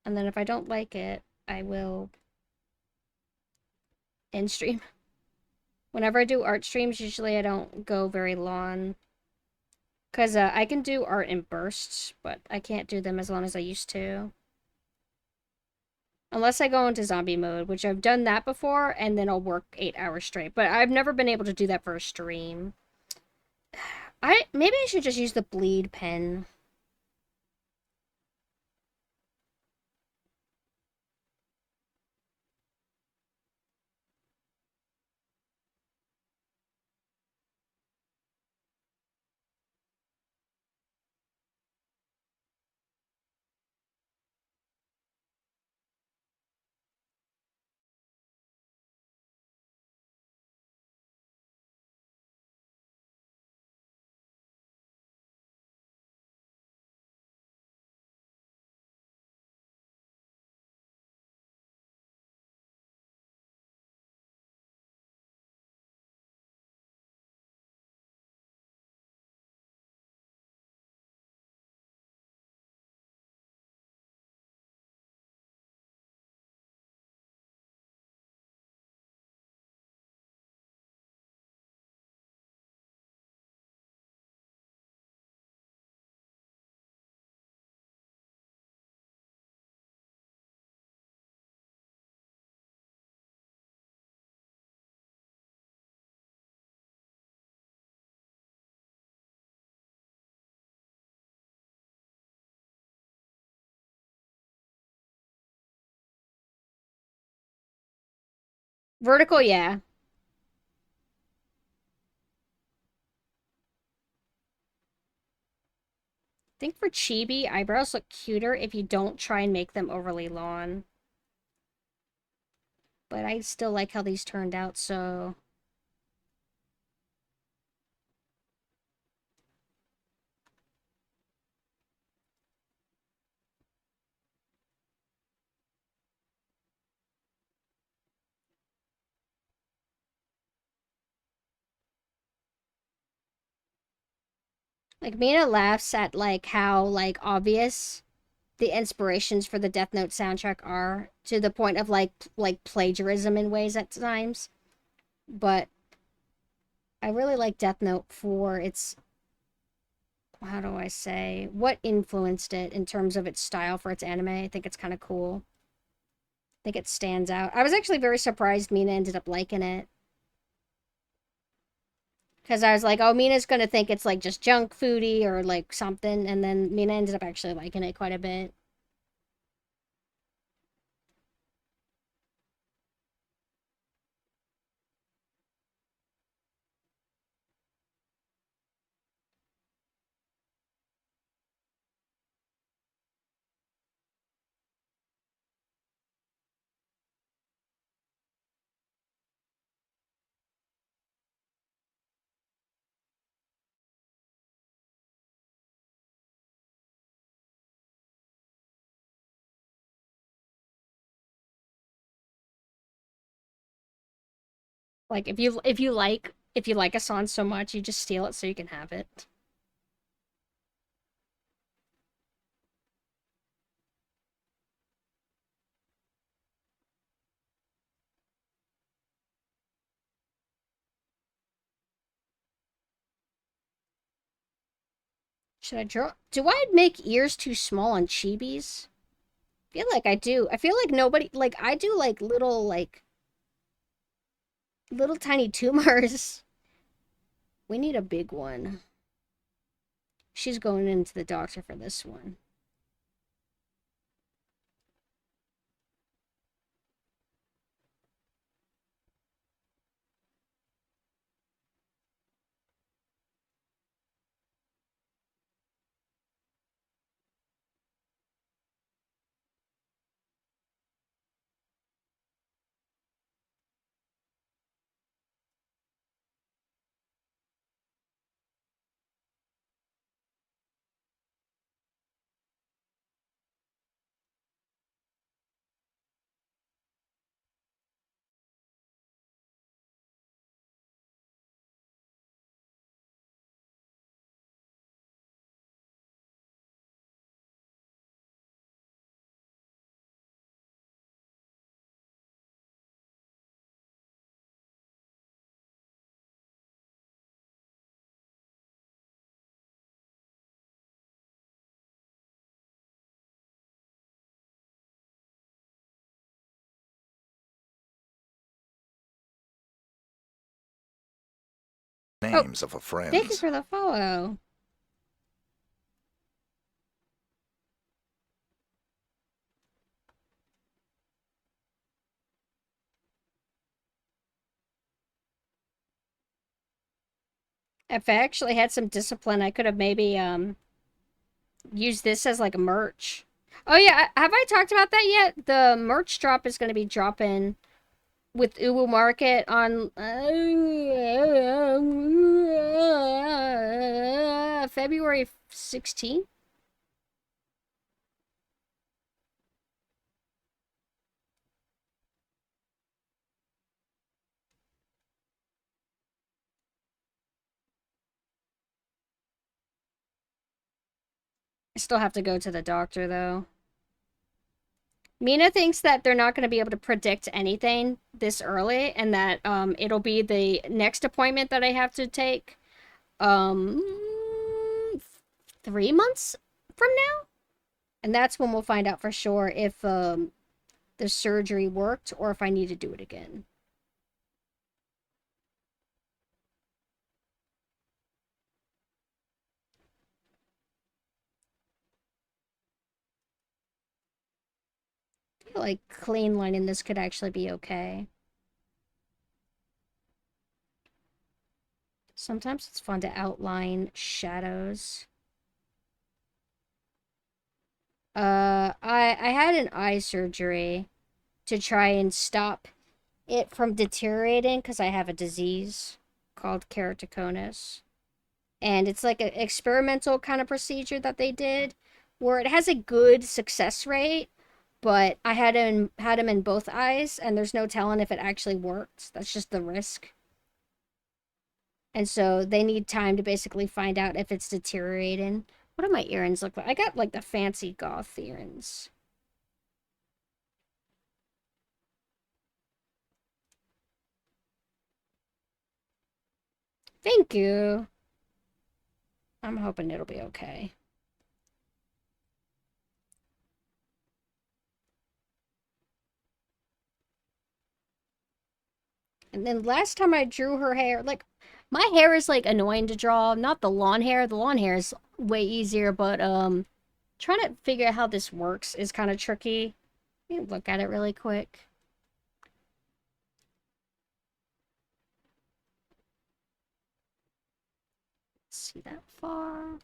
And then if I don't like it, I will end stream. Whenever I do art streams, usually I don't go very long. Because I can do art in bursts, but I can't do them as long as I used to. Unless I go into zombie mode, which I've done that before, and then I'll work 8 hours straight. But I've never been able to do that for a stream. Maybe I should just use the bleed pen. Vertical, yeah. think for chibi, eyebrows look cuter if you don't try and make them overly long. But I still like how these turned out, so... Like, Mina laughs at, like, how, like, obvious the inspirations for the Death Note soundtrack are, to the point of, like plagiarism in ways at times. But I really like Death Note for its, how do I say, what influenced it in terms of its style for its anime. I think it's kind of cool. I think it stands out. I was actually very surprised Mina ended up liking it. Because I was like, oh, Mina's going to think it's like just junk foody or like something. And then Mina ended up actually liking it quite a bit. Like if you like a song so much, you just steal it so you can have it. Should I draw? Do I make ears too small on chibis? I feel like I do. I feel like nobody, like, I do like little tiny tumors. We need a big one. She's going into the doctor for this one. Oh, Names of a thank you friends. for the follow. If I actually had some discipline, I could have maybe used this as like a merch. Oh yeah, have I talked about that yet? The merch drop is going to be dropping with Uwu Market on February 16th. I still have to go to the doctor though. Mina thinks that they're not going to be able to predict anything this early, and that it'll be the next appointment that I have to take um 3 months from now, and that's when we'll find out for sure if the surgery worked or if I need to do it again. I feel like clean lining this could actually be okay. Sometimes it's fun to outline shadows. I had an eye surgery to try and stop it from deteriorating because I have a disease called keratoconus. And it's like an experimental kind of procedure that they did where it has a good success rate, but I had him in both eyes and there's no telling if it actually worked. That's just the risk. And so they need time to basically find out if it's deteriorating. What do my earrings look like? I got like the fancy goth earrings. Thank you. I'm hoping it'll be okay. And then last time I drew her hair, like, my hair is, like, annoying to draw. Not the lawn hair. The lawn hair is way easier, but, trying to figure out how this works is kind of tricky. Let me look at it really quick. See that far?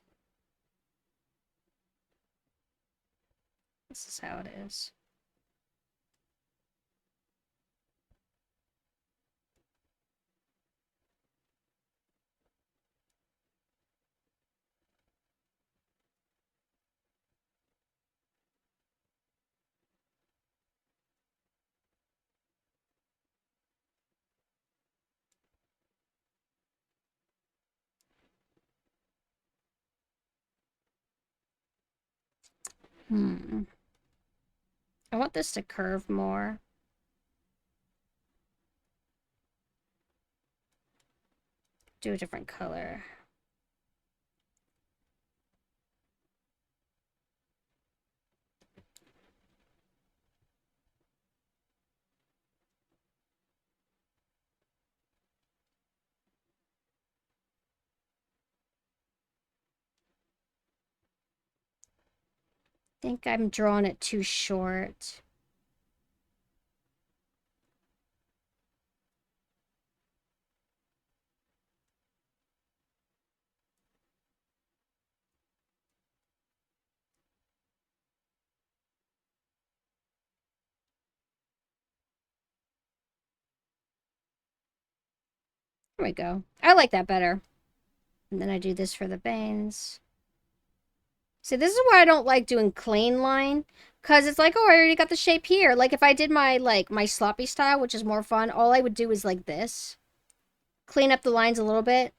This is how it is. I want this to curve more. Do a different color. I think I'm drawing it too short. There we go. I like that better. And then I do this for the bangs. See, this is why I don't like doing clean line. Because it's like, oh, I already got the shape here. Like, if I did my, like, my sloppy style, which is more fun, all I would do is like this. Clean up the lines a little bit.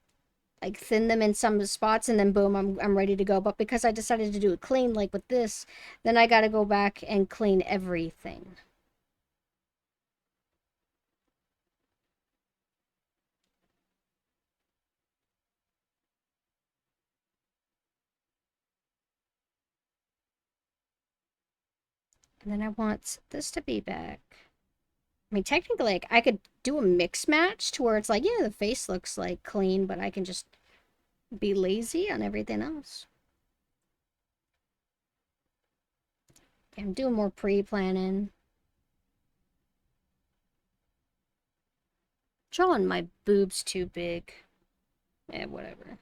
Like, thin them in some spots, and then boom, I'm ready to go. But because I decided to do it clean, like with this, then I gotta go back and clean everything. And then I want this to be back. I mean, technically, like, I could do a mix match to where it's like, yeah, the face looks, like, clean, but I can just be lazy on everything else. Okay, I'm doing more pre-planning. Drawing my boobs too big. Eh, whatever.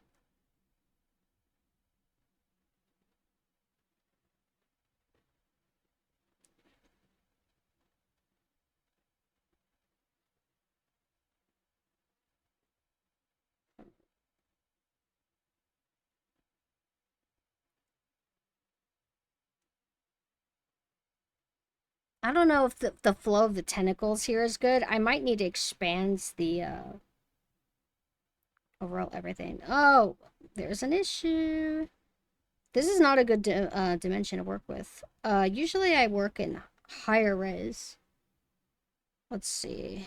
I don't know if the flow of the tentacles here is good. I might need to expand the overall everything. Oh, there's an issue. This is not a good dimension to work with. Usually I work in higher res. Let's see.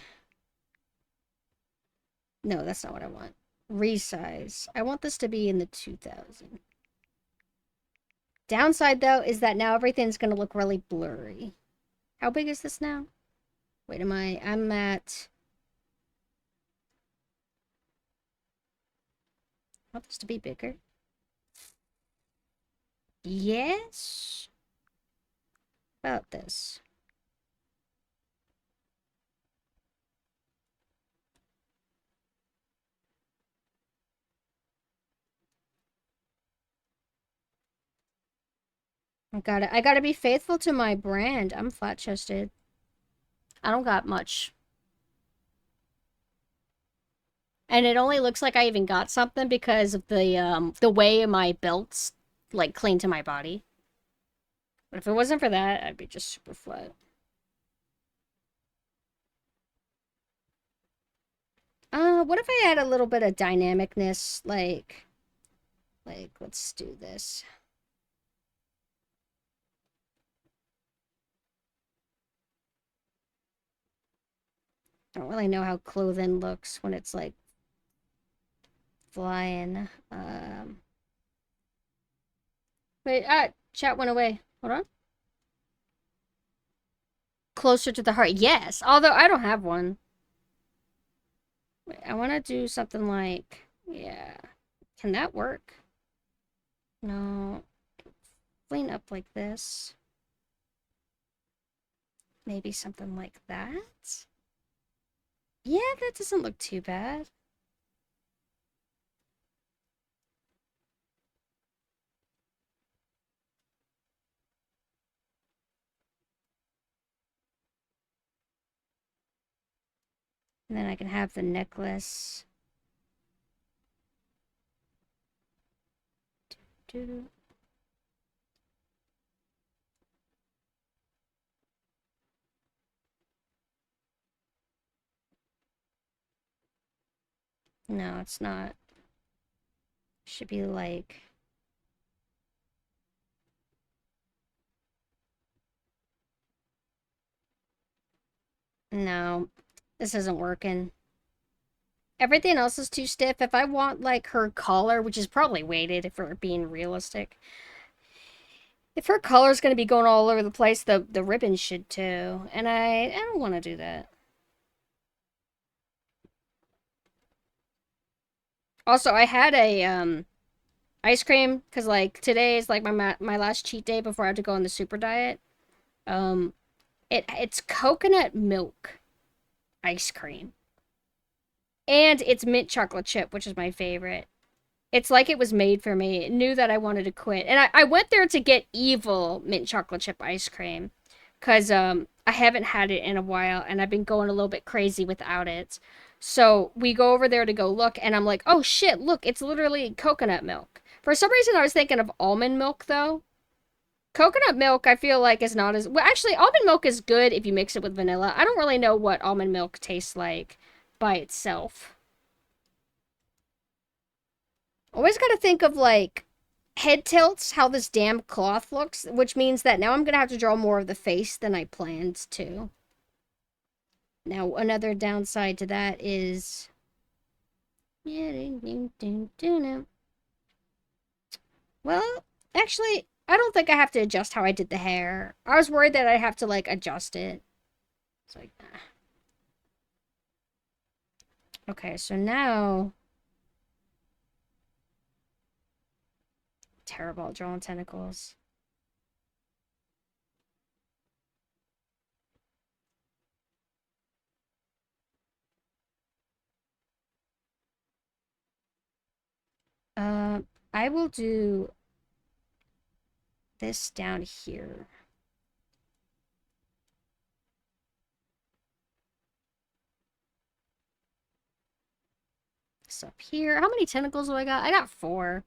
No, that's not what I want. Resize. I want this to be in the 2000. Downside, though, is that now everything's going to look really blurry. How big is this now? Wait, I'm at... I want this to be bigger. Yes? About this. I gotta be faithful to my brand. I'm flat-chested. I don't got much. And it only looks like I even got something because of the way my belt's like clean to my body. But if it wasn't for that, I'd be just super flat. What if I add a little bit of dynamicness, like let's do this. I don't really know how clothing looks when it's like flying. Wait, chat went away. Hold on. Closer to the heart. Yes, although I don't have one. Wait, I want to do something like, yeah. Can that work? No. Clean up like this. Maybe something like that? Yeah, that doesn't look too bad. And then I can have the necklace. Do. No, it's not. Should be like... No, this isn't working. Everything else is too stiff. If I want, like, her collar, which is probably weighted if we're being realistic. If her collar's going to be going all over the place, the ribbon should too. And I don't want to do that. Also, I had a, ice cream, because, like, today is, like, my last cheat day before I have to go on the super diet. It's coconut milk ice cream. And it's mint chocolate chip, which is my favorite. It's like it was made for me. It knew that I wanted to quit. And I went there to get evil mint chocolate chip ice cream. Because I haven't had it in a while. And I've been going a little bit crazy without it. So we go over there to go look. And I'm like, oh shit, look. It's literally coconut milk. For some reason, I was thinking of almond milk, though. Coconut milk, I feel like, is not as... Well, actually, almond milk is good if you mix it with vanilla. I don't really know what almond milk tastes like by itself. Always got to think of, like, head tilts, how this damn cloth looks, which means that now I'm going to have to draw more of the face than I planned to. Now, another downside to that is... Well, actually, I don't think I have to adjust how I did the hair. I was worried that I'd have to, like, adjust it. It's like, nah. Okay, so now... Terrible at drawing tentacles. I will do this down here. This up here. How many tentacles do I got? I got 4.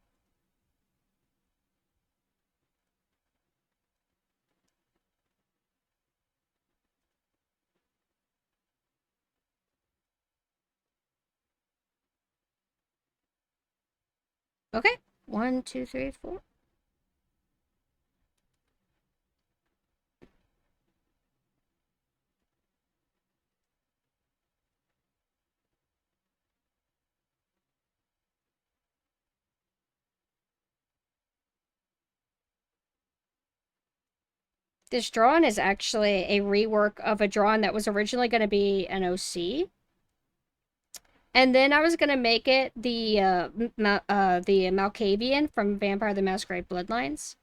Okay. 1, 2, 3, 4. This drawing is actually a rework of a drawing that was originally going to be an OC. And then I was going to make it the Malkavian from Vampire the Masquerade Bloodlines.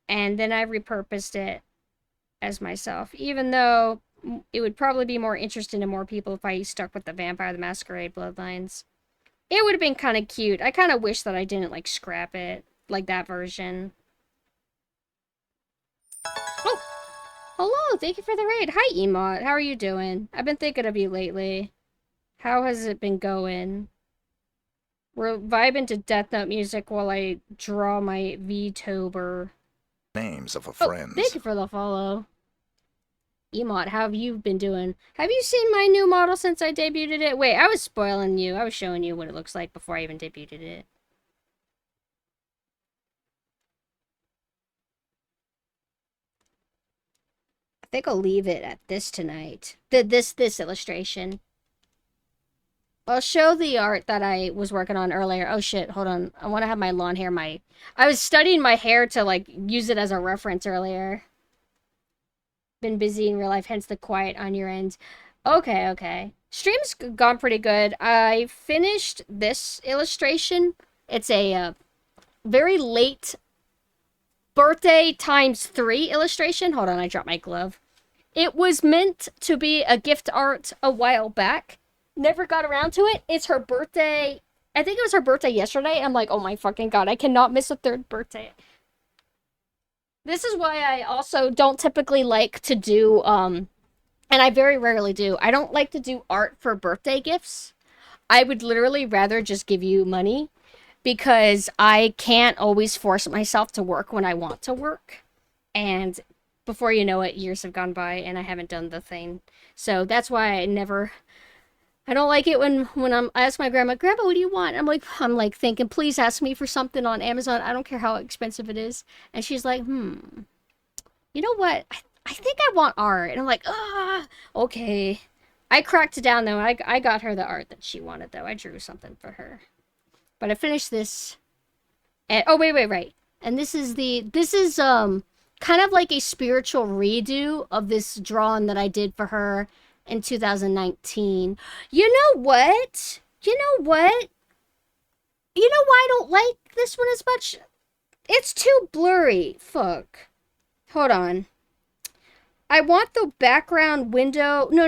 And then I repurposed it as myself, even though it would probably be more interesting to more people if I stuck with the Vampire the Masquerade Bloodlines. It would have been kind of cute. I kind of wish that I didn't, like, scrap it, like that version. Hello, thank you for the raid. Hi, Emot. How are you doing? I've been thinking of you lately. How has it been going? We're vibing to Death Note music while I draw my VTuber. Names of a Oh, thank friends. you for the follow. Emot, how have you been doing? Have you seen my new model since I debuted it? Wait, I was spoiling you. I was showing you what it looks like before I even debuted it. I think I'll leave it at this tonight. This illustration. I'll show the art that I was working on earlier. Oh shit, hold on. I want to have my lawn hair. I was studying my hair to like use it as a reference earlier. Been busy in real life, hence the quiet on your end. Okay, okay. Stream's gone pretty good. I finished this illustration. It's a very late birthday times 3 illustration. Hold on, I dropped my glove. It was meant to be a gift art a while back. Never got around to it. It's her birthday. I think it was her birthday yesterday. I'm like, oh my fucking god, I cannot miss a third birthday. This is why I also don't typically like to do, and I very rarely do. I don't like to do art for birthday gifts. I would literally rather just give you money because I can't always force myself to work when I want to work. And before you know it, years have gone by and I haven't done the thing. So that's why I don't like it I ask my grandma, Grandma, what do you want? I'm like thinking, please ask me for something on Amazon. I don't care how expensive it is. And she's like, you know what? I think I want art. And I'm like, okay. I cracked it down though. I got her the art that she wanted though. I drew something for her. But I finished this. And oh wait. And this is kind of like a spiritual redo of this drawing that I did for her in 2019. You know what? You know what? You know why I don't like this one as much? It's too blurry. Fuck. Hold on. I want the background window. No.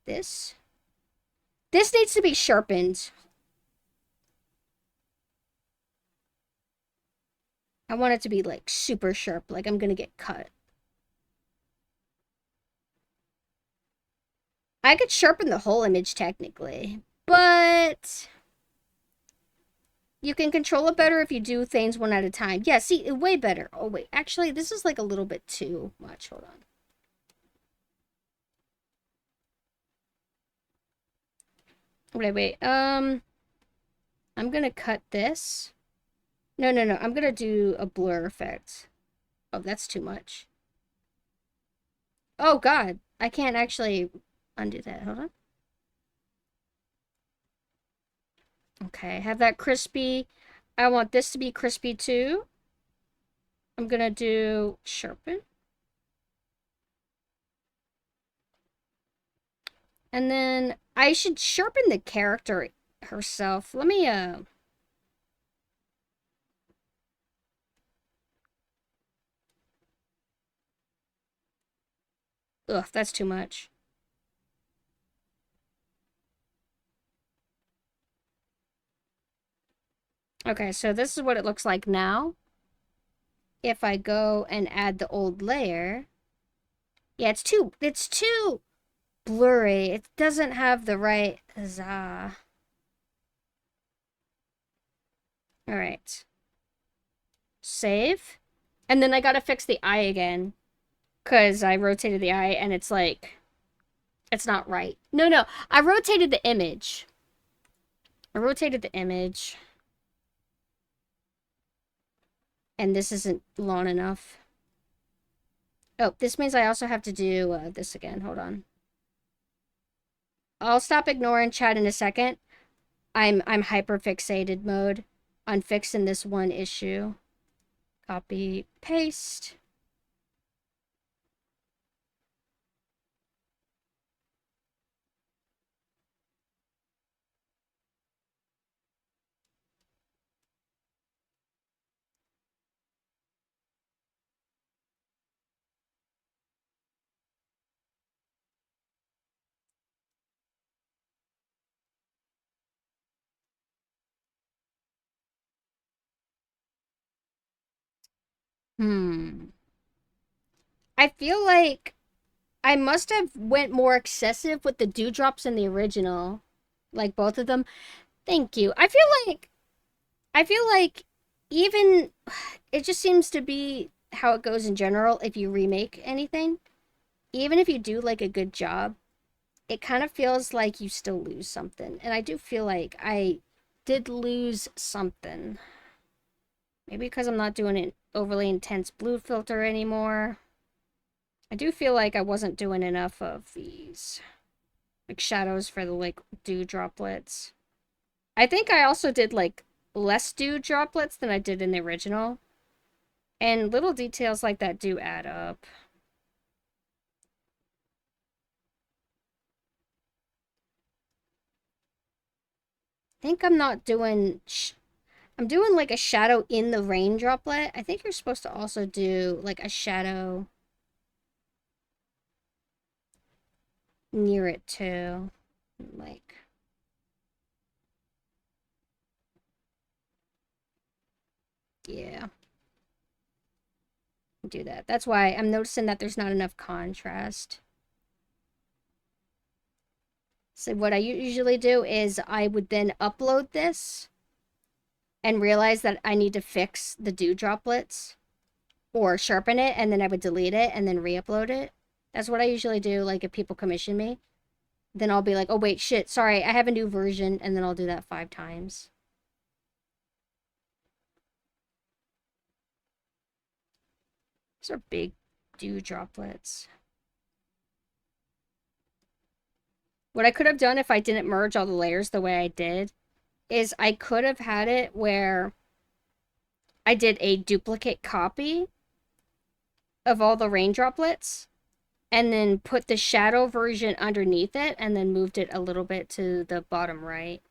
This. This needs to be sharpened. I want it to be like super sharp, like I'm gonna get cut. I could sharpen the whole image technically, but you can control it better if you do things one at a time. Yeah, see, way better. Oh wait, actually, this is like a little bit too much. Hold on. Wait. I'm gonna cut this. No. I'm gonna do a blur effect. Oh, that's too much. Oh God, I can't actually undo that. Hold on. Okay, have that crispy. I want this to be crispy too. I'm gonna do sharpen. And then I should sharpen the character herself. Let me, ugh, that's too much. Okay, so this is what it looks like now. If I go and add the old layer. Yeah, it's too blurry. It doesn't have the right huzzah. Alright. Save. And then I gotta fix the eye again. Because I rotated the eye and it's like, it's not right. No. I rotated the image. And this isn't long enough. Oh, this means I also have to do this again. Hold on. I'll stop ignoring chat in a second. I'm hyper fixated mode on fixing this one issue. Copy, paste. Hmm. I feel like I must have went more excessive with the dewdrops in the original, like both of them. Thank you. I feel like even it just seems to be how it goes in general if you remake anything. Even if you do like a good job, it kind of feels like you still lose something. And I do feel like I did lose something. Maybe because I'm not doing an overly intense blue filter anymore. I do feel like I wasn't doing enough of these like shadows for the like dew droplets. I think I also did like less dew droplets than I did in the original. And little details like that do add up. I think I'm not doing I'm doing like a shadow in the rain droplet. I think you're supposed to also do like a shadow near it too. Like, yeah, do that. That's why I'm noticing that there's not enough contrast. So what I usually do is I would then upload this and realize that I need to fix the dew droplets or sharpen it, and then I would delete it and then re-upload it. That's what I usually do, like if people commission me. Then I'll be like, oh wait, shit, sorry, I have a new version, and then I'll do that 5 times. These are big dew droplets. What I could have done if I didn't merge all the layers the way I did is I could have had it where I did a duplicate copy of all the rain droplets and then put the shadow version underneath it and then moved it a little bit to the bottom right.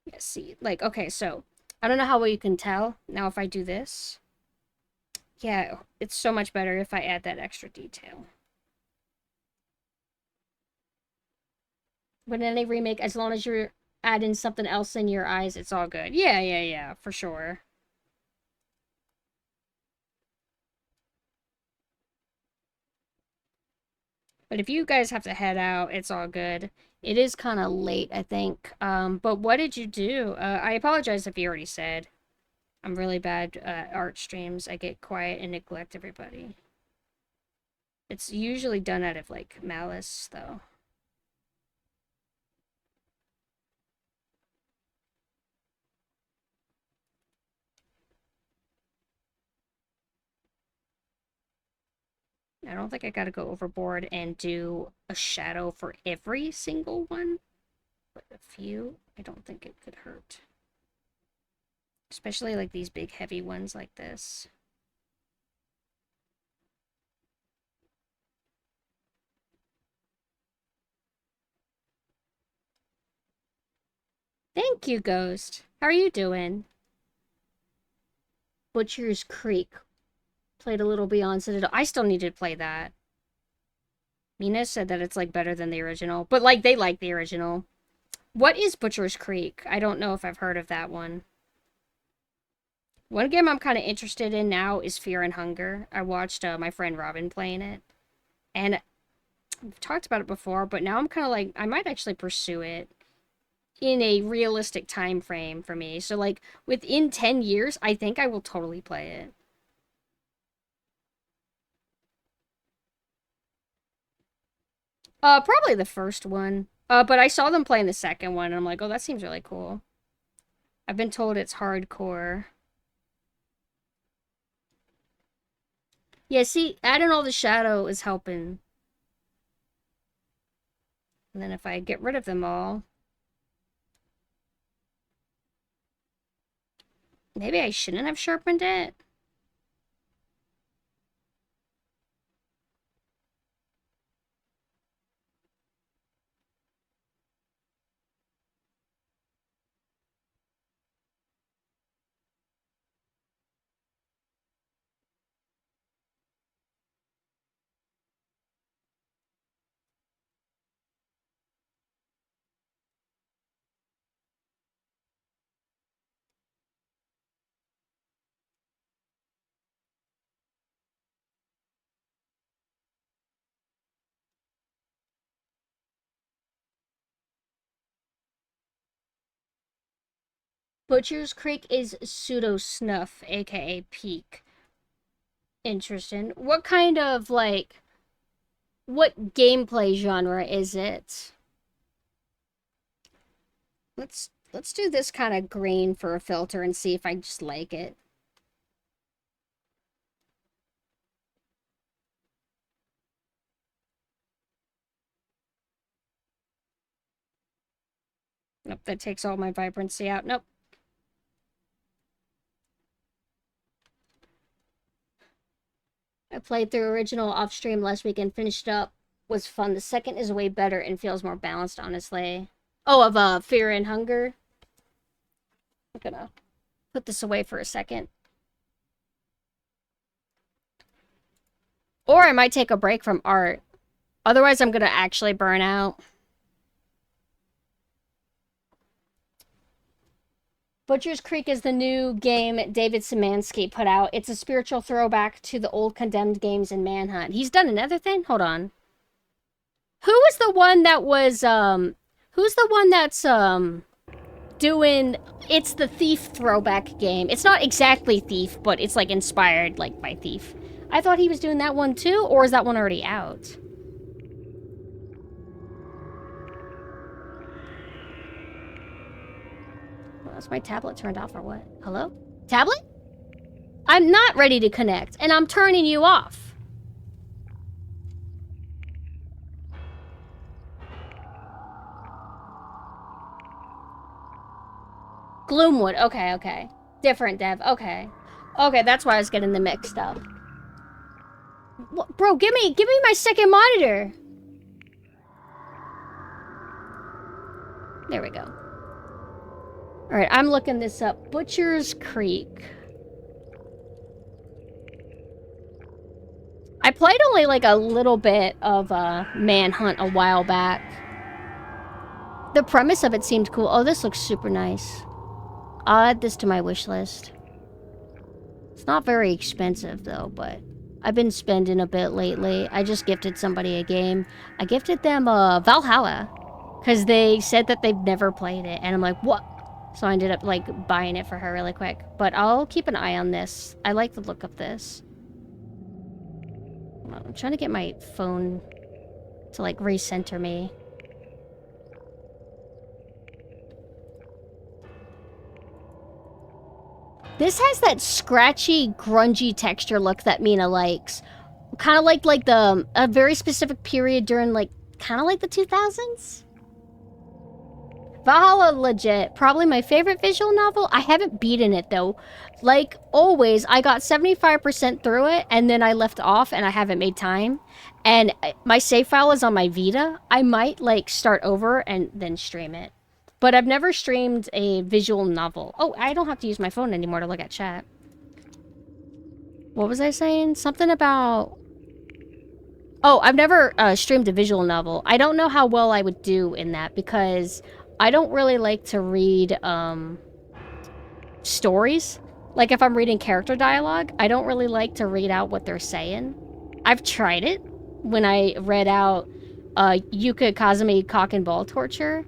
Yeah, see, like, okay, so I don't know how well you can tell. Now if I do this, yeah, it's so much better if I add that extra detail. But in any remake, as long as you're adding something else in your eyes, it's all good. Yeah, yeah, yeah, for sure. But if you guys have to head out, it's all good. It is kind of late, I think. But what did you do? I apologize if you already said. I'm really bad at art streams. I get quiet and neglect everybody. It's usually done out of, like, malice, though. I don't think I gotta go overboard and do a shadow for every single one. But a few, I don't think it could hurt. Especially, like, these big, heavy ones like this. Thank you, Ghost. How are you doing? Butcher's Creek. Played a little Beyond Citadel. I still need to play that. Mina said that it's, like, better than the original. But, like, they like the original. What is Butcher's Creek? I don't know if I've heard of that one. One game I'm kind of interested in now is Fear and Hunger. I watched my friend Robin playing it. And I've talked about it before, but now I'm kind of like, I might actually pursue it in a realistic time frame for me. So, like, within 10 years, I think I will totally play it. Probably the first one. But I saw them playing the second one, and I'm like, oh, that seems really cool. I've been told it's hardcore. Yeah, see, adding all the shadow is helping. And then if I get rid of them all... Maybe I shouldn't have sharpened it? Butcher's Creek is pseudo snuff, aka peak. Interesting. What kind of, like, what gameplay genre is it? Let's do this kind of green for a filter and see if I just like it. Nope, that takes all my vibrancy out. Nope. I played through original off stream last week and finished up. Was fun. The second is way better and feels more balanced, honestly. Oh, of Fear and Hunger. I'm gonna put this away for a second. Or I might take a break from art. Otherwise, I'm gonna actually burn out. Butcher's Creek is the new game David Szymanski put out. It's a spiritual throwback to the old Condemned games in Manhunt. He's done another thing? Hold on. Who was the one that was, who's the one that's, doing... It's the Thief throwback game. It's not exactly Thief, but it's, like, inspired, like, by Thief. I thought he was doing that one, too, or is that one already out? Well, is my tablet turned off or what? Hello? Tablet? I'm not ready to connect, and I'm turning you off. Gloomwood. Okay, okay. Different dev. Okay. Okay, that's why I was getting them mixed up. What, bro, give me my second monitor. There we go. Alright, I'm looking this up. Butcher's Creek. I played only like a little bit of Manhunt a while back. The premise of it seemed cool. Oh, this looks super nice. I'll add this to my wish list. It's not very expensive though, but I've been spending a bit lately. I just gifted somebody a game. I gifted them Valhalla because they said that they've never played it, and I'm like, what? So I ended up like buying it for her really quick. But I'll keep an eye on this. I like the look of this. I'm trying to get my phone to like recenter me. This has that scratchy, grungy texture look that Mina likes. Kind of like the a very specific period during like kind of like the 2000s. Valhalla legit, probably my favorite visual novel. I haven't beaten it though. Like always, I got 75% through it and then I left off and I haven't made time. And my save file is on my Vita. I might like start over and then stream it. But I've never streamed a visual novel. Oh, I don't have to use my phone anymore to look at chat. What was I saying? Something about... Oh, I've never streamed a visual novel. I don't know how well I would do in that because I don't really like to read stories. Like if I'm reading character dialogue, I don't really like to read out what they're saying. I've tried it when I read out Yuka Kazumi Cock and Ball Torture.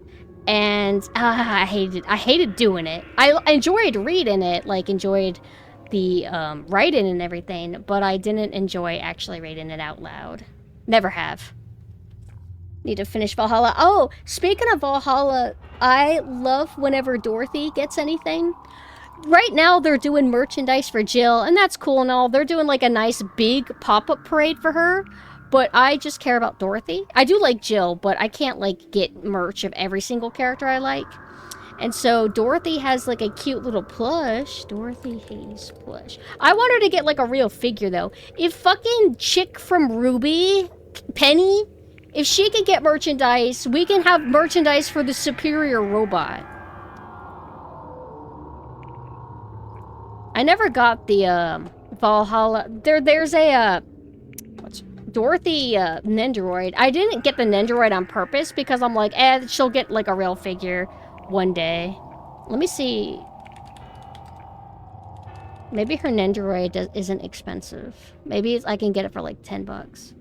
And I hated doing it. I enjoyed reading it, like enjoyed the writing and everything, but I didn't enjoy actually reading it out loud. Never have. Need to finish Valhalla. Oh, speaking of Valhalla, I love whenever Dorothy gets anything. Right now they're doing merchandise for Jill, and that's cool and all. They're doing like a nice big pop-up parade for her. But I just care about Dorothy. I do like Jill, but I can't, like, get merch of every single character I like. And so Dorothy has, like, a cute little plush. Dorothy Hayes plush. I want her to get, like, a real figure, though. If fucking chick from Ruby, Penny, if she can get merchandise, we can have merchandise for the superior robot. I never got the, Valhalla. There's a, Dorothy Nendoroid. I didn't get the Nendoroid on purpose because I'm like, she'll get like a real figure one day. Let me see. Maybe her Nendoroid isn't expensive. Maybe I can get it for like 10 bucks.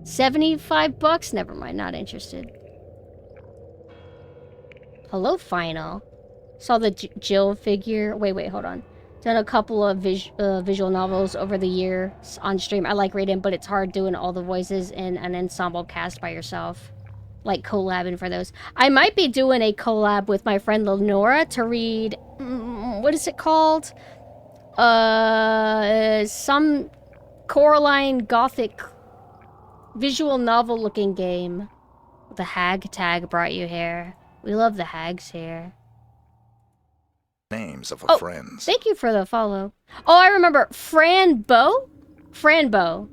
75 bucks? Never mind, not interested. Hello, Final. Saw the Jill figure. Wait, hold on. Done a couple of visual novels over the years on stream. I like reading, but it's hard doing all the voices in an ensemble cast by yourself. Like collabing for those. I might be doing a collab with my friend Lenora to read... what is it called? Some Coraline Gothic visual novel looking game. The hag tag brought you here. We love the hags here. Names of our friends. Thank you for the follow. Oh, I remember. Franbo? Franbo.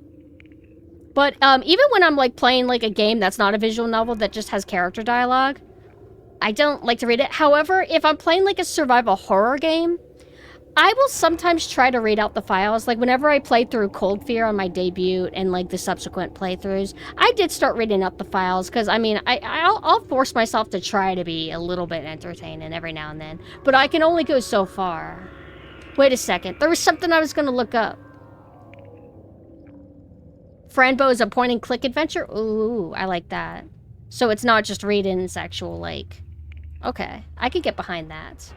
But even when I'm like playing like a game that's not a visual novel that just has character dialogue, I don't like to read it. However, if I'm playing like a survival horror game, I will sometimes try to read out the files. Like whenever I played through Cold Fear on my debut and like the subsequent playthroughs, I did start reading out the files because I mean, I'll force myself to try to be a little bit entertaining every now and then, but I can only go so far. Wait a second, there was something I was gonna look up. Franbo is a point and click adventure? Ooh, I like that. So it's not just reading, it's actual like... Okay, I could get behind that.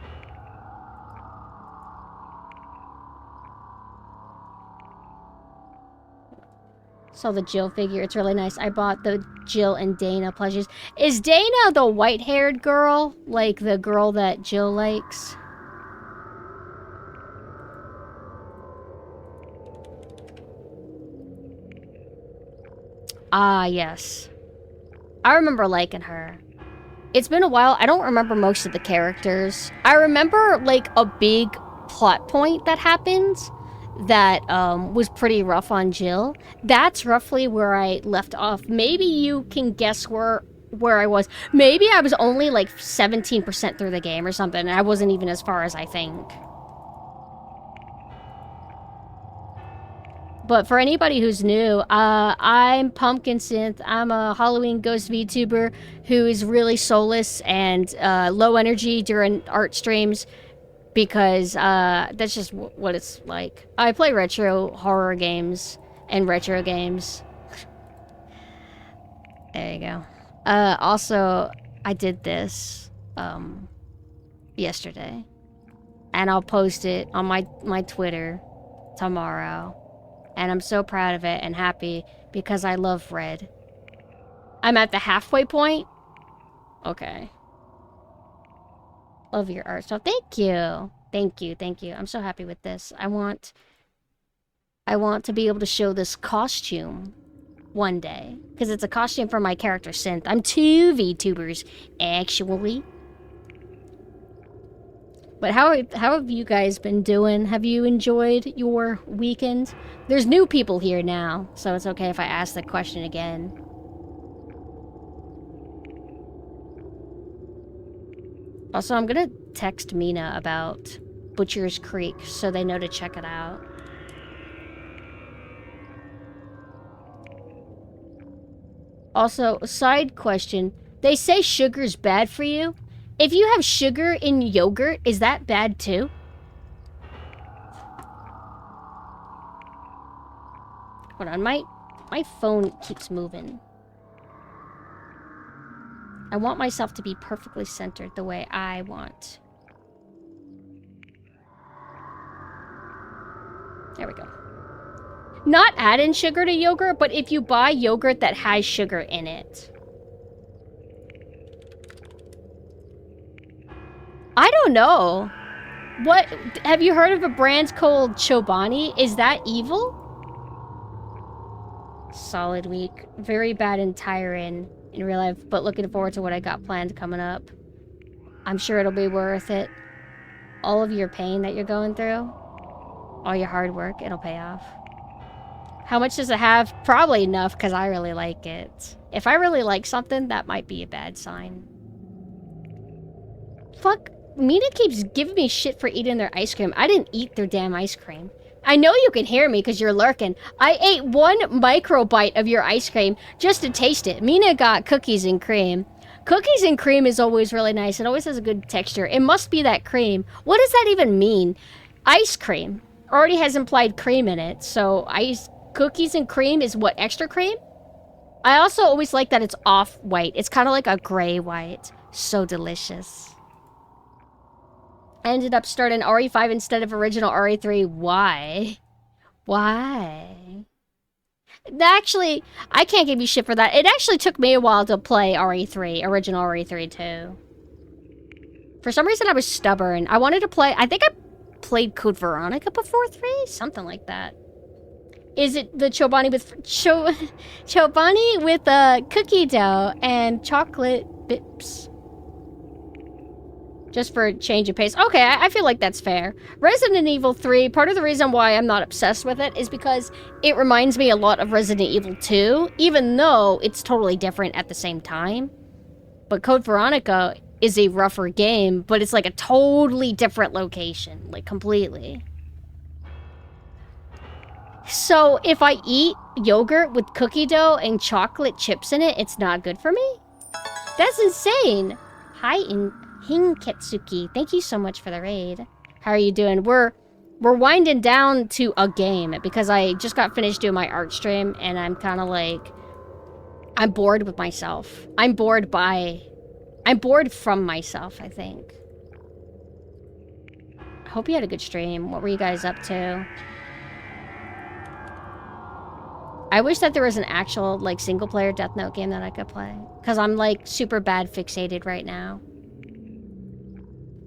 Saw the Jill figure, it's really nice. I bought the Jill and Dana plushies. Is Dana the white-haired girl? Like the girl that Jill likes? Ah, yes. I remember liking her. It's been a while. I don't remember most of the characters. I remember, like, a big plot point that happened that was pretty rough on Jill. That's roughly where I left off. Maybe you can guess where I was. Maybe I was only, like, 17% through the game or something, and I wasn't even as far as I think. But for anybody who's new, I'm PumpkinSynth. I'm a Halloween ghost VTuber who is really soulless and low energy during art streams because that's just what it's like. I play retro horror games and retro games. There you go. Also, I did this yesterday, and I'll post it on my Twitter tomorrow. And I'm so proud of it and happy because I love red. I'm at the halfway point. Okay. Love your art stuff. Thank you. Thank you. Thank you. I'm so happy with this. I want to be able to show this costume one day. Because it's a costume for my character Synth. I'm 2 VTubers, actually. But how have you guys been doing? Have you enjoyed your weekend? There's new people here now, so it's okay if I ask the question again. Also, I'm gonna text Mina about Butcher's Creek so they know to check it out. Also, side question. They say sugar's bad for you. If you have sugar in yogurt, is that bad too? Hold on, my phone keeps moving. I want myself to be perfectly centered the way I want. There we go. Not adding sugar to yogurt, but if you buy yogurt that has sugar in it. I don't know. What? Have you heard of a brand called Chobani? Is that evil? Solid week. Very bad and tiring in real life, but looking forward to what I got planned coming up. I'm sure it'll be worth it. All of your pain that you're going through, all your hard work, it'll pay off. How much does it have? Probably enough, because I really like it. If I really like something, that might be a bad sign. Fuck. Mina keeps giving me shit for eating their ice cream. I didn't eat their damn ice cream. I know you can hear me because you're lurking. I ate 1 micro bite of your ice cream just to taste it. Mina got cookies and cream. Cookies and cream is always really nice. It always has a good texture. It must be that cream. What does that even mean? Ice cream already has implied cream in it. So cookies and cream is what, extra cream? I also always like that it's off-white. It's kind of like a gray white. So delicious. I ended up starting RE5 instead of original RE3. Why? Why? Actually, I can't give you shit for that. It actually took me a while to play RE3, original RE3 too. For some reason, I was stubborn. I wanted to play... I think I played Code Veronica before 3? Something like that. Is it the Chobani with... Chobani with cookie dough and chocolate bips? Just for a change of pace. Okay, I feel like that's fair. Resident Evil 3, part of the reason why I'm not obsessed with it is because it reminds me a lot of Resident Evil 2, even though it's totally different at the same time. But Code Veronica is a rougher game, but it's like a totally different location, like completely. So if I eat yogurt with cookie dough and chocolate chips in it, it's not good for me? That's insane. Hi, Hinketsuki. Thank you so much for the raid. How are you doing? We're winding down to a game because I just got finished doing my art stream and I'm kind of like, I'm bored with myself. I'm bored from myself, I think. I hope you had a good stream. What were you guys up to? I wish that there was an actual, like, single-player Death Note game that I could play. Because I'm, like, super bad fixated right now.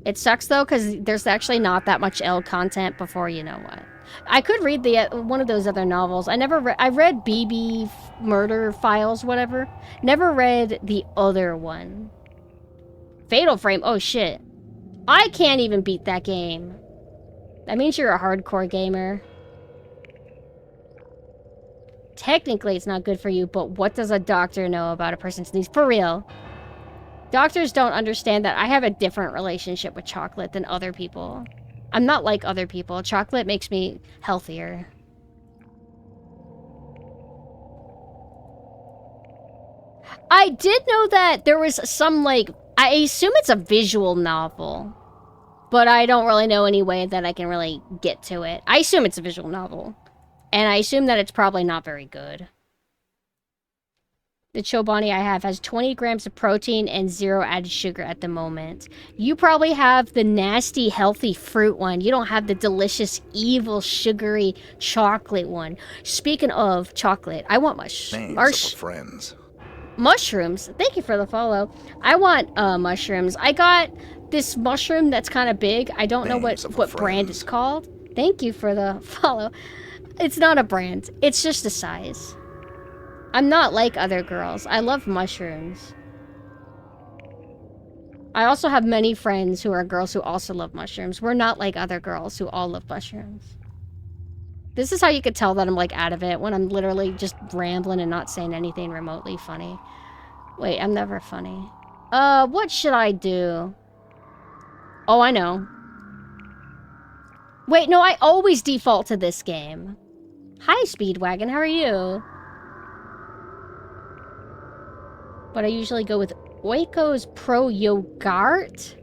It sucks, though, because there's actually not that much L content before you know what. I could read the one of those other novels. I read BB Murder Files, whatever. Never read the other one. Fatal Frame, oh shit. I can't even beat that game. That means you're a hardcore gamer. Technically, it's not good for you, but what does a doctor know about a person's needs? For real. Doctors don't understand that I have a different relationship with chocolate than other people. I'm not like other people. Chocolate makes me healthier. I did know that there was some, like... I assume it's a visual novel. But I don't really know any way that I can really get to it. I assume it's a visual novel. And I assume that it's probably not very good. The Chobani I have has 20 grams of protein and 0 added sugar at the moment. You probably have the nasty, healthy fruit one. You don't have the delicious, evil, sugary chocolate one. Speaking of chocolate, I want friends. Mushrooms. Thank you for the follow. I want mushrooms. I got this mushroom that's kind of big. I don't know what brand it's called. Thank you for the follow. It's not a brand. It's just a size. I'm not like other girls. I love mushrooms. I also have many friends who are girls who also love mushrooms. We're not like other girls who all love mushrooms. This is how you could tell that I'm like out of it, when I'm literally just rambling and not saying anything remotely funny. Wait, I'm never funny. What should I do? Oh, I know. Wait, no, I always default to this game. Hi, Speedwagon, how are you? But I usually go with Oiko's Pro Yogurt.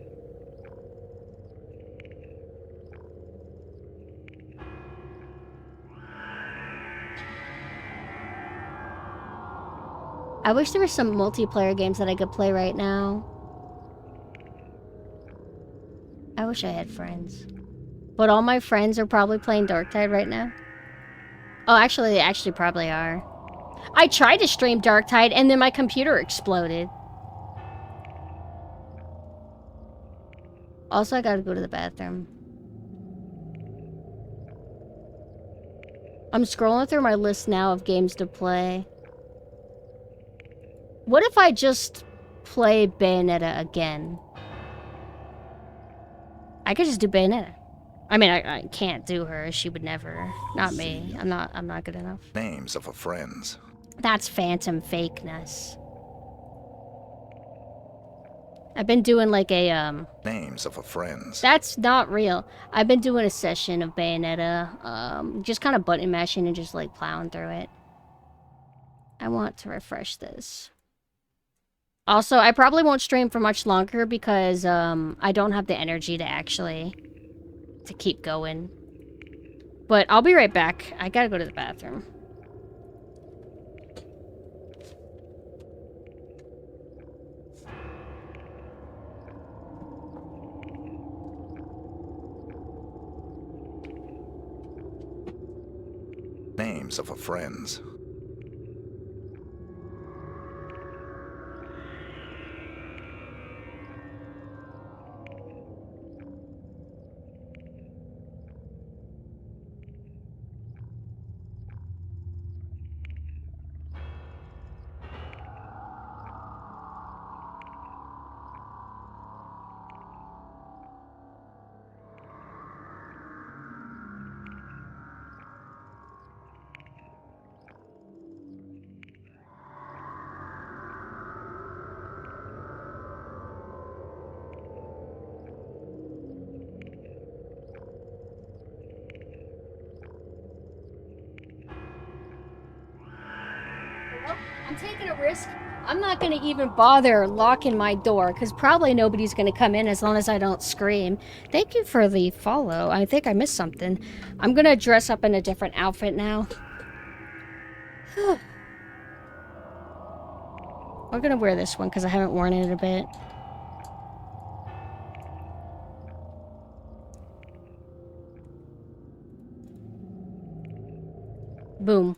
I wish there were some multiplayer games that I could play right now. I wish I had friends. But all my friends are probably playing Darktide right now. Oh, actually, they actually probably are. I tried to stream Darktide and then my computer exploded. Also, I gotta go to the bathroom. I'm scrolling through my list now of games to play. What if I just play Bayonetta again? I could just do Bayonetta. I mean, I can't do her. She would never. Not me. I'm not good enough. Names of friends. That's phantom fakeness. I've been doing like a, Names of friends. That's not real. I've been doing a session of Bayonetta, just kind of button mashing and just like plowing through it. I want to refresh this. Also, I probably won't stream for much longer because, I don't have the energy to actually, to keep going. But I'll be right back. I gotta go to the bathroom. are for friends. I'm taking a risk. I'm not going to even bother locking my door, because probably nobody's going to come in as long as I don't scream. Thank you for the follow. I think I missed something. I'm going to dress up in a different outfit now. I'm going to wear this one, because I haven't worn it in a bit. Boom.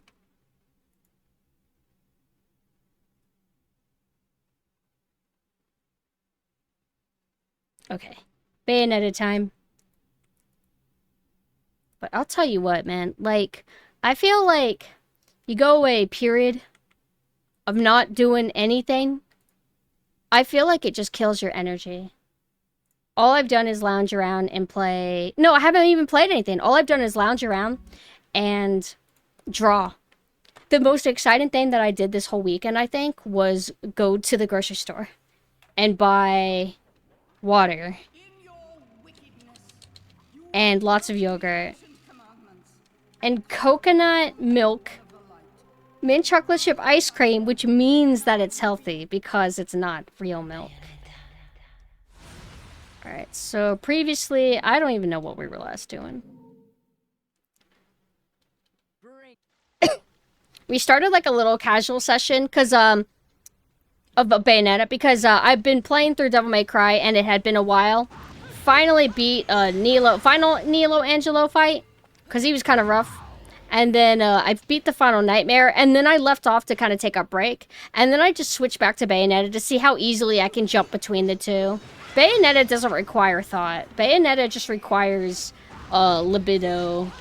Okay. Bayonetta time. But I'll tell you what, man. Like, I feel like you go away a period of not doing anything. I feel like it just kills your energy. All I've done is lounge around and play... No, I haven't even played anything. All I've done is lounge around and draw. The most exciting thing that I did this whole weekend, I think, was go to the grocery store and buy water and lots of yogurt and coconut milk, mint chocolate chip ice cream, which means that it's healthy because it's not real milk. Alright, so previously, I don't even know what we were last doing. We started like a little casual session because of Bayonetta, because I've been playing through Devil May Cry and it had been a while. Finally beat final Nilo Angelo fight because he was kind of rough. And then I beat the final nightmare, and then I left off to kind of take a break. And then I just switched back to Bayonetta to see how easily I can jump between the two. Bayonetta doesn't require thought. Bayonetta just requires libido.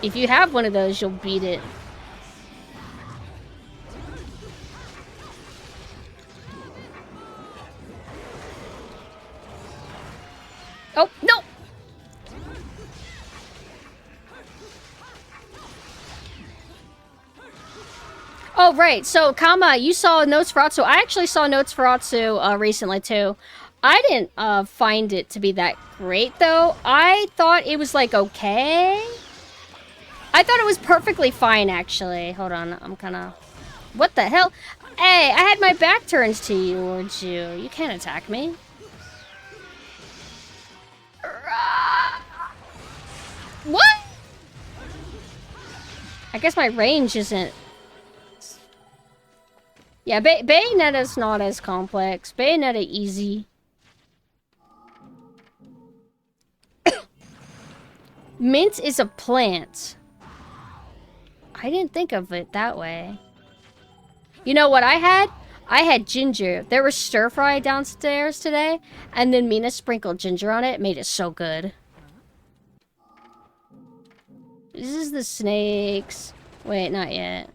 If you have one of those, you'll beat it. Oh, no! Oh, right. So, Kama, you saw Nosferatu. I actually saw Nosferatu recently, too. I didn't find it to be that great, though. I thought it was, like, okay. I thought it was perfectly fine, actually. Hold on, I'm kind of... What the hell? Hey, I had my back turned to you, or you. You can't attack me. What? I guess my range isn't... Yeah, Bayonetta's not as complex. Bayonetta easy. Mint is a plant. I didn't think of it that way. You know what I had? I had ginger. There was stir fry downstairs today, and then Mina sprinkled ginger on it. Made it so good. This is the snakes. Wait, not yet.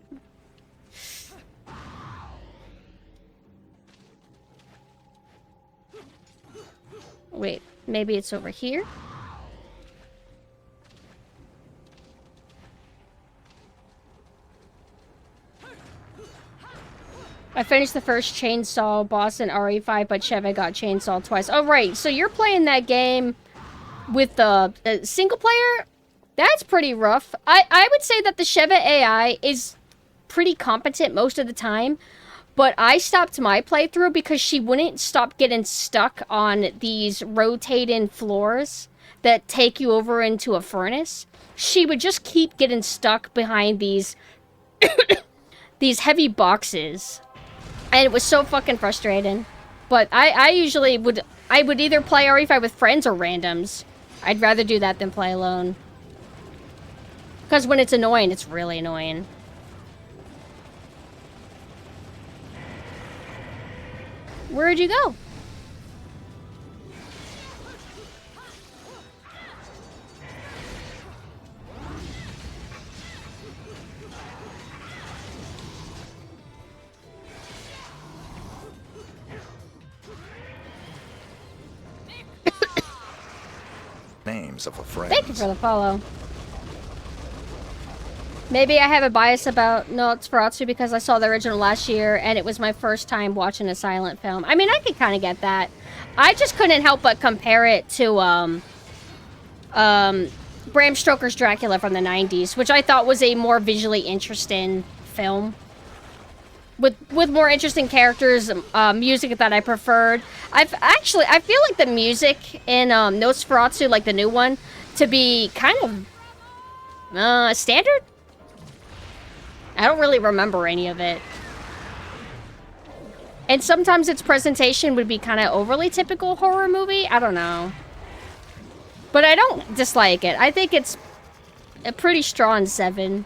Wait, maybe it's over here? I finished the first chainsaw boss in RE5, but Cheve got chainsaw twice. Oh, right. So you're playing that game with the single player? That's pretty rough. I would say that the Cheve AI is pretty competent most of the time, but I stopped my playthrough because she wouldn't stop getting stuck on these rotating floors that take you over into a furnace. She would just keep getting stuck behind these these heavy boxes. And it was so fucking frustrating. But I usually would either play RE5 with friends or randoms. I'd rather do that than play alone. Because when it's annoying, it's really annoying. Where'd you go? Names of a friend. Thank you for the follow. Maybe I have a bias about Nosferatu because I saw the original last year and it was my first time watching a silent film. I mean, I could kind of get that. I just couldn't help but compare it to Bram Stoker's Dracula from the 90s, which I thought was a more visually interesting film. With more interesting characters, music that I preferred. I feel like the music in Nosferatu, like the new one, to be kind of standard. I don't really remember any of it. And sometimes its presentation would be kind of overly typical horror movie. I don't know. But I don't dislike it. I think it's a pretty strong 7.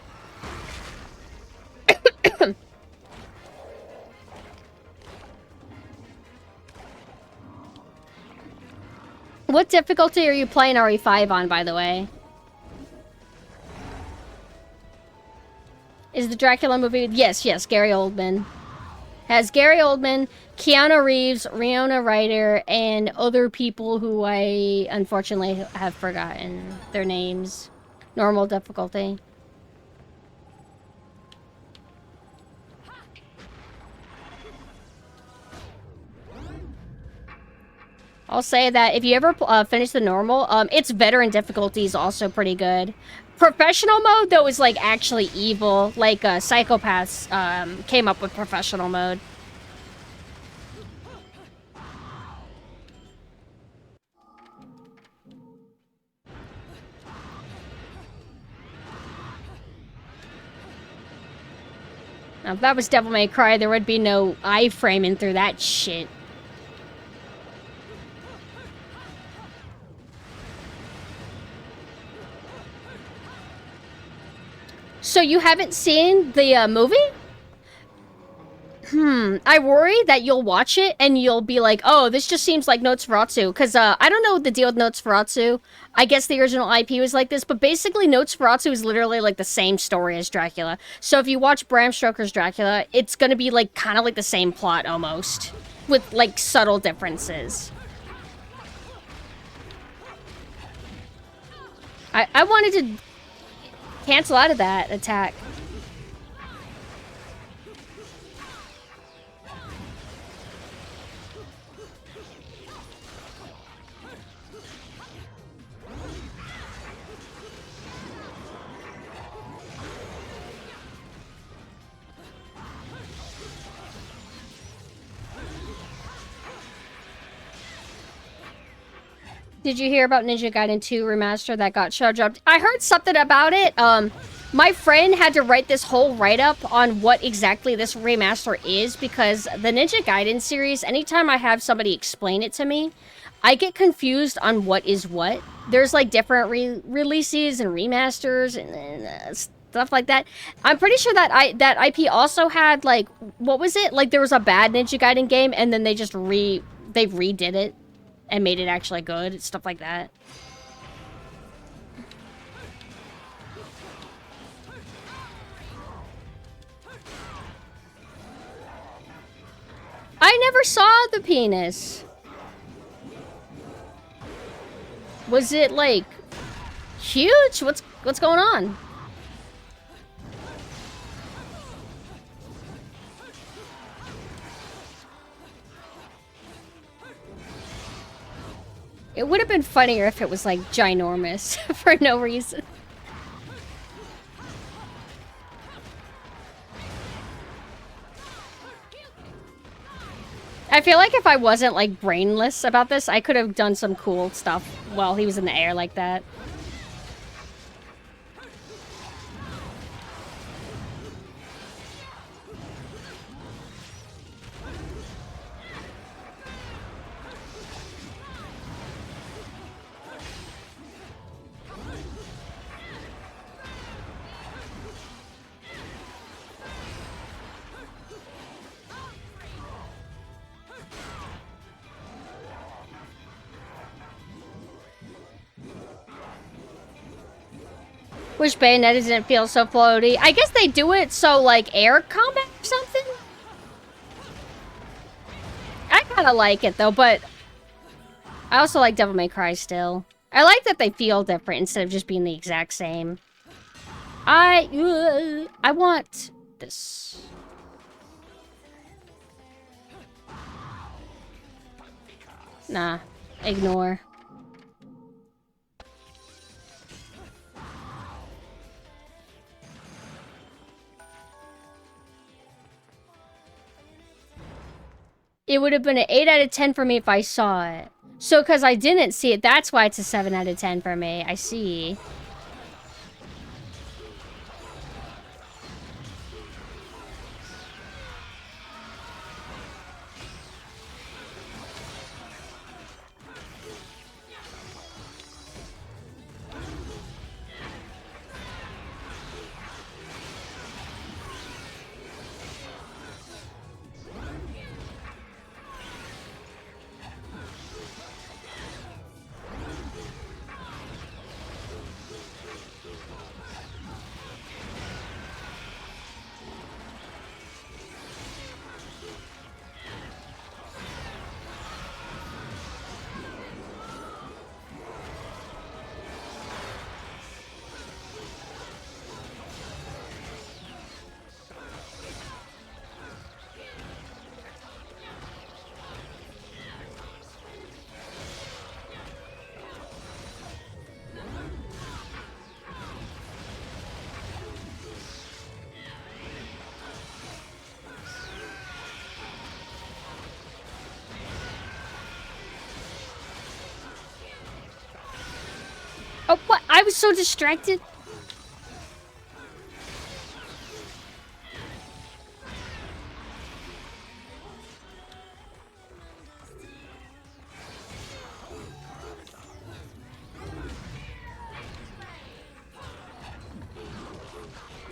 What difficulty are you playing RE5 on, by the way? Is the Dracula movie... Yes, Gary Oldman. Has Gary Oldman, Keanu Reeves, Winona Ryder, and other people who I unfortunately have forgotten their names. Normal difficulty. I'll say that if you ever finish the normal, its veteran difficulty is also pretty good. Professional mode, though, is, like, actually evil. Like, Psychopaths came up with professional mode. Now, if that was Devil May Cry, there would be no iframing through that shit. So you haven't seen the movie? I worry that you'll watch it and you'll be like, oh, this just seems like Nosferatu. Because I don't know the deal with Nosferatu. I guess the original IP was like this, but basically Nosferatu is literally like the same story as Dracula. So if you watch Bram Stoker's Dracula, it's going to be like kind of like the same plot almost. With like subtle differences. I wanted to cancel out of that attack. Did you hear about Ninja Gaiden 2 Remaster that got show dropped? I heard something about it. My friend had to write this whole write-up on what exactly this remaster is because the Ninja Gaiden series, anytime I have somebody explain it to me, I get confused on what is what. There's like different releases and remasters and stuff like that. I'm pretty sure that that IP also had like, what was it? Like there was a bad Ninja Gaiden game and then they just they redid it and made it actually good, stuff like that. I never saw the penis. Was it like huge? What's going on? It would have been funnier if it was like ginormous for no reason. I feel like if I wasn't like brainless about this, I could have done some cool stuff while he was in the air like that. Wish Bayonetta didn't feel so floaty. I guess they do it so, like, air combat or something? I kind of like it, though, but I also like Devil May Cry still. I like that they feel different instead of just being the exact same. I want this. Nah, ignore. It would have been an 8 out of 10 for me if I saw it. So, because I didn't see it, that's why it's a 7 out of 10 for me. I see. Oh, what? I was so distracted.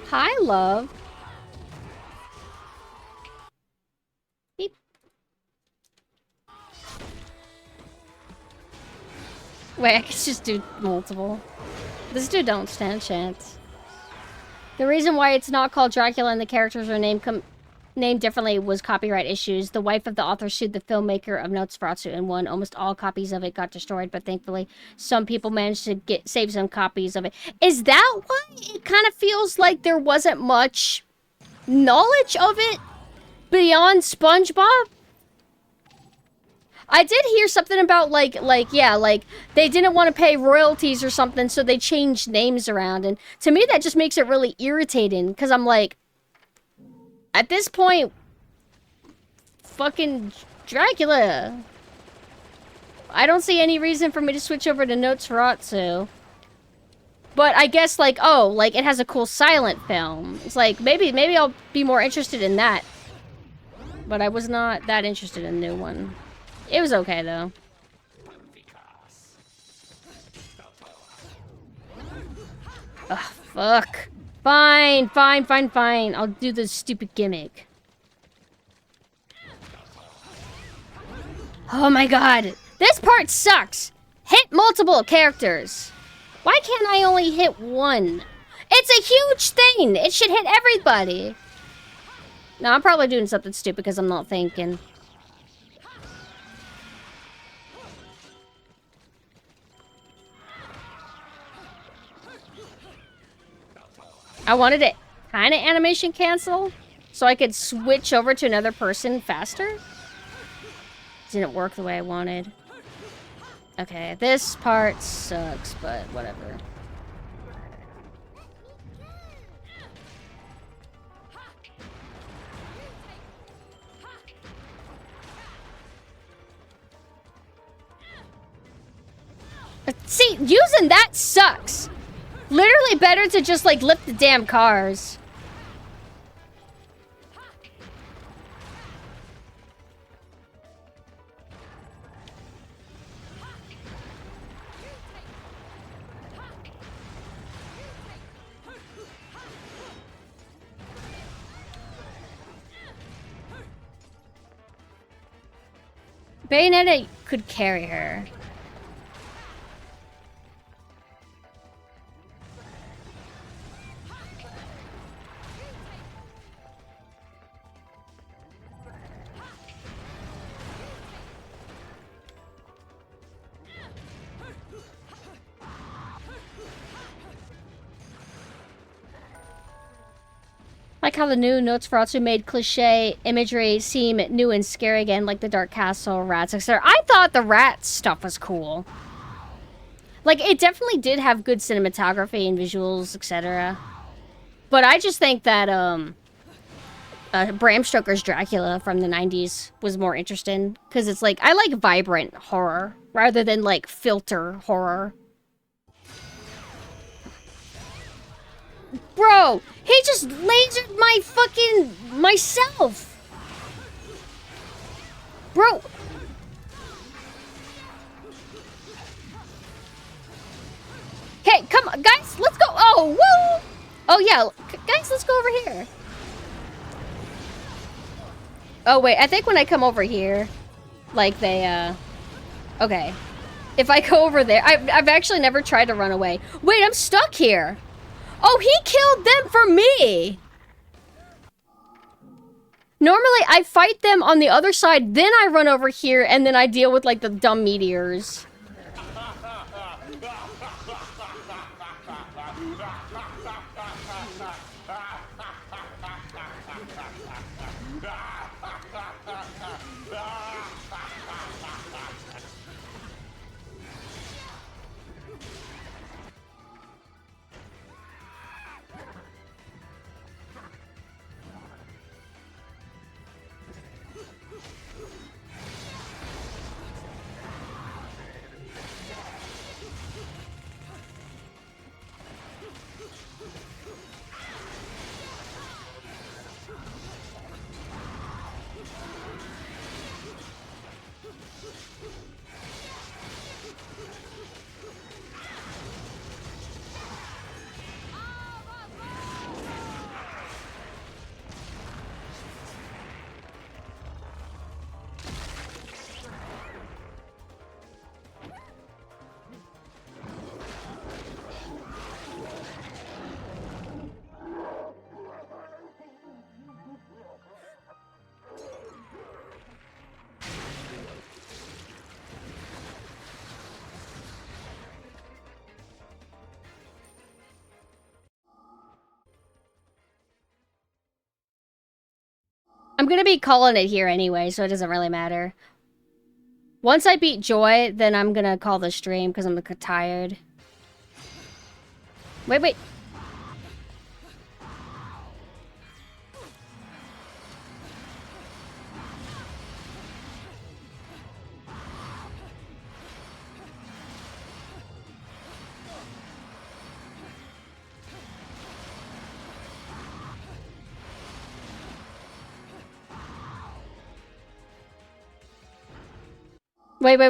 Hi, love. Beep. Wait, I could just do multiple. This dude don't stand a chance. The reason why it's not called Dracula and the characters are named differently was copyright issues. The wife of the author sued the filmmaker of Nosferatu and won. Almost all copies of it got destroyed, but thankfully some people managed to save some copies of it. Is that why it kind of feels like there wasn't much knowledge of it beyond SpongeBob? I did hear something about, like, they didn't want to pay royalties or something, so they changed names around. And to me, that just makes it really irritating, because I'm like, at this point, fucking Dracula. I don't see any reason for me to switch over to Nosferatu. But I guess, like, oh, like, it has a cool silent film. It's like, maybe I'll be more interested in that. But I was not that interested in the new one. It was okay, though. Ugh, fuck. Fine. I'll do the stupid gimmick. Oh my god. This part sucks. Hit multiple characters. Why can't I only hit one? It's a huge thing. It should hit everybody. No, I'm probably doing something stupid because I'm not thinking. I wanted it kind of animation cancel so I could switch over to another person faster. Didn't work the way I wanted. Okay, this part sucks, but whatever. See, using that sucks. Literally better to just, like, lift the damn cars. Bayonetta could carry her. like how the new notes for Atsu made cliche imagery seem new and scary again, like the Dark Castle, rats, etc. I thought the rat stuff was cool. Like, it definitely did have good cinematography and visuals, etc. But I just think that, Bram Stoker's Dracula from the 90s was more interesting. Because it's like, I like vibrant horror, rather than, like, filter horror. Bro, he just lasered my fucking... myself! Bro... Okay, come on, guys, let's go. Oh, woo! Oh, yeah, guys, let's go over here. Oh, wait, I think when I come over here, like, they, okay. If I go over there, I've actually never tried to run away. Wait, I'm stuck here. Oh, he killed them for me. Normally, I fight them on the other side, then I run over here, and then I deal with, like, the dumb meteors. I'm gonna be calling it here anyway, so it doesn't really matter. Once I beat Joy, then I'm gonna call the stream because I'm tired. Wait, wait.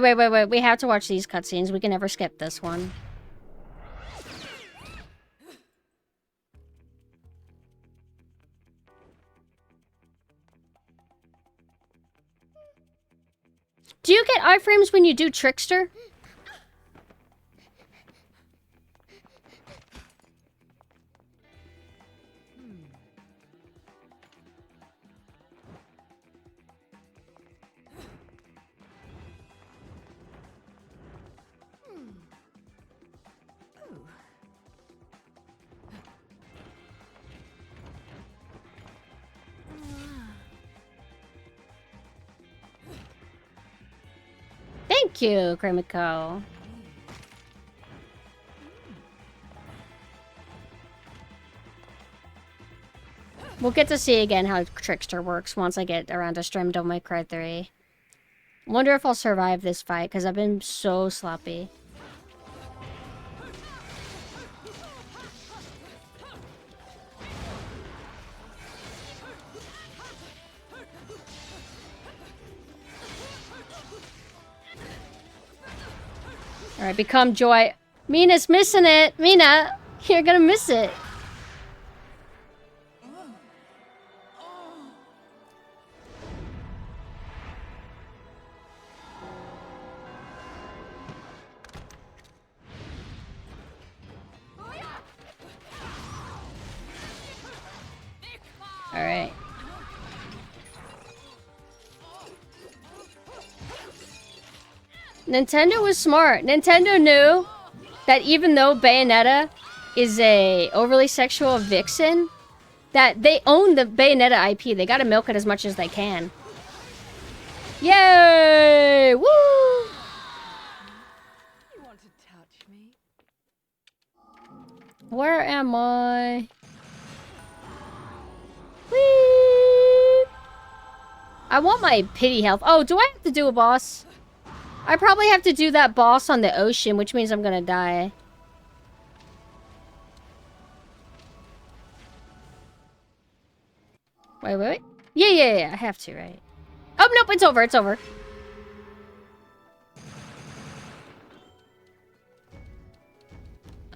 Wait. We have to watch these cutscenes. We can never skip this one. Do you get iframes when you do Trickster? Thank you, Grimiko. We'll get to see again how Trickster works once I get around to stream Devil May Cry 3. Wonder if I'll survive this fight, because I've been so sloppy. Alright, become Joy. Mina's missing it! Mina, you're gonna miss it. Alright. Nintendo was smart. Nintendo knew that even though Bayonetta is a overly sexual vixen, that they own the Bayonetta IP. They gotta milk it as much as they can. Yay! Woo! You want to touch me? Where am I? Whee! I want my pity health. Oh, do I have to do a boss? I probably have to do that boss on the ocean, which means I'm gonna die. Wait. Yeah, I have to, right? Oh, nope, it's over.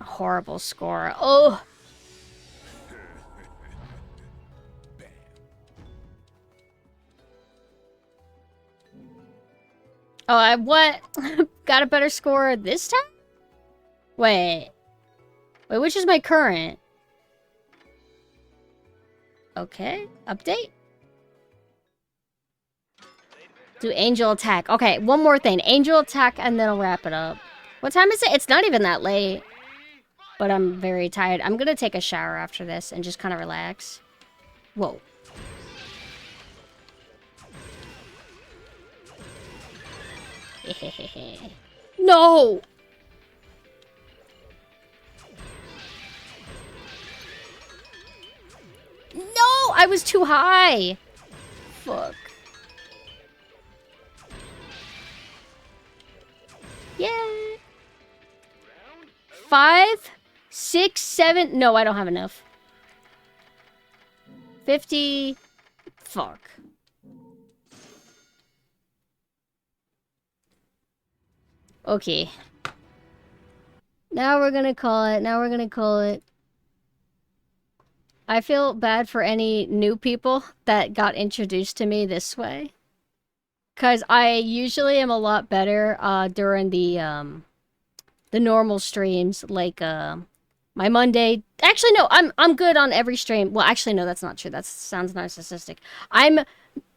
A horrible score. Oh. Oh, I what? Got a better score this time? Wait, which is my current? Okay, update. Do angel attack. Okay, one more thing. Angel attack, and then I'll wrap it up. What time is it? It's not even that late. But I'm very tired. I'm gonna take a shower after this and just kind of relax. Whoa. No! No! I was too high! Fuck. Yay! 5, 6, 7... No, I don't have enough. 50... Fuck. Okay. Now we're gonna call it. I feel bad for any new people that got introduced to me this way. Cause I usually am a lot better during the normal streams, like my Monday. Actually no, I'm good on every stream. Well, actually no, that's not true. That sounds narcissistic. I'm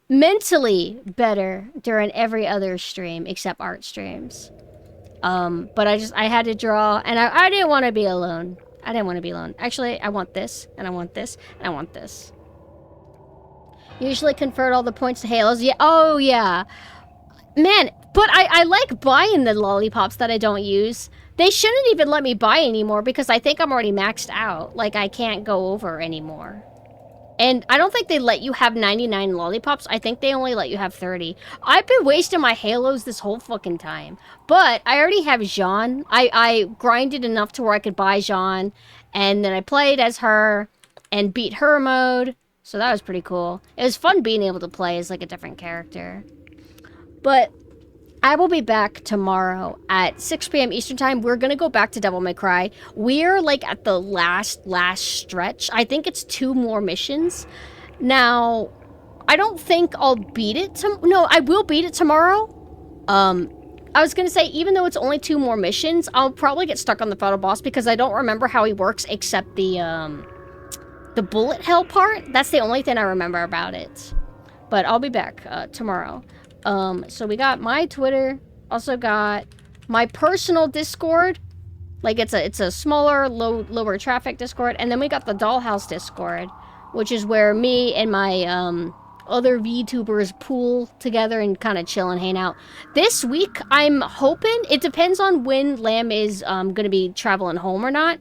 mentally better during every other stream except art streams. But I had to draw, and I didn't want to be alone. Actually, I want this, and I want this, and I want this. Usually convert all the points to halos. Yeah, oh yeah. Man, but I like buying the lollipops that I don't use. They shouldn't even let me buy anymore because I think I'm already maxed out. Like, I can't go over anymore. And I don't think they let you have 99 lollipops. I think they only let you have 30. I've been wasting my halos this whole fucking time. But I already have Jean. I grinded enough to where I could buy Jean. And then I played as her and beat her mode. So that was pretty cool. It was fun being able to play as like a different character. But I will be back tomorrow at 6 p.m. Eastern Time. We're going to go back to Devil May Cry. We're like at the last stretch. I think it's 2 more missions. Now, I don't think I'll beat it. No, I will beat it tomorrow. I was going to say, even though it's only 2 more missions, I'll probably get stuck on the final boss because I don't remember how he works except the bullet hell part. That's the only thing I remember about it. But I'll be back tomorrow. So we got my Twitter, also got my personal Discord. Like it's a smaller, lower traffic Discord, and then we got the Dollhouse Discord, which is where me and my other VTubers pool together and kind of chill and hang out. This week, I'm hoping, it depends on when Lamb is gonna be traveling home or not.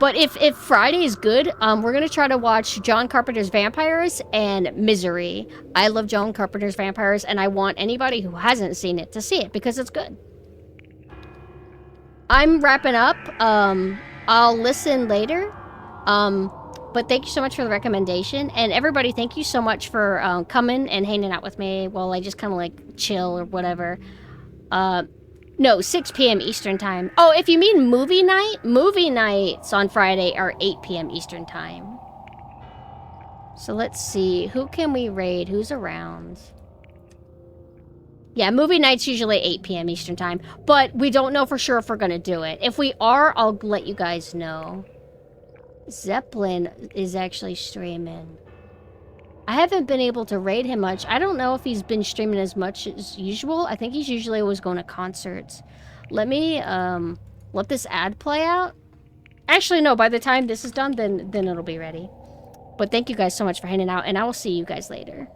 But if Friday is good, we're going to try to watch John Carpenter's Vampires and Misery. I love John Carpenter's Vampires, and I want anybody who hasn't seen it to see it, because it's good. I'm wrapping up. I'll listen later. But thank you so much for the recommendation. And everybody, thank you so much for coming and hanging out with me while I just kind of like chill or whatever. No, 6 p.m. Eastern Time. Oh, if you mean movie nights on Friday are 8 p.m. Eastern Time. So let's see. Who can we raid? Who's around? Yeah, movie night's usually 8 p.m. Eastern Time. But we don't know for sure if we're going to do it. If we are, I'll let you guys know. Zeppelin is actually streaming. I haven't been able to raid him much. I don't know if he's been streaming as much as usual. I think he's usually always going to concerts. Let me, let this ad play out. Actually, no, by the time this is done, then it'll be ready. But thank you guys so much for hanging out, and I will see you guys later.